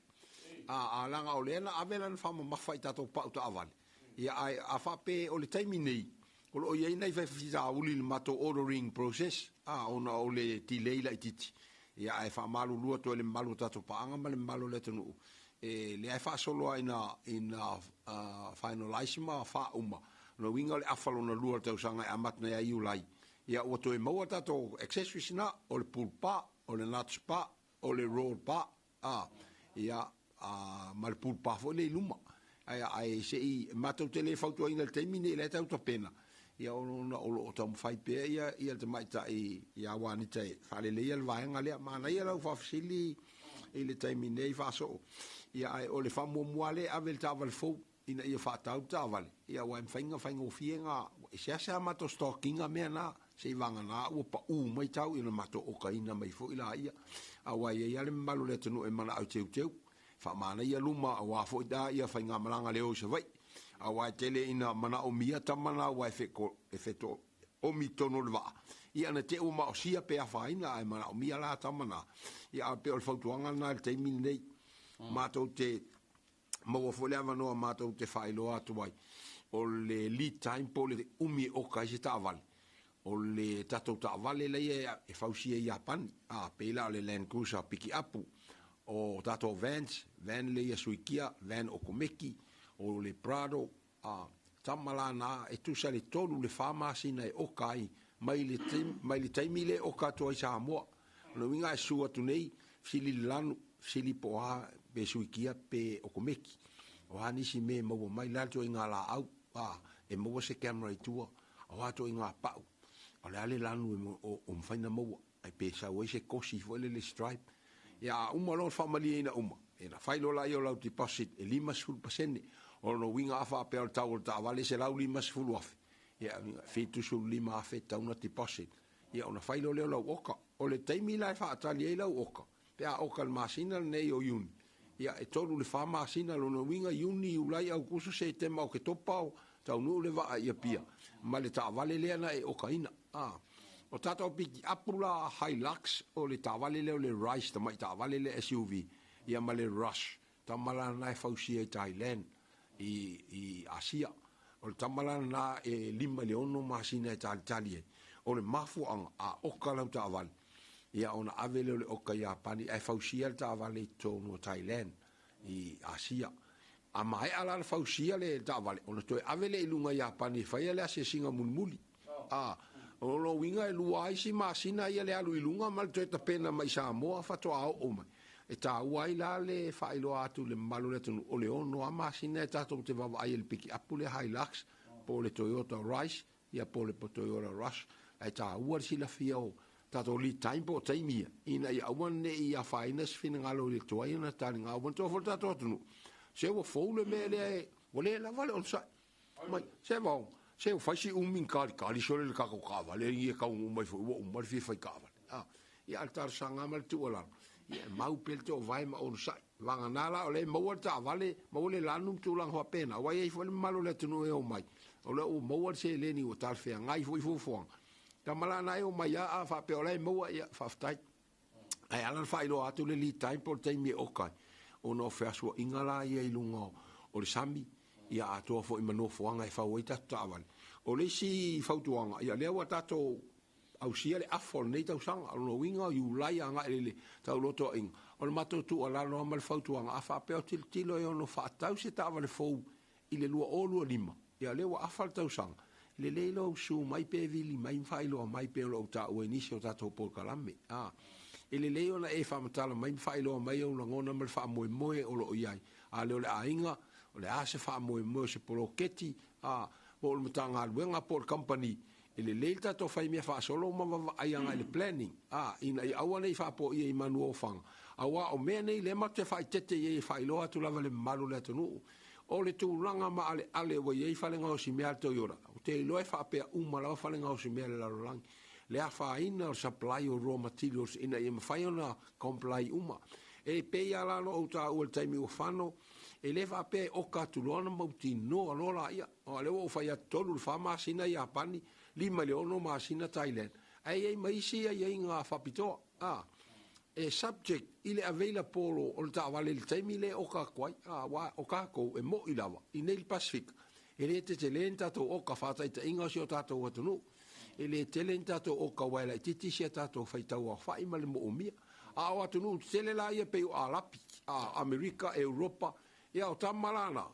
a langa o lena avelan fa ma fa ita to pa ta avale ia a fa pe o le taimi nei o lo ye nei fa fisa uli le mato ordering process ona o le ti leila ititi ia ai fa malu lua to le malu tato pa anga ma le malu le tonu le ai fa solo ina finalize ma fa uma no winga le afalo na lua tau sanga amat na ia ulai ia o to e mau tato accessories na o le pulpa o le nuts pa o le roll pa ia ma le pulpa fo le luma ai se i mato tele fauto ina le termine le tau to pena ia o tam fai pe ia te mai tai ia wani tai fale le ia vai ngale mana ia la fa fasili ile termine fa so ia ai o le famo muale avel taval fo ina ia fa tau taval ia wa fainga o fienga se mato stocking a mena se vanga na o pa mai tau ina mato o kaina mai fo ila ia awa ia le malu le tonu e mana au teu fa mana ia luma wa fo da ia fainga malanga le o se vai awa tele ina mana o mia tamana wa efeto o mitono le va ia na te o ma o sia pe a faina ai mana o mia la tamana ia pe o fautuanga na te minei mato te mo fo le avano mato te failo atu vai o le lead time po le umi o ka se taval o le tato tavale le e fausia ia pan pe la le Land Cruiser piki apu o tato van le suikia van o komeki o le Prado tamala na e tu sale tolu le farmasi na e okai mai le taimile o kato ai Samoa no winga su atu nei sili lanu sili poa be suikia pe o komeki o anisi me mo mai lato inga la au e mo se camera tua o ato inga pau o le ale lanu o mfaina mo ai pe sa o se kosi fo le stripe ya lo family ina ina failo la yo la deposit e 5% o no winga afa pe o tau ta vale se la 5% off ya fitu sul 5 afeta una deposit ya ona failo le la oka o le taimi la fa tali la oka pe a oka al masina nei o yun ya e tolu le fa masina lo no winga yuni ulai au kusu se tema o ke topau tau no le va ia pia ma le ta vale le na e oka ina o tata o piki apula Hilux o le tavale le o le Rice ta mai tavale le SUV ia ma le Rush tamala na e fausia i Thailand i Asia o le tamala na e 5 leono masina e tali o le mafu a oka lau tavale ia ona ave le o ka Japani ai fausia ta vale to no Thailand I Asia a mai ala le fausia le ta vale ona to ave le lunga Japani fai le se singa mulmuli o lo winga e lua isi masina ia le alu ilunga mal to ta pena mai Samoa fa to au o mai e ta uai la le failo atu le malu le tunu o le ono a masina e tato te vava ai le piki apu le Hilux po le Toyota Rush ia po le Toyota Rush ai ta ua si la fia o tato li time po taimia ina ia awan ne ia fainas fina ngalo le toa ina tali ngā wan toa tato atunu se wa foule me le o le la vale on sa mai se va se o faisi min kali sole le kako kava le ia ka mai fo o mai fi kava ia altar sanga mal tu ola ia mau pel to vai ma on sa vanga nala o le mo ta vale mo le lanum tu lang ho pena wa ia fo le malo le tunu e o mai o le o mo se le ni o tal fe ngai fo Kamala na o mai a fa pe ole mo ia fa ftai ai alan fa ilo atu le li time por time o kai o no fa so ingala ia ilunga o le sami ia ato fo I mano fo anga fa oita tavan o le si fa tuanga ia le wa tato au sia le afol nei tau sanga o no winga you lai anga le tau loto ing o le mato tu ala no mal fa tuanga a fa pe o tilo e no fa tau se tava le fo I le lua o lua lima ia le wa afal tau sanga le lelo su mai pe vili mai failo mai pe lo ta o inisio ta to por kalame ele leo na e fa matala mai failo mai o ngona mal fa mo o lo iai a le ainga o le ase fa mo se poloketi o le matanga luenga por company ele leita to fai me fa solo ma ai anga le planning ina I awana I fa po I manu o fang awa o me nei le mate fa tete e failo atu lava le malu le tonu o le tūranga ma ale wa iei whalenga o si mea to yora. O te loe whapea umala o whalenga o si mea le larolangi. Le a whaina o supply o raw materials ina I mawhaiona comply uma. E pei alano o ta ua taimi o whano, e le whapea o ka tuloana mauti no alola ia. O le o whaia tolu le whamasina I Apani, 5 leono masina Thailand. Ei maisi ia iei ngā whapitoa. E subject ile avela polo o ta vale le taimi le o ka kwai wa o ka ko e mo ilawa I nei Pacific ele te lenta to o ka fata I te inga si o tato o tunu ele te lenta to o ka wala titi si tato fai tau a fai male mo o mia o tunu tele la ia pe o alapi America Europa ia o tamalana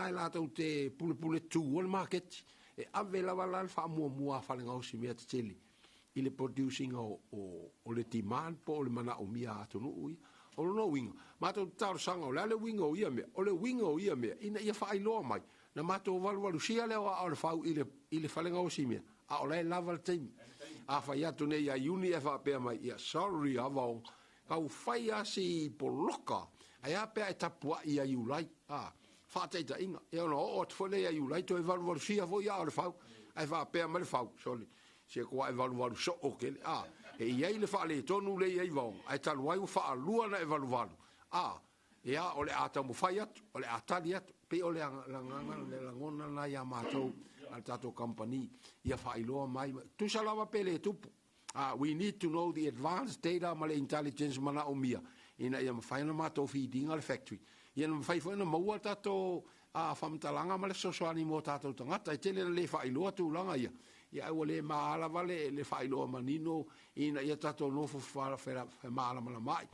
e la to te pule tu o market e avela wala fa mua fa nga o si mia te tele ile producing o le demand po le mana o mia atunu ui o no winga mato tar sanga o le winga o ia me o le winga o ia me ina ia fa ilo mai na mato valu sia le o fa ile falenga o simia o le lava time a fa ia tune ia uni e fa pe mai ia sorry avon ka u fai asi poloka ia pe e tapua ia iulai fa te inga e no o tfole ia iulai to e valu sia vo ia o fa ai fa pe mai fa sorry se ko ai valu so o ke e ia le fa le tonu le ia vau ai tal wai u fa lua na e valu ia o le ata mo fai atu o le atali atu pe o le ngona na ia matou al tato company ia fa ilo mai tu salava pele tupu we need to know the advanced data ma le intelligence mana o mia ina ia fai na matou feeding al factory ia na fai foi na mo tato famtalanga ma le sosoani mo tato tangata e tele le fa ilo tu langa ia ia ole maala vale le failo manino ina ia tato no fa maala mai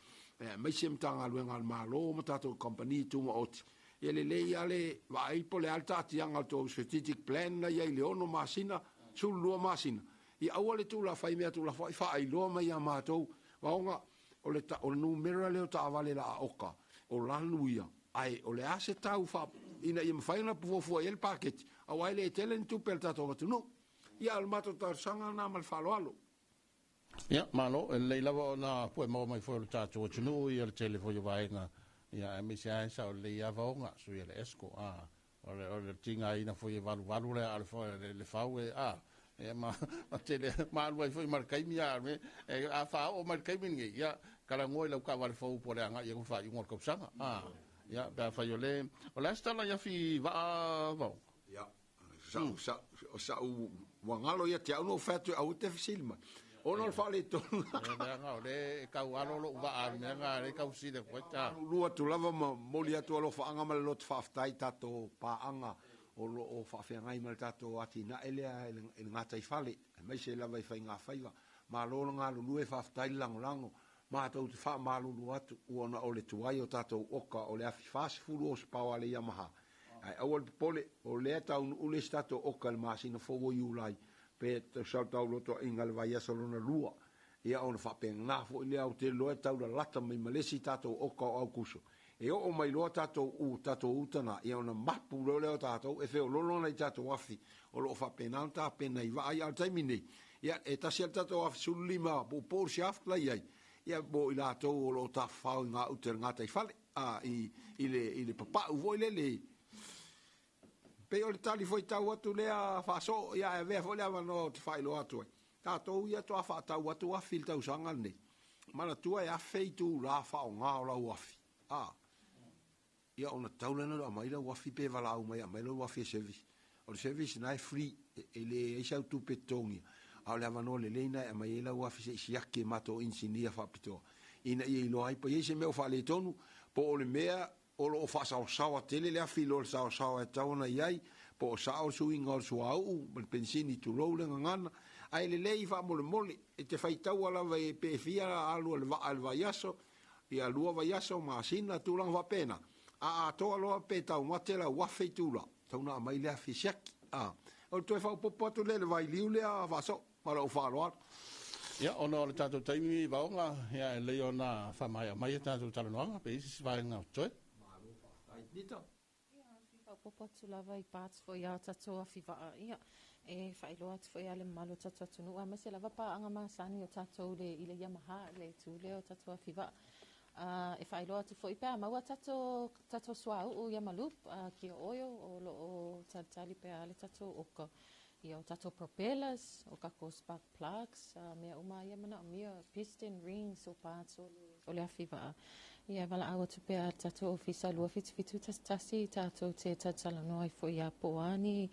mai sem tanga luenga malo ma tato company tu mo ot ele le ale vai po le alta tianga to strategic plan na ia le ono masina sul lo masina ia ole tu la fai me tu la fai lo mai ia mato vaonga ole ta o numero le ta vale la oka o lanuia ai ole ase tau fa ina ia fai na po el packet awai le telen tu pel tato no ia al mato tar sanga na mal falo alo ia malo le lava na po mo mai fo ta to no ia le telefo ia vai nga ia mi sa le ia vaonga su ia le esco o tinga ina fo ia valu le al fo le fau e ma tele ma vai fo mar kai mia me a fa o mar kai min ia kala ngoi la ka val fo po le nga ia ko fa ngor ko sanga ia ba fa yo le o la sta la ia fi va ia sa wangalo ia te au fatu au te filma ono fale to nga le ka walo lo va nga le ka usile kweta lu tu lava mo lia tu lo fa anga mal lot fa tai tato pa anga o lo o fa fe ngai mal tato atina ele ngata I fale mai se lava I fa nga faiva malolo ngā lulu e whaftai lango mātou te wha malulu atu uona o le tuai o tātou oka o le afi whasifuru o spau ale Yamaha ai awal pole o le tau ule stato oka le masina fogo iulai pe te sau tau loto inga le vai asalona lua ia ona whapeng ngā fo ile au te loe tau la lata mai malesi tātou oka o au kuso e o mai loa tātou utana ia ona mapu leo tātou e feo lolo nei tātou afi o lo whapena ta pena i vai al taimi nei ia e tasi al tātou afi sulu lima po por si aftla iai ia bo i lātou o lo ta whau ngā uter ngā tai whale i le papa uvoi le pe o le tali foi tau atu lea whaso ia e vea foi lea wano te whailo atu ai tātou ia toa whaatau atu afi il tau sangal nei mana tua e awheitu la whao ngā o lau afi ia ona taulana lo mai la wafi pe vala au mai mai lo wafi service o service na free ele e sa tu petongi au le vano le leina e mai la wafi se yake mato insinia fa pito ina i lo ai po se me o fa le tonu po o le mea o lo fa sa sa tele le afi lo sa sa e tauna iai po sa o su inga su au pensini tu lo le ngana ai le lei fa mole e te fai tau ala vai pe fia alu al vaiaso ia lua vaiaso ma sina tu lang va pena toa loa pe tau matela wafe tula tau na mai lea fisiaki o toi fa popo atu le vai liu lea vaso mara o wharoa ia ona o le tātou taimi vaonga ia e leo na whamaya mai e tātou talanoanga pe isi vaenga toi nita ia popo atu lava i pāts fo ia tātou a whiwaa ia e whailoa atu fo ia le malo tātou atunu a mese lava pa anga masani o tātou le ile Yamaha le tūle o tātou a whiwaa e whailoa atu fo i pēr maua tato swa u ia malup ki o oio o lo o tali pēr le tato oka ia o tato propellers o kako spark plugs mea uma ia mana o mia piston rings o parts o le awhiwa ia wala awa tu pēr tato ofisa lua fitu tasi tato te tatalanoa i fo ia poani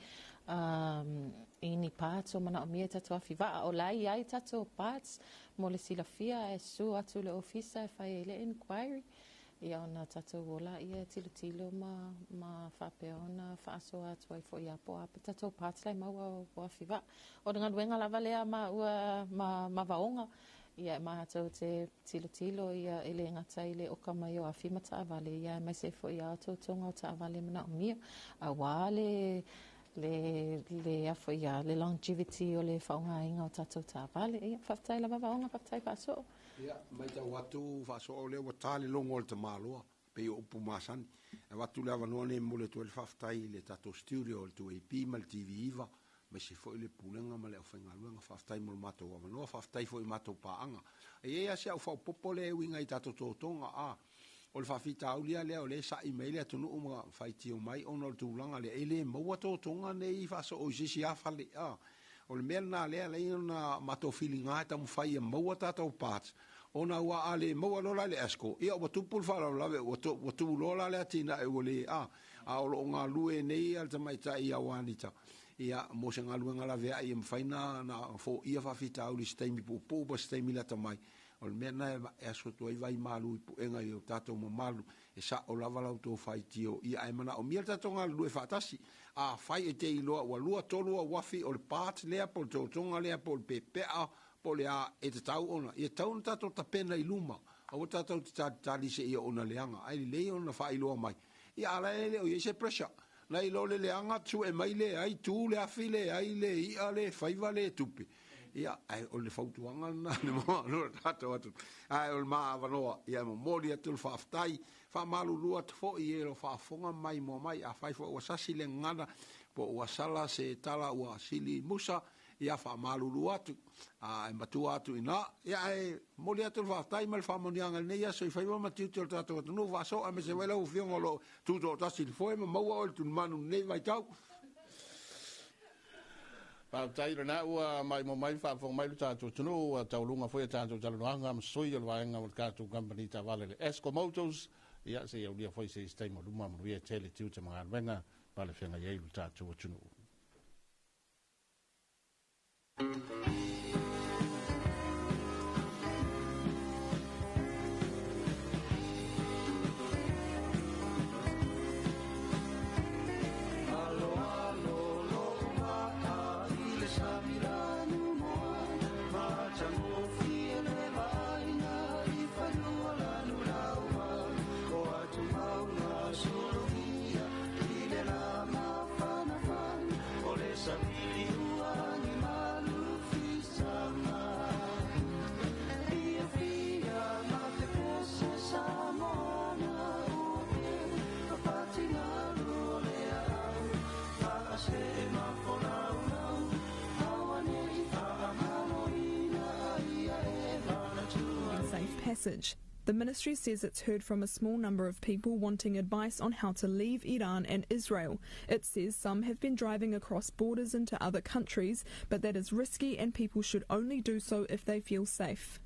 ini parts o mana o mia tato awhiwa o lai ai tato parts mo le silafia e su atu le ofisa e whai le inquiry ia ona tato wola ia tilo ma whapeona whaaso atu ai fo ia po ape tato parts lai maua o awhiwa o nga luenga lava lea ma vaonga ia ma tato te tilo ia ele ngata ile oka mai o awhima ta avale ia mai se fo ia ato tonga o ta avale mana o mia a wale le afo ia le longevity o le whaonga inga o tātou tā vale ia whaftai lava vaonga whaftai paso ia mai tau watu whaso o le watale longo o le tamaloa pe o upu masani e watu le avanoa ne mole tu le whaftai le tātou studio o le tu AP ma le TV iwa mai se fo i le pulenga ma le au whaingaluenga whaftai mo le matou avanoa whaftai fo i matou paanga e ea se au whaupopo le winga i tātou tōtonga o le whawhita au lia lea o le sa i meile atunu uma whaiti o mai ona o le tūlanga lea ele maua tōtonga nei whaso o sisi awhale o le mea nā lea lei ona mato whilinga e tamu whai e maua tātou pāts ona ua ale maua lola le asko ia o watupul whala lawe watu lola le atina e o le o lo ngā lue nei al tamaita i awanita ia mo se ngā lue ngā lawe i mwhaina na fo ia whawhita au li steimi po ba steimi la tamai o le mea nai e aso tu ai vai malu i puenga i o tātou mo malu e sa o lava lau tō whai tio i ai mana o mia tātou ngā lue whatasi a whai e te iloa ua lua tolua wafi o le pāti lea po le tōtonga lea po le pepea po le a e te tau ona i e tau na tātou tapena i luma a o tātou te tali se ia ona leanga ai le ona whai iloa mai i ala e leo i e se pressure na i lo le leanga tu e mai le ai tu le afi le ai le i ale whaiva le tupi ia ai o le fautuanga na le mo no tato atu ai o ma vanoa ia mo moli atu fa aftai fa malu lua fo i ero fa fonga mai mo mai a fai fo o sasi le ngana po o sala se tala o sili musa ia fa malu lua atu ai matu atu ina ia ai moli atu fa aftai mal fa monianga ne ia so i fai ma tiu tato atu no va so a me se vela o fiongo lo tu do tasi foi ma mo o tu manu ne vai tau pa taira na ua mai mo mai fa fo mai tātou tunu taulunga foi tātou talanoanga msoi o vaenga o tātou company ta vale le Esco Motors ia se ia ulia foi se stai mo luma mo ia tele tiu te mga venga pa le fenga ia i tātou tunu Sabiranu mo, macam passage. The ministry says it's heard from a small number of people wanting advice on how to leave Iran and Israel. It says some have been driving across borders into other countries, but that is risky and people should only do so if they feel safe.